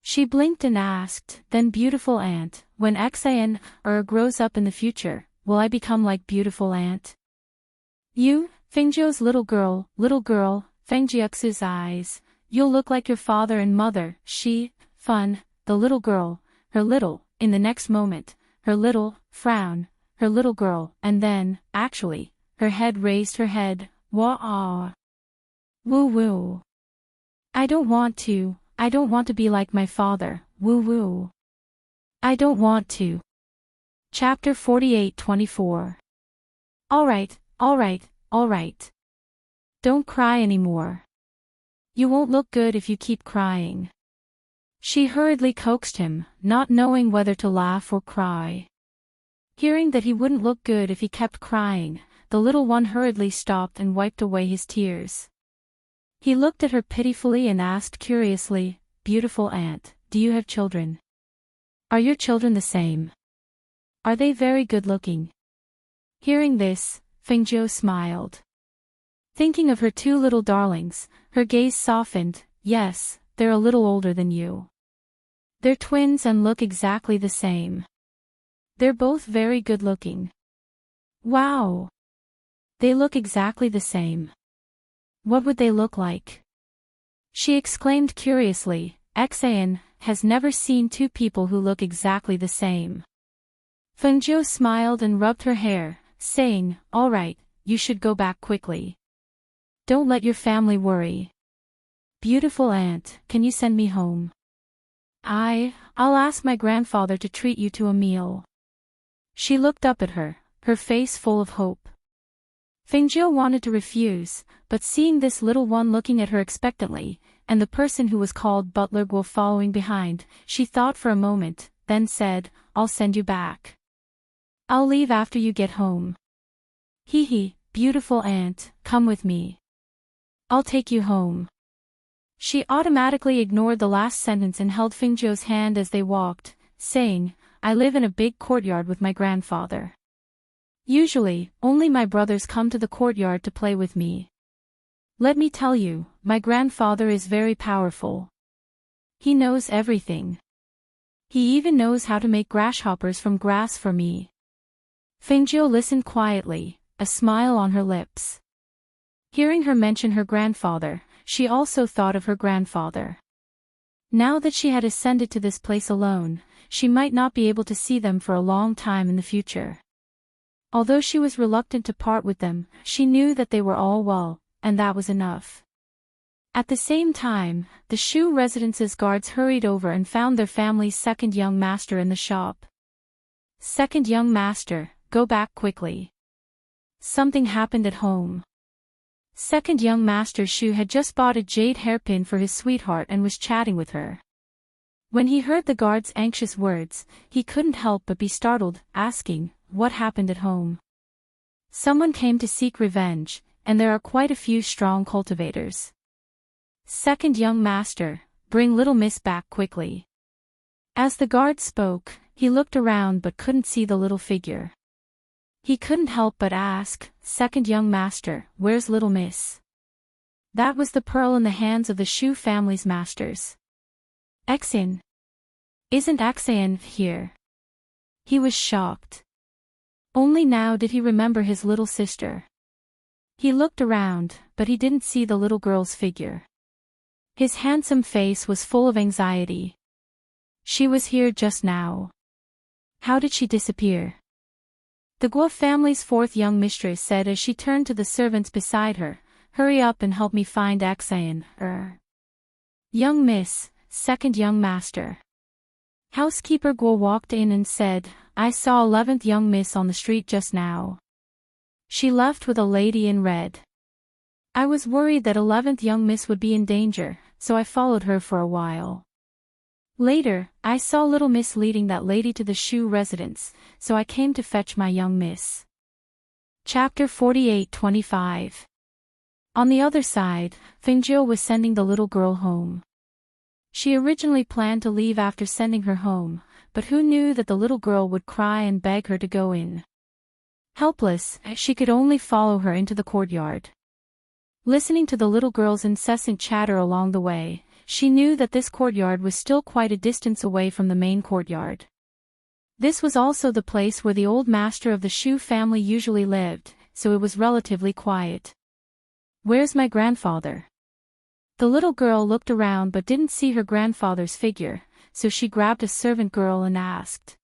She blinked and asked, "Then beautiful aunt, when Xan grows up in the future, will I become like beautiful aunt?" "You, Fengjiu's little girl, Fengjiu's eyes, you'll look like your father and mother." She, fun, the little girl, her little, in the next moment, her little, frown, her little girl, and then, actually, her head raised her head, wah-ah. Woo-woo. I don't want to be like my father, woo-woo. I don't want to. Chapter 48:24. Alright. Don't cry anymore. You won't look good if you keep crying. She hurriedly coaxed him, not knowing whether to laugh or cry. Hearing that he wouldn't look good if he kept crying, the little one hurriedly stopped and wiped away his tears. He looked at her pitifully and asked curiously, "Beautiful aunt, do you have children? Are your children the same? Are they very good looking?" Hearing this, Fengjiu smiled. Thinking of her two little darlings, her gaze softened. "Yes, they're a little older than you. They're twins and look exactly the same. They're both very good looking." "Wow! They look exactly the same. What would they look like?" she exclaimed curiously. "Xan has never seen two people who look exactly the same." Fengjiu smiled and rubbed her hair, saying, "All right, you should go back quickly. Don't let your family worry. Beautiful aunt, can you send me home? I'll ask my grandfather to treat you to a meal." She looked up at her, her face full of hope. Fengjiu wanted to refuse, but seeing this little one looking at her expectantly, and the person who was called Butler Guo following behind, she thought for a moment, then said, "I'll send you back. I'll leave after you get home. Hee, beautiful aunt, come with me. I'll take you home." She automatically ignored the last sentence and held Fengjiu's hand as they walked, saying, "I live in a big courtyard with my grandfather. Usually, only my brothers come to the courtyard to play with me. Let me tell you, my grandfather is very powerful. He knows everything. He even knows how to make grasshoppers from grass for me." Fengjiu listened quietly, a smile on her lips. Hearing her mention her grandfather, she also thought of her grandfather. Now that she had ascended to this place alone, she might not be able to see them for a long time in the future. Although she was reluctant to part with them, she knew that they were all well, and that was enough. At the same time, the Shu residence's guards hurried over and found their family's second young master in the shop. "Second young master, go back quickly. Something happened at home." Second young master Shu had just bought a jade hairpin for his sweetheart and was chatting with her. When he heard the guard's anxious words, he couldn't help but be startled, asking, "What happened at home?" "Someone came to seek revenge, and there are quite a few strong cultivators. Second young master, bring little miss back quickly." As the guard spoke, he looked around but couldn't see the little figure. He couldn't help but ask, "Second young master, where's little miss?" That was the pearl in the hands of the Shu family's masters. "Xan? Isn't Xan here?" He was shocked. Only now did he remember his little sister. He looked around, but he didn't see the little girl's figure. His handsome face was full of anxiety. She was here just now. How did she disappear? The Guo family's fourth young mistress said as she turned to the servants beside her, "Hurry up and help me find Axayan, Young miss, second young master." Housekeeper Guo walked in and said, "I saw 11th young miss on the street just now. She left with a lady in red. I was worried that 11th young miss would be in danger, so I followed her for a while. Later, I saw little miss leading that lady to the Shu residence, so I came to fetch my young miss." Chapter 48-25. On the other side, Fengjiu was sending the little girl home. She originally planned to leave after sending her home, but who knew that the little girl would cry and beg her to go in. Helpless, she could only follow her into the courtyard. Listening to the little girl's incessant chatter along the way, she knew that this courtyard was still quite a distance away from the main courtyard. This was also the place where the old master of the Shu family usually lived, so it was relatively quiet. "Where's my grandfather?" The little girl looked around but didn't see her grandfather's figure, so she grabbed a servant girl and asked.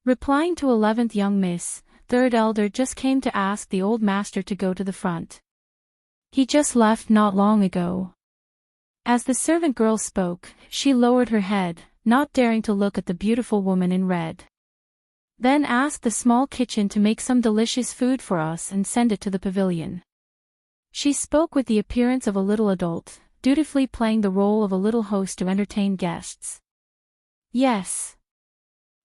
Replying to 11th young miss, third elder just came to ask the old master to go to the front. "He just left not long ago." As the servant girl spoke, she lowered her head, not daring to look at the beautiful woman in red. Then asked the small kitchen to make some delicious food for us and send it to the pavilion. She spoke with the appearance of a little adult, dutifully playing the role of a little host to entertain guests. "Yes."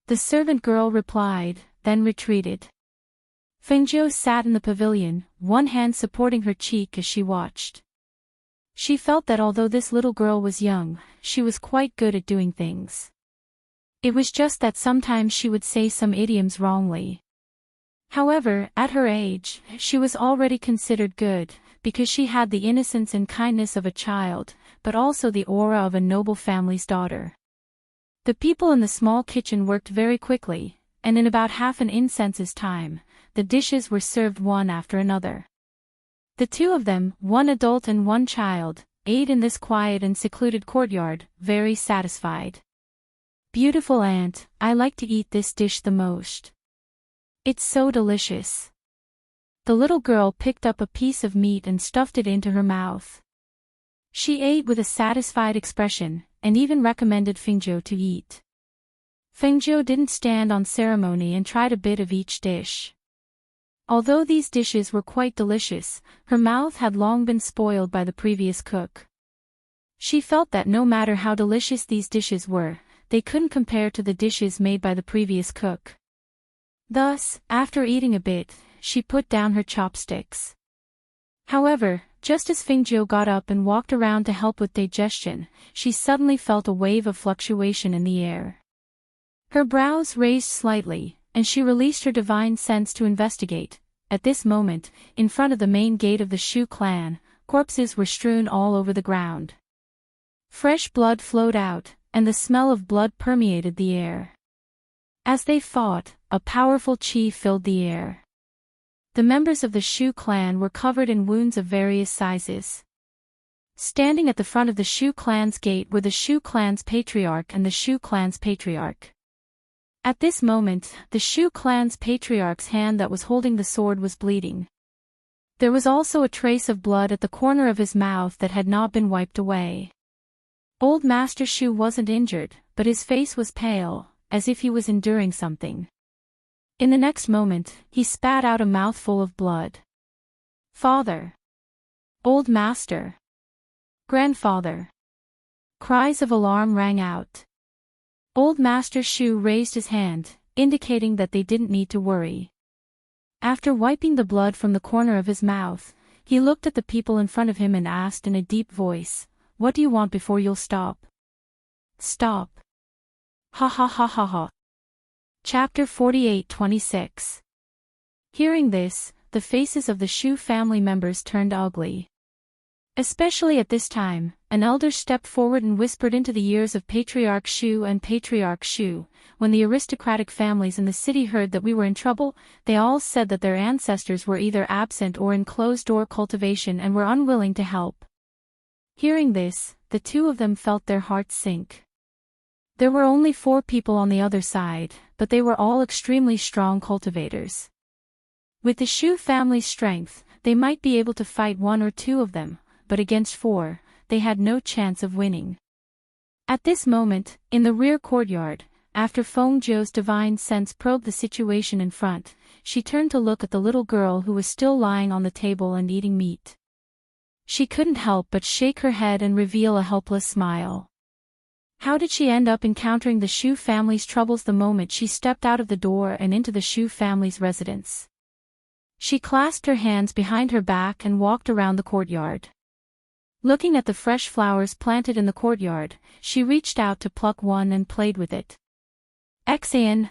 The servant girl replied, then retreated. Fengjiu sat in the pavilion, one hand supporting her cheek as she watched. She felt that although this little girl was young, she was quite good at doing things. It was just that sometimes she would say some idioms wrongly. However, at her age, she was already considered good, because she had the innocence and kindness of a child, but also the aura of a noble family's daughter. The people in the small kitchen worked very quickly, and in about half an incense's time, the dishes were served one after another. The two of them, one adult and one child, ate in this quiet and secluded courtyard, very satisfied. "Beautiful aunt, I like to eat this dish the most. It's so delicious." The little girl picked up a piece of meat and stuffed it into her mouth. She ate with a satisfied expression, and even recommended Fengjiu to eat. Fengjiu didn't stand on ceremony and tried a bit of each dish. Although these dishes were quite delicious, her mouth had long been spoiled by the previous cook. She felt that no matter how delicious these dishes were, they couldn't compare to the dishes made by the previous cook. Thus, after eating a bit, she put down her chopsticks. However, just as Fengjiu got up and walked around to help with digestion, she suddenly felt a wave of fluctuation in the air. Her brows raised slightly, and she released her divine sense to investigate. At this moment, in front of the main gate of the Shu clan, corpses were strewn all over the ground. Fresh blood flowed out, and the smell of blood permeated the air. As they fought, a powerful qi filled the air. The members of the Shu clan were covered in wounds of various sizes. Standing at the front of the Shu clan's gate were the Shu clan's patriarch and the Shu clan's patriarch. At this moment, the Shu clan's patriarch's hand that was holding the sword was bleeding. There was also a trace of blood at the corner of his mouth that had not been wiped away. Old Master Shu wasn't injured, but his face was pale, as if he was enduring something. In the next moment, he spat out a mouthful of blood. "Father! Old Master! Grandfather!" Cries of alarm rang out. Old Master Shu raised his hand, indicating that they didn't need to worry. After wiping the blood from the corner of his mouth, he looked at the people in front of him and asked in a deep voice, "What do you want before you'll stop?" "Stop. Ha ha ha ha ha." Chapter 48-26. Hearing this, the faces of the Shu family members turned ugly. Especially at this time, an elder stepped forward and whispered into the ears of Patriarch Shu and Patriarch Shu. When the aristocratic families in the city heard that we were in trouble, they all said that their ancestors were either absent or in closed-door cultivation and were unwilling to help. Hearing this, the two of them felt their hearts sink. There were only 4 people on the other side, but they were all extremely strong cultivators. With the Shu family's strength, they might be able to fight 1 or 2 of them, but against 4, they had no chance of winning. At this moment, in the rear courtyard, after Feng Zhou's divine sense probed the situation in front, she turned to look at the little girl who was still lying on the table and eating meat. She couldn't help but shake her head and reveal a helpless smile. How did she end up encountering the Shu family's troubles the moment she stepped out of the door and into the Shu family's residence? She clasped her hands behind her back and walked around the courtyard. Looking at the fresh flowers planted in the courtyard, she reached out to pluck one and played with it. Xan,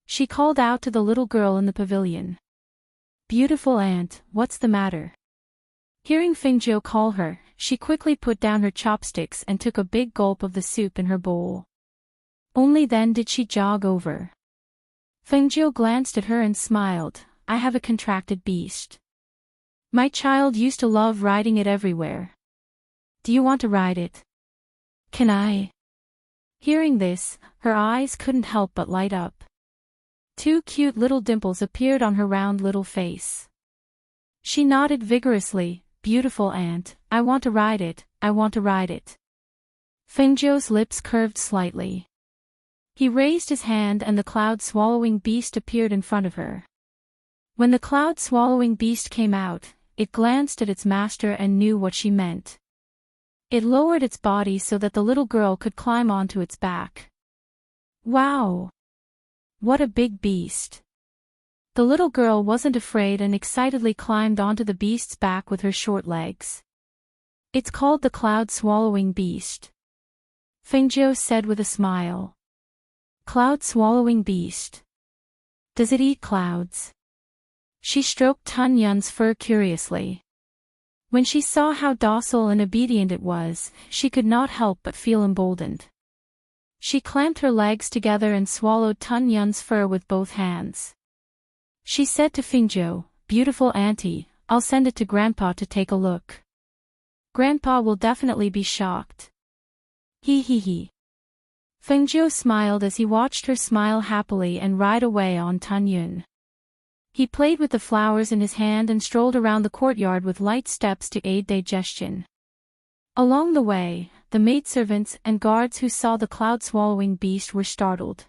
she called out to the little girl in the pavilion. Beautiful aunt, what's the matter? Hearing Feng Zhou call her, she quickly put down her chopsticks and took a big gulp of the soup in her bowl. Only then did she jog over. Feng Zhou glanced at her and smiled. I have a contracted beast. My child used to love riding it everywhere. Do you want to ride it? Can I? Hearing this, her eyes couldn't help but light up. 2 cute little dimples appeared on her round little face. She nodded vigorously. Beautiful aunt, I want to ride it, I want to ride it. Feng Zhou's lips curved slightly. He raised his hand and the cloud-swallowing beast appeared in front of her. When the cloud-swallowing beast came out, it glanced at its master and knew what she meant. It lowered its body so that the little girl could climb onto its back. Wow! What a big beast! The little girl wasn't afraid and excitedly climbed onto the beast's back with her short legs. It's called the cloud-swallowing beast. Feng Zhou said with a smile. Cloud-swallowing beast. Does it eat clouds? She stroked Tun Yun's fur curiously. When she saw how docile and obedient it was, she could not help but feel emboldened. She clamped her legs together and swallowed Tun Yun's fur with both hands. She said to Feng Zhou, beautiful auntie, I'll send it to Grandpa to take a look. Grandpa will definitely be shocked. He. Feng Zhou smiled as he watched her smile happily and ride away on Tun Yun. He played with the flowers in his hand and strolled around the courtyard with light steps to aid digestion. Along the way, the maidservants and guards who saw the cloud-swallowing beast were startled.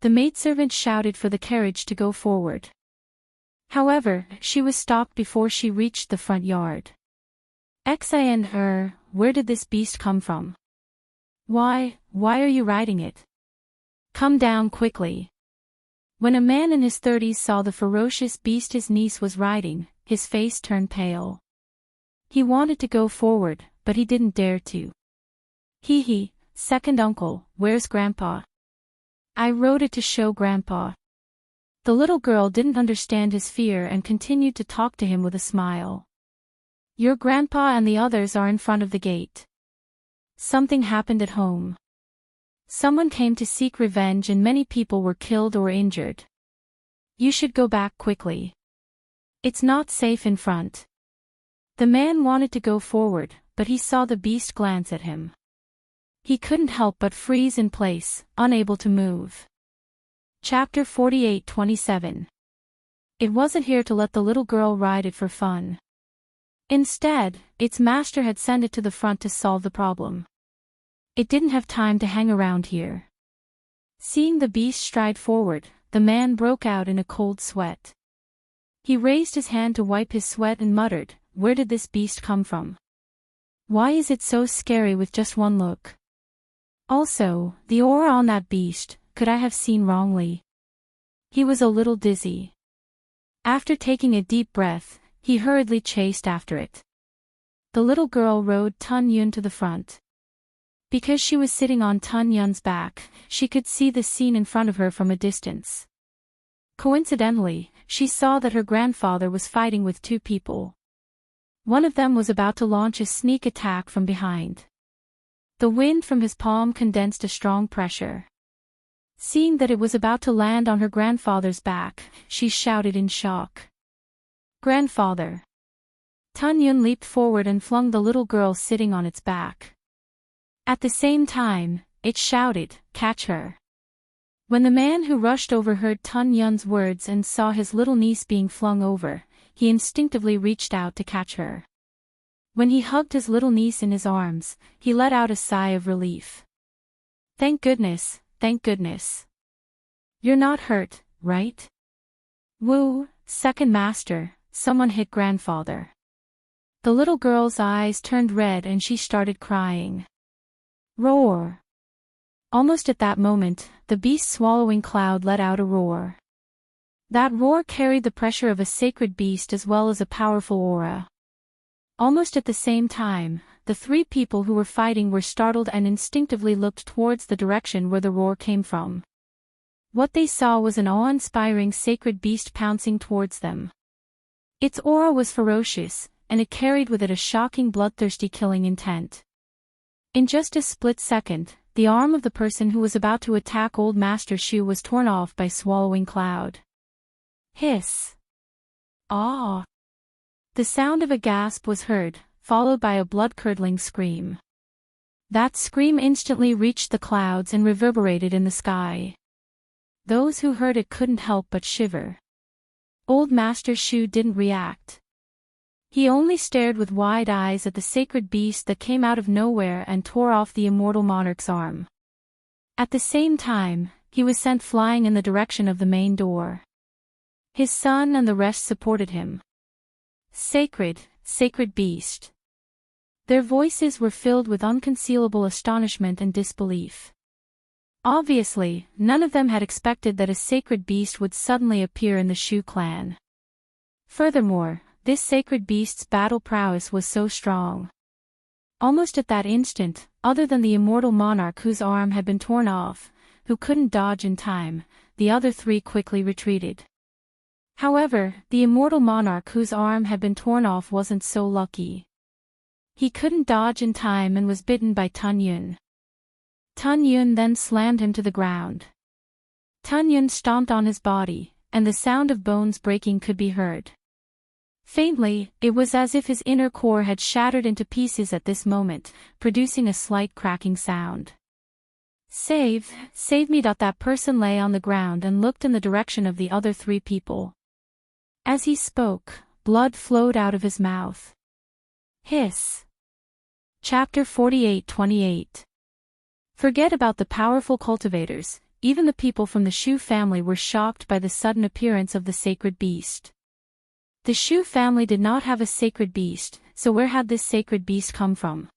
The maidservant shouted for the carriage to go forward. However, she was stopped before she reached the front yard. Xan, where did this beast come from? Why are you riding it? Come down quickly. When a man in his 30s saw the ferocious beast his niece was riding, his face turned pale. He wanted to go forward, but he didn't dare to. Second uncle, where's Grandpa? I rode it to show Grandpa. The little girl didn't understand his fear and continued to talk to him with a smile. Your grandpa and the others are in front of the gate. Something happened at home. Someone came to seek revenge and many people were killed or injured. You should go back quickly. It's not safe in front. The man wanted to go forward, but he saw the beast glance at him. He couldn't help but freeze in place, unable to move. Chapter 48:27. It wasn't here to let the little girl ride it for fun. Instead, its master had sent it to the front to solve the problem. It didn't have time to hang around here. Seeing the beast stride forward, the man broke out in a cold sweat. He raised his hand to wipe his sweat and muttered, where did this beast come from? Why is it so scary with just one look? Also, the aura on that beast, could I have seen wrongly? He was a little dizzy. After taking a deep breath, he hurriedly chased after it. The little girl rode Tun Yun to the front. Because she was sitting on Tun Yun's back, she could see the scene in front of her from a distance. Coincidentally, she saw that her grandfather was fighting with 2 people. One of them was about to launch a sneak attack from behind. The wind from his palm condensed a strong pressure. Seeing that it was about to land on her grandfather's back, she shouted in shock. "Grandfather!" Tun-yun leaped forward and flung the little girl sitting on its back. At the same time, it shouted, "Catch her!" When the man who rushed over heard Tun-yun's words and saw his little niece being flung over, he instinctively reached out to catch her. When he hugged his little niece in his arms, he let out a sigh of relief. Thank goodness, thank goodness. You're not hurt, right? Woo, second master, someone hit grandfather. The little girl's eyes turned red and she started crying. Roar! Almost at that moment, the beast-swallowing cloud let out a roar. That roar carried the pressure of a sacred beast as well as a powerful aura. Almost at the same time, the three people who were fighting were startled and instinctively looked towards the direction where the roar came from. What they saw was an awe-inspiring sacred beast pouncing towards them. Its aura was ferocious, and it carried with it a shocking bloodthirsty killing intent. In just a split second, the arm of the person who was about to attack Old Master Shu was torn off by swallowing cloud. Hiss! Ah! The sound of a gasp was heard, followed by a blood-curdling scream. That scream instantly reached the clouds and reverberated in the sky. Those who heard it couldn't help but shiver. Old Master Shu didn't react. He only stared with wide eyes at the sacred beast that came out of nowhere and tore off the immortal monarch's arm. At the same time, he was sent flying in the direction of the main door. His son and the rest supported him. Sacred, sacred beast. Their voices were filled with unconcealable astonishment and disbelief. Obviously, none of them had expected that a sacred beast would suddenly appear in the Shu clan. Furthermore, this sacred beast's battle prowess was so strong. Almost at that instant, other than the immortal monarch whose arm had been torn off, who couldn't dodge in time, the other three quickly retreated. However, the immortal monarch whose arm had been torn off wasn't so lucky. He couldn't dodge in time and was bitten by Tun-yun. Tun-yun then slammed him to the ground. Tun-yun stomped on his body, and the sound of bones breaking could be heard. Faintly, it was as if his inner core had shattered into pieces at this moment, producing a slight cracking sound. Save me! That person lay on the ground and looked in the direction of the other three people. As he spoke, blood flowed out of his mouth. Hiss! Chapter 48-28. Forget about the powerful cultivators, even the people from the Shu family were shocked by the sudden appearance of the sacred beast. The Shu family did not have a sacred beast, so where had this sacred beast come from?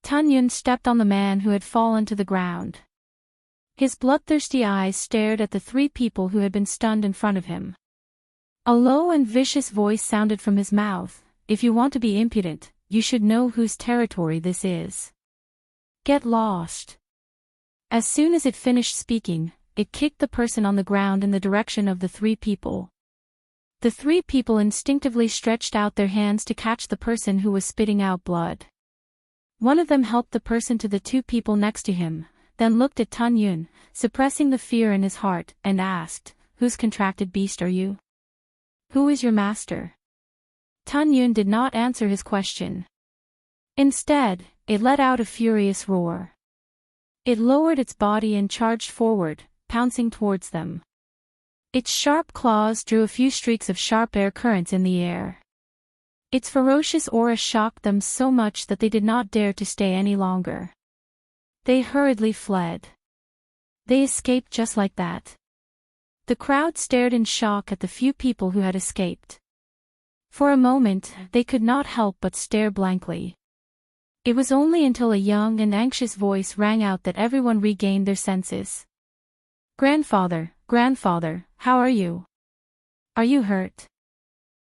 Tun-yun stepped on the man who had fallen to the ground. His bloodthirsty eyes stared at the three people who had been stunned in front of him. A low and vicious voice sounded from his mouth, "If you want to be impudent, you should know whose territory this is. Get lost." As soon as it finished speaking, it kicked the person on the ground in the direction of the three people. The three people instinctively stretched out their hands to catch the person who was spitting out blood. One of them helped the person to the two people next to him, then looked at Tun-yun, suppressing the fear in his heart, and asked, "Whose contracted beast are you? Who is your master?" Tun-yun did not answer his question. Instead, it let out a furious roar. It lowered its body and charged forward, pouncing towards them. Its sharp claws drew a few streaks of sharp air currents in the air. Its ferocious aura shocked them so much that they did not dare to stay any longer. They hurriedly fled. They escaped just like that. The crowd stared in shock at the few people who had escaped. For a moment, they could not help but stare blankly. It was only until a young and anxious voice rang out that everyone regained their senses. "Grandfather, grandfather, how are you? Are you hurt?"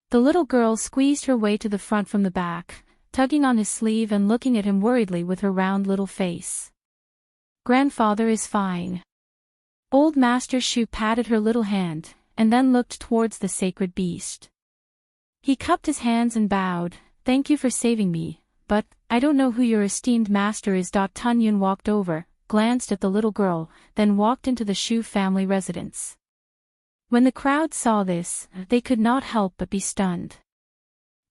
The little girl squeezed her way to the front from the back, tugging on his sleeve and looking at him worriedly with her round little face. "Grandfather is fine." Old Master Shu patted her little hand, and then looked towards the sacred beast. He cupped his hands and bowed, thank you for saving me, but I don't know who your esteemed master is. Tunyun walked over, glanced at the little girl, then walked into the Shu family residence. When the crowd saw this, they could not help but be stunned.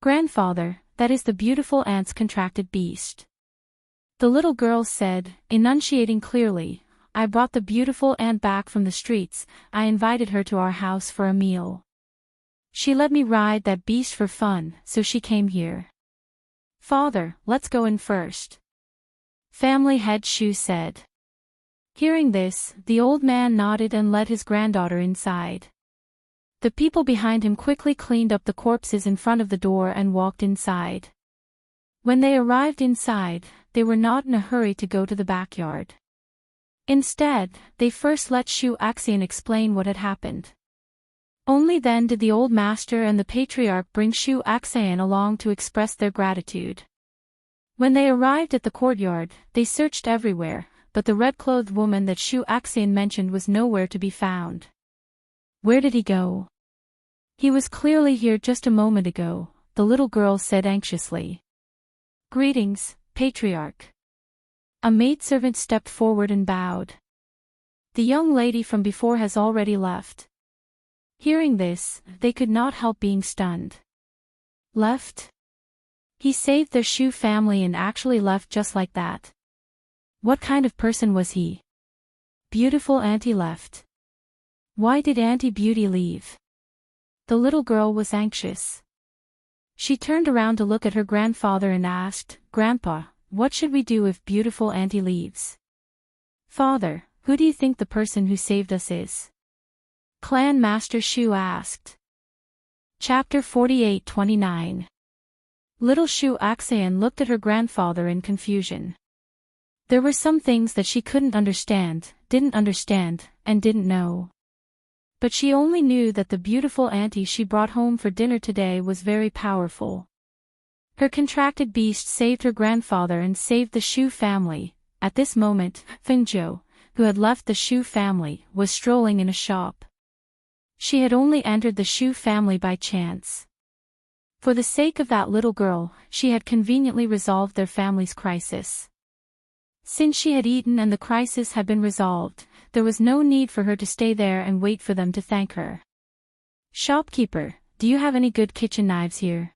Grandfather, that is the beautiful aunt's contracted beast. The little girl said, enunciating clearly, I brought the beautiful aunt back from the streets. I invited her to our house for a meal. She let me ride that beast for fun, so she came here. Father, let's go in first. Family head Shu said. Hearing this, the old man nodded and led his granddaughter inside. The people behind him quickly cleaned up the corpses in front of the door and walked inside. When they arrived inside, they were not in a hurry to go to the backyard. Instead, they first let Shu Axian explain what had happened. Only then did the old master and the patriarch bring Shu Axian along to express their gratitude. When they arrived at the courtyard, they searched everywhere, but the red-clothed woman that Shu Axian mentioned was nowhere to be found. Where did he go? He was clearly here just a moment ago, the little girl said anxiously. Greetings, Patriarch. A maidservant stepped forward and bowed. The young lady from before has already left. Hearing this, they could not help being stunned. Left? He saved their Shu family and actually left just like that. What kind of person was he? Beautiful Auntie left. Why did Auntie Beauty leave? The little girl was anxious. She turned around to look at her grandfather and asked, Grandpa, what should we do if beautiful Auntie leaves? Father, who do you think the person who saved us is? Clan Master Shu asked. Chapter 48-29. Little Shu Axian looked at her grandfather in confusion. There were some things that she couldn't understand, and didn't know. But she only knew that the beautiful auntie she brought home for dinner today was very powerful. Her contracted beast saved her grandfather and saved the Shu family. At this moment, Fengzhou, who had left the Shu family, was strolling in a shop. She had only entered the Shu family by chance. For the sake of that little girl, she had conveniently resolved their family's crisis. Since she had eaten and the crisis had been resolved, there was no need for her to stay there and wait for them to thank her. Shopkeeper, do you have any good kitchen knives here?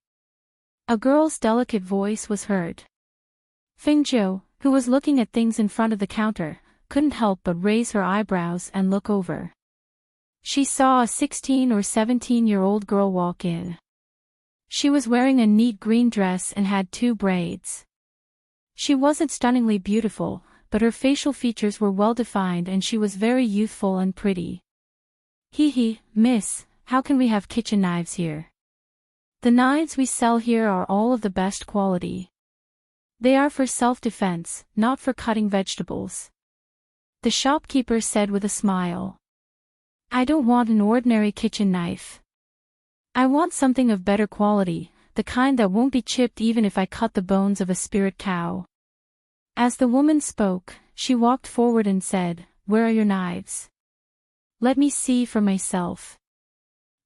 A girl's delicate voice was heard. Fengzhou, who was looking at things in front of the counter, couldn't help but raise her eyebrows and look over. She saw a 16 or 17-year-old girl walk in. She was wearing a neat green dress and had 2 braids. She wasn't stunningly beautiful, but her facial features were well-defined and she was very youthful and pretty. Hee, miss, how can we have kitchen knives here? The knives we sell here are all of the best quality. They are for self-defense, not for cutting vegetables. The shopkeeper said with a smile. I don't want an ordinary kitchen knife. I want something of better quality, the kind that won't be chipped even if I cut the bones of a spirit cow. As the woman spoke, she walked forward and said, Where are your knives? Let me see for myself.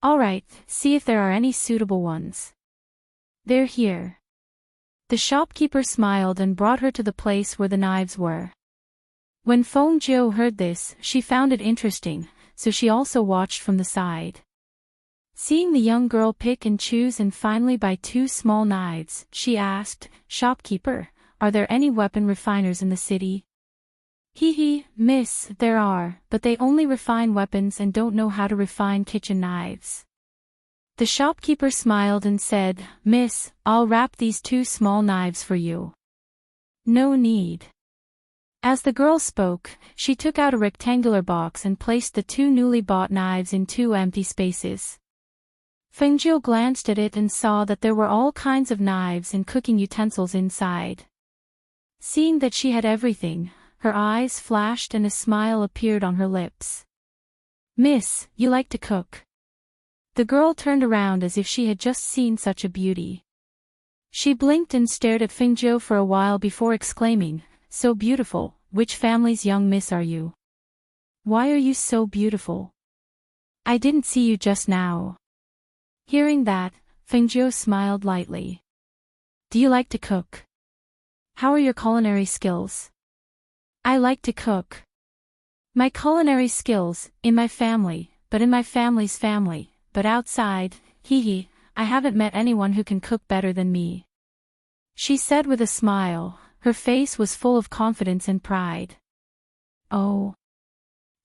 All right, see if there are any suitable ones. They're here. The shopkeeper smiled and brought her to the place where the knives were. When Fengzhou heard this, she found it interesting, so she also watched from the side. Seeing the young girl pick and choose and finally buy 2 small knives, she asked, Shopkeeper, are there any weapon refiners in the city? Hee, miss, there are, but they only refine weapons and don't know how to refine kitchen knives. The shopkeeper smiled and said, Miss, I'll wrap these 2 small knives for you. No need. As the girl spoke, she took out a rectangular box and placed the 2 newly bought knives in 2 empty spaces. Fengzhou glanced at it and saw that there were all kinds of knives and cooking utensils inside. Seeing that she had everything, her eyes flashed and a smile appeared on her lips. Miss, you like to cook? The girl turned around as if she had just seen such a beauty. She blinked and stared at Fengzhou for a while before exclaiming, So beautiful, which family's young miss are you? Why are you so beautiful? I didn't see you just now. Hearing that, Fengzhou smiled lightly. Do you like to cook? How are your culinary skills? I like to cook. My culinary skills, in my family, but in my family's family, but outside, hee, I haven't met anyone who can cook better than me. She said with a smile, her face was full of confidence and pride. Oh.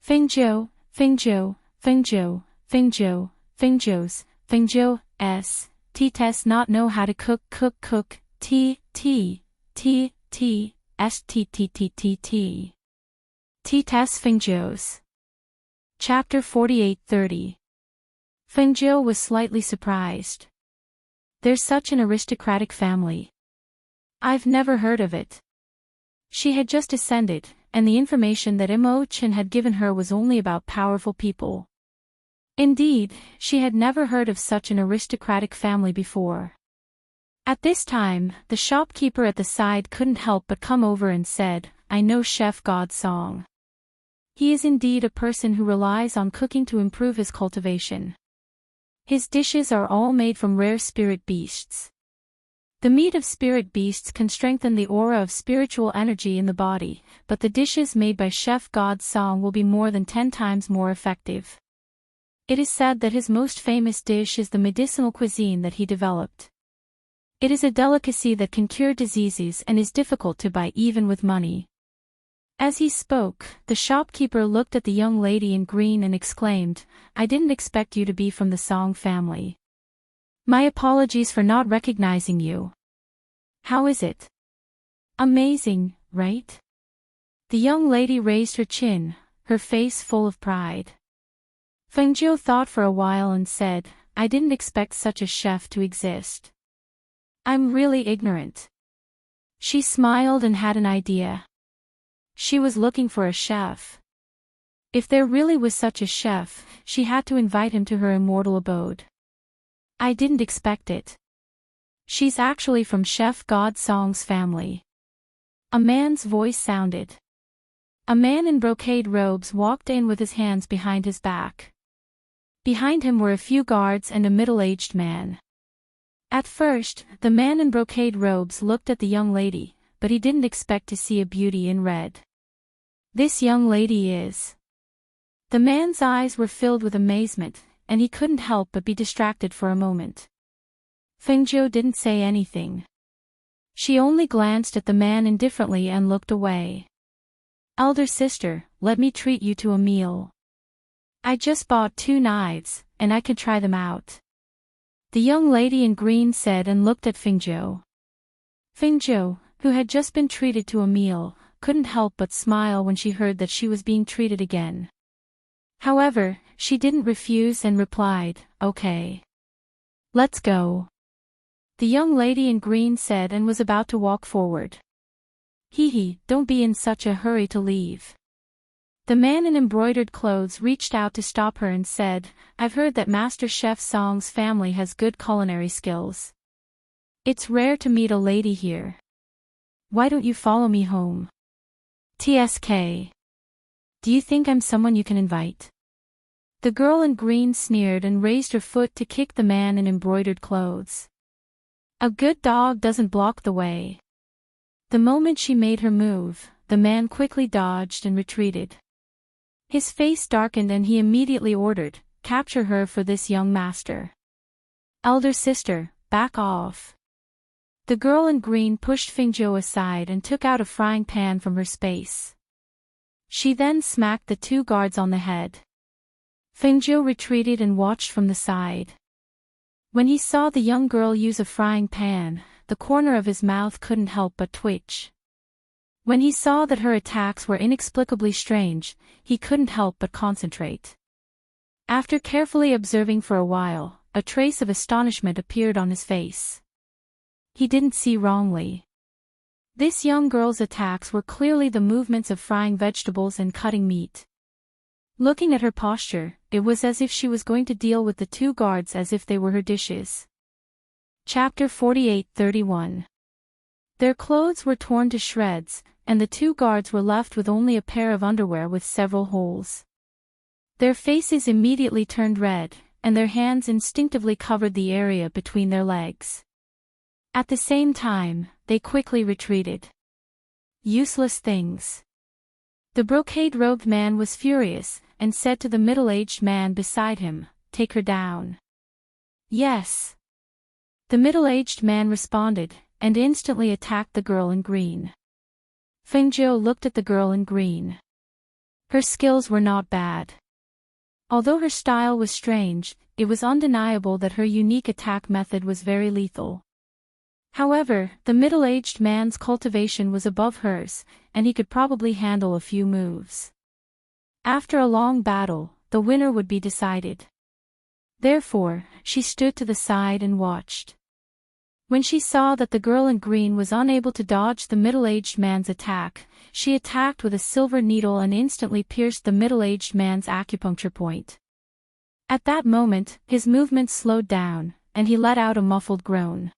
Fingzhou, Fingzhou, Fingzhou, Fingzhou, Fingzhou, T-test not know how to cook, T-test Fingzhou's. Chapter 48:30. Fingzhou was slightly surprised. There's such an aristocratic family. I've never heard of it. She had just ascended, and the information that Imo-chan had given her was only about powerful people. Indeed, she had never heard of such an aristocratic family before. At this time, the shopkeeper at the side couldn't help but come over and said, I know Chef God Song. He is indeed a person who relies on cooking to improve his cultivation. His dishes are all made from rare spirit beasts. The meat of spirit beasts can strengthen the aura of spiritual energy in the body, but the dishes made by Chef God Song will be more than 10 times more effective. It is said that his most famous dish is the medicinal cuisine that he developed. It is a delicacy that can cure diseases and is difficult to buy even with money. As he spoke, the shopkeeper looked at the young lady in green and exclaimed, I didn't expect you to be from the Song family. My apologies for not recognizing you. How is it? Amazing, right? The young lady raised her chin, her face full of pride. Fengzhou thought for a while and said, I didn't expect such a chef to exist. I'm really ignorant. She smiled and had an idea. She was looking for a chef. If there really was such a chef, she had to invite him to her immortal abode. I didn't expect it. She's actually from Chef God Song's family. A man's voice sounded. A man in brocade robes walked in with his hands behind his back. Behind him were a few guards and a middle-aged man. At first, the man in brocade robes looked at the young lady, but he didn't expect to see a beauty in red. This young lady is... The man's eyes were filled with amazement, and he couldn't help but be distracted for a moment. Fengzhou didn't say anything. She only glanced at the man indifferently and looked away. Elder sister, let me treat you to a meal. I just bought 2 knives, and I could try them out. The young lady in green said and looked at Fengzhou. Fengzhou, who had just been treated to a meal, couldn't help but smile when she heard that she was being treated again. However, she didn't refuse and replied, okay. Let's go. The young lady in green said and was about to walk forward. Hee, don't be in such a hurry to leave. The man in embroidered clothes reached out to stop her and said, I've heard that Master Chef Song's family has good culinary skills. It's rare to meet a lady here. Why don't you follow me home? TSK. Do you think I'm someone you can invite? The girl in green sneered and raised her foot to kick the man in embroidered clothes. A good dog doesn't block the way. The moment she made her move, the man quickly dodged and retreated. His face darkened and he immediately ordered, capture her for this young master. Elder sister, back off. The girl in green pushed Fengzhou aside and took out a frying pan from her space. She then smacked the 2 guards on the head. Fengzhou retreated and watched from the side. When he saw the young girl use a frying pan, the corner of his mouth couldn't help but twitch. When he saw that her attacks were inexplicably strange, he couldn't help but concentrate. After carefully observing for a while, a trace of astonishment appeared on his face. He didn't see wrongly. This young girl's attacks were clearly the movements of frying vegetables and cutting meat. Looking at her posture, it was as if she was going to deal with the 2 guards as if they were her dishes. Chapter 48:31. Their clothes were torn to shreds, and the 2 guards were left with only a pair of underwear with several holes. Their faces immediately turned red, and their hands instinctively covered the area between their legs. At the same time, they quickly retreated. Useless things. The brocade-robed man was furious, and said to the middle-aged man beside him, "Take her down." "Yes." The middle-aged man responded, and instantly attacked the girl in green. Fengjiu looked at the girl in green. Her skills were not bad. Although her style was strange, it was undeniable that her unique attack method was very lethal. However, the middle-aged man's cultivation was above hers, and he could probably handle a few moves. After a long battle, the winner would be decided. Therefore, she stood to the side and watched. When she saw that the girl in green was unable to dodge the middle-aged man's attack, she attacked with a silver needle and instantly pierced the middle-aged man's acupuncture point. At that moment, his movements slowed down, and he let out a muffled groan.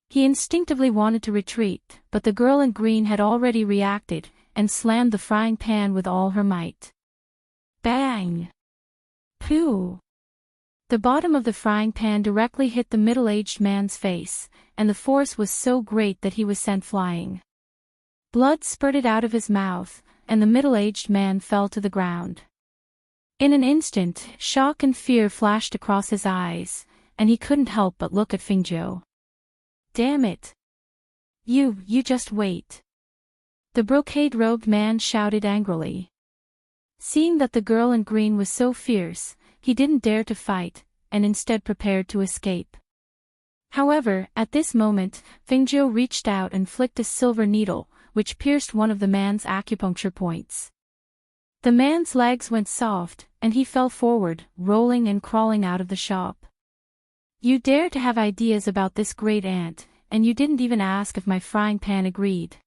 He instinctively wanted to retreat, but the girl in green had already reacted, and slammed the frying pan with all her might. Bang! Pooh! The bottom of the frying pan directly hit the middle-aged man's face, and the force was so great that he was sent flying. Blood spurted out of his mouth, and the middle-aged man fell to the ground. In an instant, shock and fear flashed across his eyes, and he couldn't help but look at Fengjiu. "Damn it! You just wait!" The brocade-robed man shouted angrily. Seeing that the girl in green was so fierce, he didn't dare to fight, and instead prepared to escape. However, at this moment, Fengjiu reached out and flicked a silver needle, which pierced one of the man's acupuncture points. The man's legs went soft, and he fell forward, rolling and crawling out of the shop. "You dare to have ideas about this great aunt, and you didn't even ask if my frying pan agreed."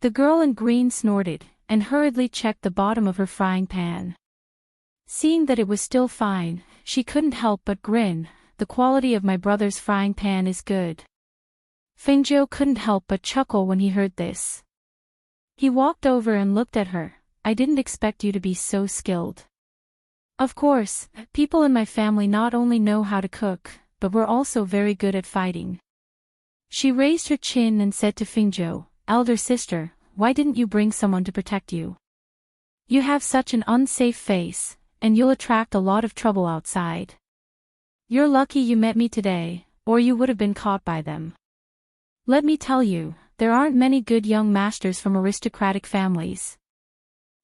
The girl in green snorted, and hurriedly checked the bottom of her frying pan. Seeing that it was still fine, she couldn't help but grin. "The quality of my brother's frying pan is good." Fengjiu couldn't help but chuckle when he heard this. He walked over and looked at her. "I didn't expect you to be so skilled. Of course, people in my family not only know how to cook, but we're also very good at fighting." She raised her chin and said to Fengjiu, "Elder sister, why didn't you bring someone to protect you? You have such an unsafe face, and you'll attract a lot of trouble outside. You're lucky you met me today, or you would have been caught by them. Let me tell you, there aren't many good young masters from aristocratic families.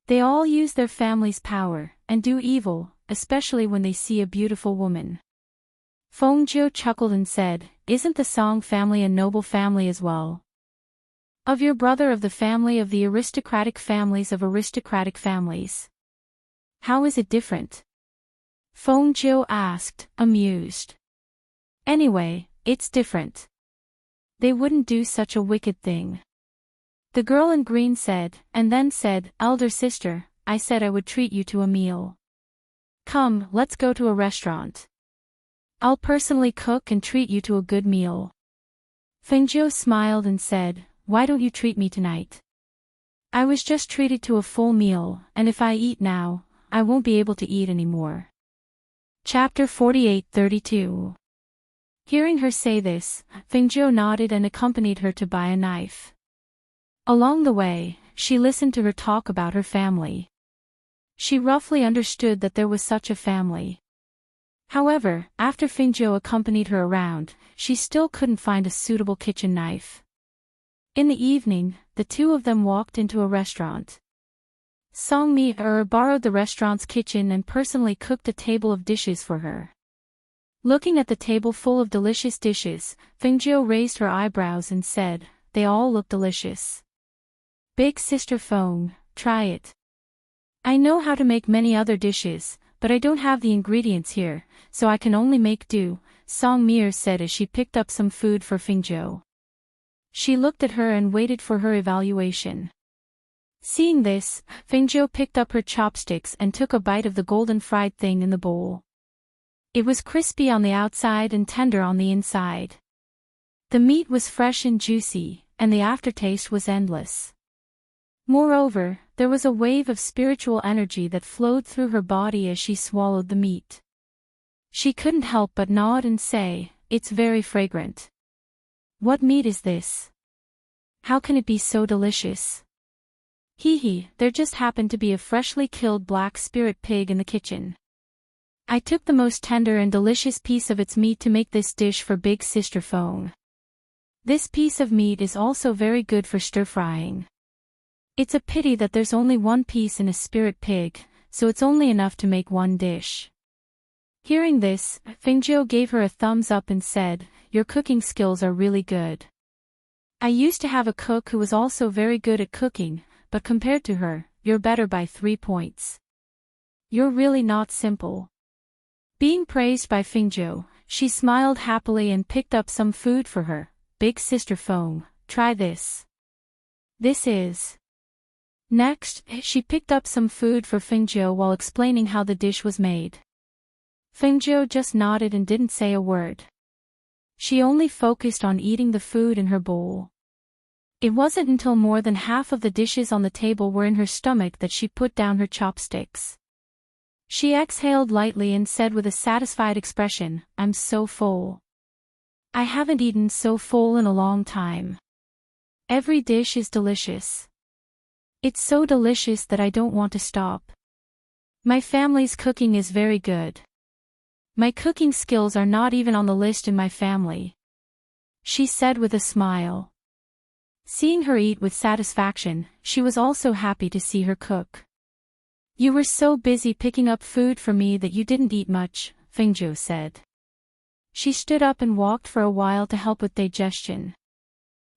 They all use their family's power, and do evil, especially when they see a beautiful woman." Fengjiu chuckled and said, "Isn't the Song family a noble family as well? Of your brother of the family of the aristocratic families of aristocratic families. How is it different?" Fengjiu asked, amused. "Anyway, it's different. They wouldn't do such a wicked thing." The girl in green said, and then said, "Elder sister, I said I would treat you to a meal. Come, let's go to a restaurant. I'll personally cook and treat you to a good meal." Fengjiu smiled and said, "Why don't you treat me tonight? I was just treated to a full meal, and if I eat now, I won't be able to eat anymore." Chapter 48-32. Hearing her say this, Fengjiu nodded and accompanied her to buy a knife. Along the way, she listened to her talk about her family. She roughly understood that there was such a family. However, after Fengjiu accompanied her around, she still couldn't find a suitable kitchen knife. In the evening, the two of them walked into a restaurant. Song borrowed the restaurant's kitchen and personally cooked a table of dishes for her. Looking at the table full of delicious dishes, Fengjiu raised her eyebrows and said, "They all look delicious. Big sister Feng, try it. I know how to make many other dishes, but I don't have the ingredients here, so I can only make do," Song said as she picked up some food for Fengjiu. She looked at her and waited for her evaluation. Seeing this, Fengjiu picked up her chopsticks and took a bite of the golden fried thing in the bowl. It was crispy on the outside and tender on the inside. The meat was fresh and juicy, and the aftertaste was endless. Moreover, there was a wave of spiritual energy that flowed through her body as she swallowed the meat. She couldn't help but nod and say, "It's very fragrant." What meat is this? How can it be so delicious? Hee hee, there just happened to be a freshly killed black spirit pig in the kitchen. I took the most tender and delicious piece of its meat to make this dish for Big Sister Fong. This piece of meat is also very good for stir-frying. It's a pity that there's only one piece in a spirit pig, so it's only enough to make one dish. Hearing this, Fingzhou gave her a thumbs up and said, "Your cooking skills are really good. I used to have a cook who was also very good at cooking, but compared to her, you're better by 3 points. You're really not simple." Being praised by Fingzhou, she smiled happily and picked up some food for her. "Big Sister Fong, try this. This is..." Next, she picked up some food for Fingzhou while explaining how the dish was made. Fingzhou just nodded and didn't say a word. She only focused on eating the food in her bowl. It wasn't until more than half of the dishes on the table were in her stomach that she put down her chopsticks. She exhaled lightly and said with a satisfied expression, "I'm so full. I haven't eaten so full in a long time. Every dish is delicious. It's so delicious that I don't want to stop. My family's cooking is very good. My cooking skills are not even on the list in my family," she said with a smile. Seeing her eat with satisfaction, she was also happy to see her cook. "You were so busy picking up food for me that you didn't eat much," Fingzhou said. She stood up and walked for a while to help with digestion.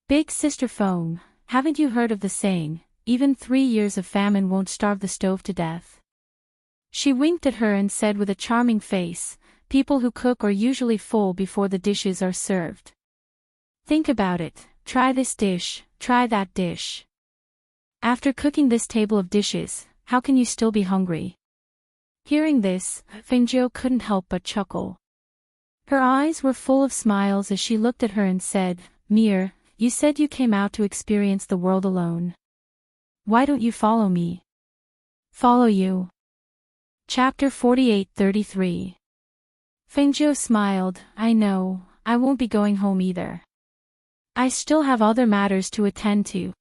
"Big Sister Fong, haven't you heard of the saying, even 3 years of famine won't starve the stove to death?" She winked at her and said with a charming face, "People who cook are usually full before the dishes are served. Think about it, try this dish, try that dish. After cooking this table of dishes, how can you still be hungry?" Hearing this, Fingzhou couldn't help but chuckle. Her eyes were full of smiles as she looked at her and said, "Mir, you said you came out to experience the world alone. Why don't you follow me?" "Follow you?" Chapter 48-33. Fingzhou smiled, "I know, I won't be going home either. I still have other matters to attend to.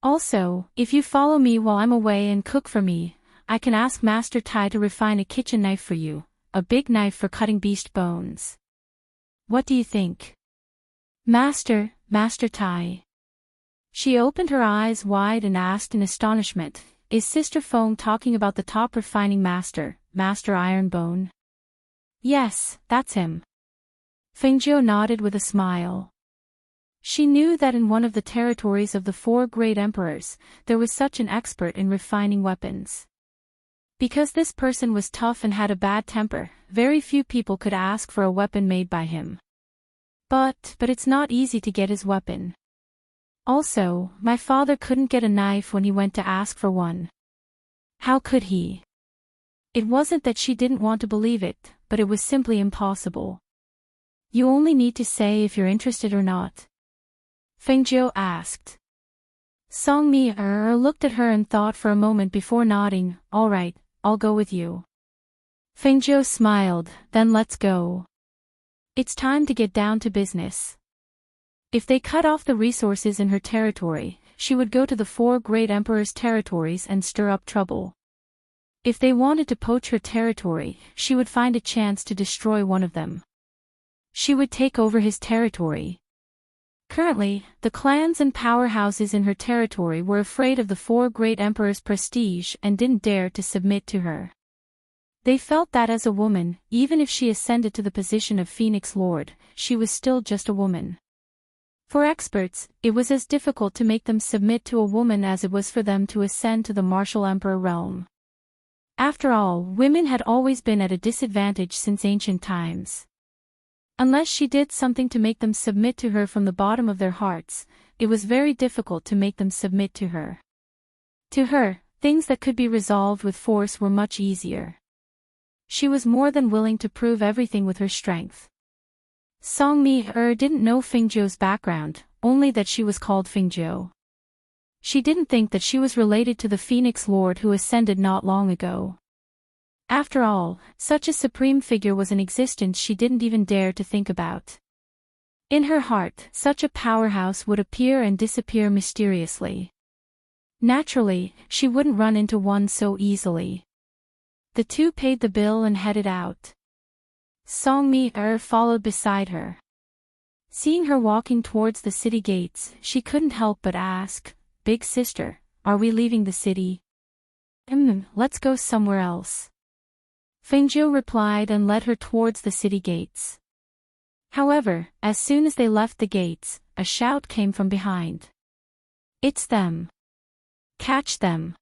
Also, if you follow me while I'm away and cook for me, I can ask Master Tai to refine a kitchen knife for you, a big knife for cutting beast bones. What do you think?" Master Tai." She opened her eyes wide and asked in astonishment, "Is Sister Fong talking about the top refining master, Master Ironbone?" "Yes, that's him." Fingzhou nodded with a smile. She knew that in one of the territories of the 4 great emperors, there was such an expert in refining weapons. Because this person was tough and had a bad temper, very few people could ask for a weapon made by him. But it's not easy to get his weapon. Also, my father couldn't get a knife when he went to ask for one. How could he? It wasn't that she didn't want to believe it, but it was simply impossible. "You only need to say if you're interested or not?" Fingzhou asked. Song Mi looked at her and thought for a moment before nodding. "All right, I'll go with you." Fingzhou smiled, "Then let's go. It's time to get down to business." If they cut off the resources in her territory, she would go to the 4 great emperors' territories and stir up trouble. If they wanted to poach her territory, she would find a chance to destroy one of them. She would take over his territory. Currently, the clans and powerhouses in her territory were afraid of the 4 great emperors' prestige and didn't dare to submit to her. They felt that as a woman, even if she ascended to the position of Phoenix Lord, she was still just a woman. For experts, it was as difficult to make them submit to a woman as it was for them to ascend to the martial emperor realm. After all, women had always been at a disadvantage since ancient times. Unless she did something to make them submit to her from the bottom of their hearts, it was very difficult to make them submit to her. To her, things that could be resolved with force were much easier. She was more than willing to prove everything with her strength. Song Mi didn't know Fingzhou's background, only that she was called Fingzhou. She didn't think that she was related to the Phoenix Lord who ascended not long ago. After all, such a supreme figure was in existence she didn't even dare to think about. In her heart, such a powerhouse would appear and disappear mysteriously. Naturally, she wouldn't run into one so easily. The two paid the bill and headed out. Songmi followed beside her. Seeing her walking towards the city gates, she couldn't help but ask, "Big sister, are we leaving the city?" Let's go somewhere else." Fengjiu replied and led her towards the city gates. However, as soon as they left the gates, a shout came from behind. "It's them! Catch them!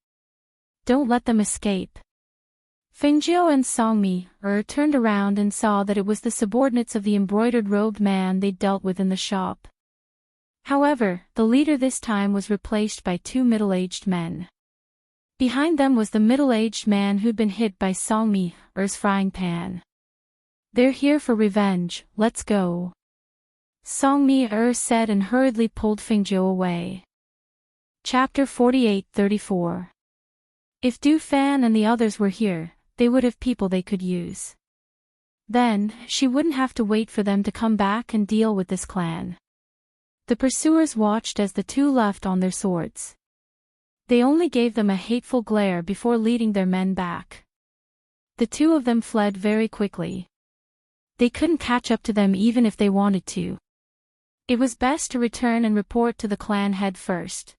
Don't let them escape!" Fengjiu and Songmi turned around and saw that it was the subordinates of the embroidered-robed man they'd dealt with in the shop. However, the leader this time was replaced by two middle-aged men. Behind them was the middle-aged man who'd been hit by Songmi's frying pan. "They're here for revenge, let's go," Songmi said and hurriedly pulled Fengjiu away. Chapter 48-34. If Du Fan and the others were here, they would have people they could use. Then, she wouldn't have to wait for them to come back and deal with this clan. The pursuers watched as the two left on their swords. They only gave them a hateful glare before leading their men back. The two of them fled very quickly. They couldn't catch up to them even if they wanted to. It was best to return and report to the clan head first.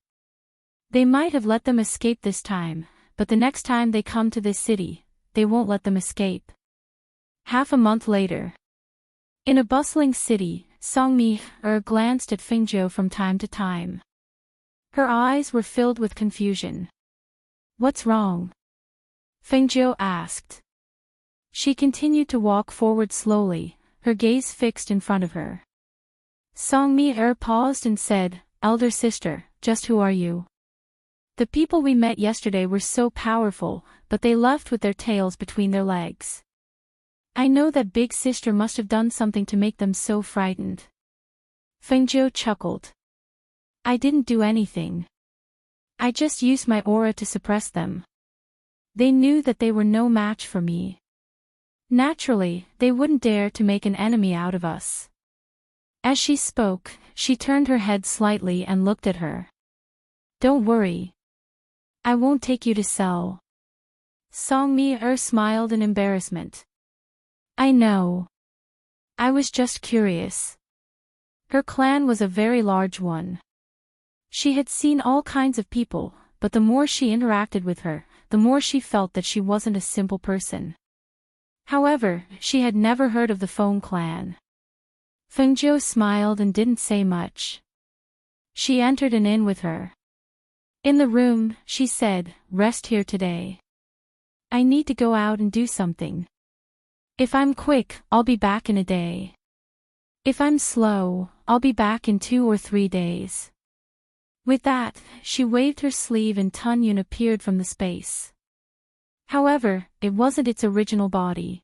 They might have let them escape this time, but the next time they come to this city, they won't let them escape. Half a month later. In a bustling city, Songmi glanced at Fengjiu from time to time. Her eyes were filled with confusion. "What's wrong?" Fengjiu asked. She continued to walk forward slowly, her gaze fixed in front of her. Songmi paused and said, "Elder sister, just who are you?" "The people we met yesterday were so powerful, but they left with their tails between their legs. I know that big sister must have done something to make them so frightened." Fengjiu chuckled. "I didn't do anything. I just used my aura to suppress them. They knew that they were no match for me. Naturally, they wouldn't dare to make an enemy out of us." As she spoke, she turned her head slightly and looked at her. "Don't worry. I won't take you to sell." Songmi smiled in embarrassment. "I know. I was just curious." Her clan was a very large one. She had seen all kinds of people, but the more she interacted with her, the more she felt that she wasn't a simple person. However, she had never heard of the Phone clan. Fengjiu smiled and didn't say much. She entered an inn with her. In the room, she said, "Rest here today. I need to go out and do something. If I'm quick, I'll be back in a day. If I'm slow, I'll be back in 2 or 3 days." With that, she waved her sleeve and Tun Yun appeared from the space. However, it wasn't its original body.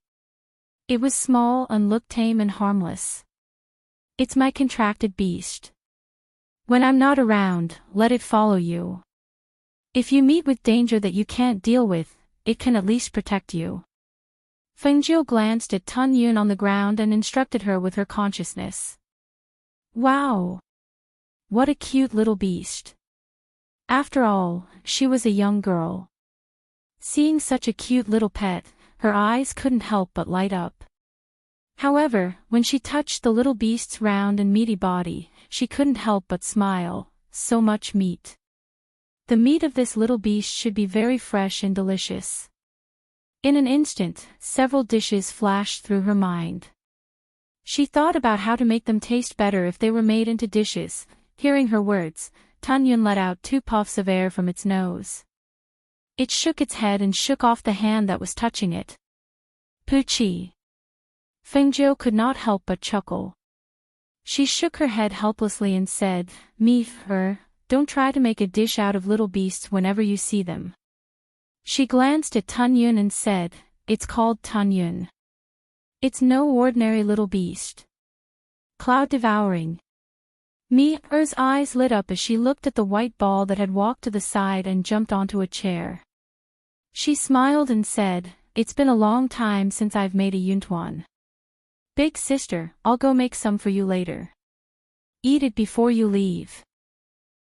It was small and looked tame and harmless. "It's my contracted beast. When I'm not around, let it follow you. If you meet with danger that you can't deal with, it can at least protect you." Fengjiu glanced at Tun Yun on the ground and instructed her with her consciousness. Wow! What a cute little beast. After all, she was a young girl. Seeing such a cute little pet, her eyes couldn't help but light up. However, when she touched the little beast's round and meaty body, she couldn't help but smile. So much meat. The meat of this little beast should be very fresh and delicious. In an instant, several dishes flashed through her mind. She thought about how to make them taste better if they were made into dishes. Hearing her words, Tun Yun let out 2 puffs of air from its nose. It shook its head and shook off the hand that was touching it. "Poochie." Fengjiu could not help but chuckle. She shook her head helplessly and said, Don't try to make a dish out of little beasts whenever you see them." She glanced at Tun Yun and said, "It's called Tun Yun. It's no ordinary little beast. Cloud devouring." Mi's eyes lit up as she looked at the white ball that had walked to the side and jumped onto a chair. She smiled and said, "It's been a long time since I've made a yuntuan. Big sister, I'll go make some for you later." Eat it before you leave.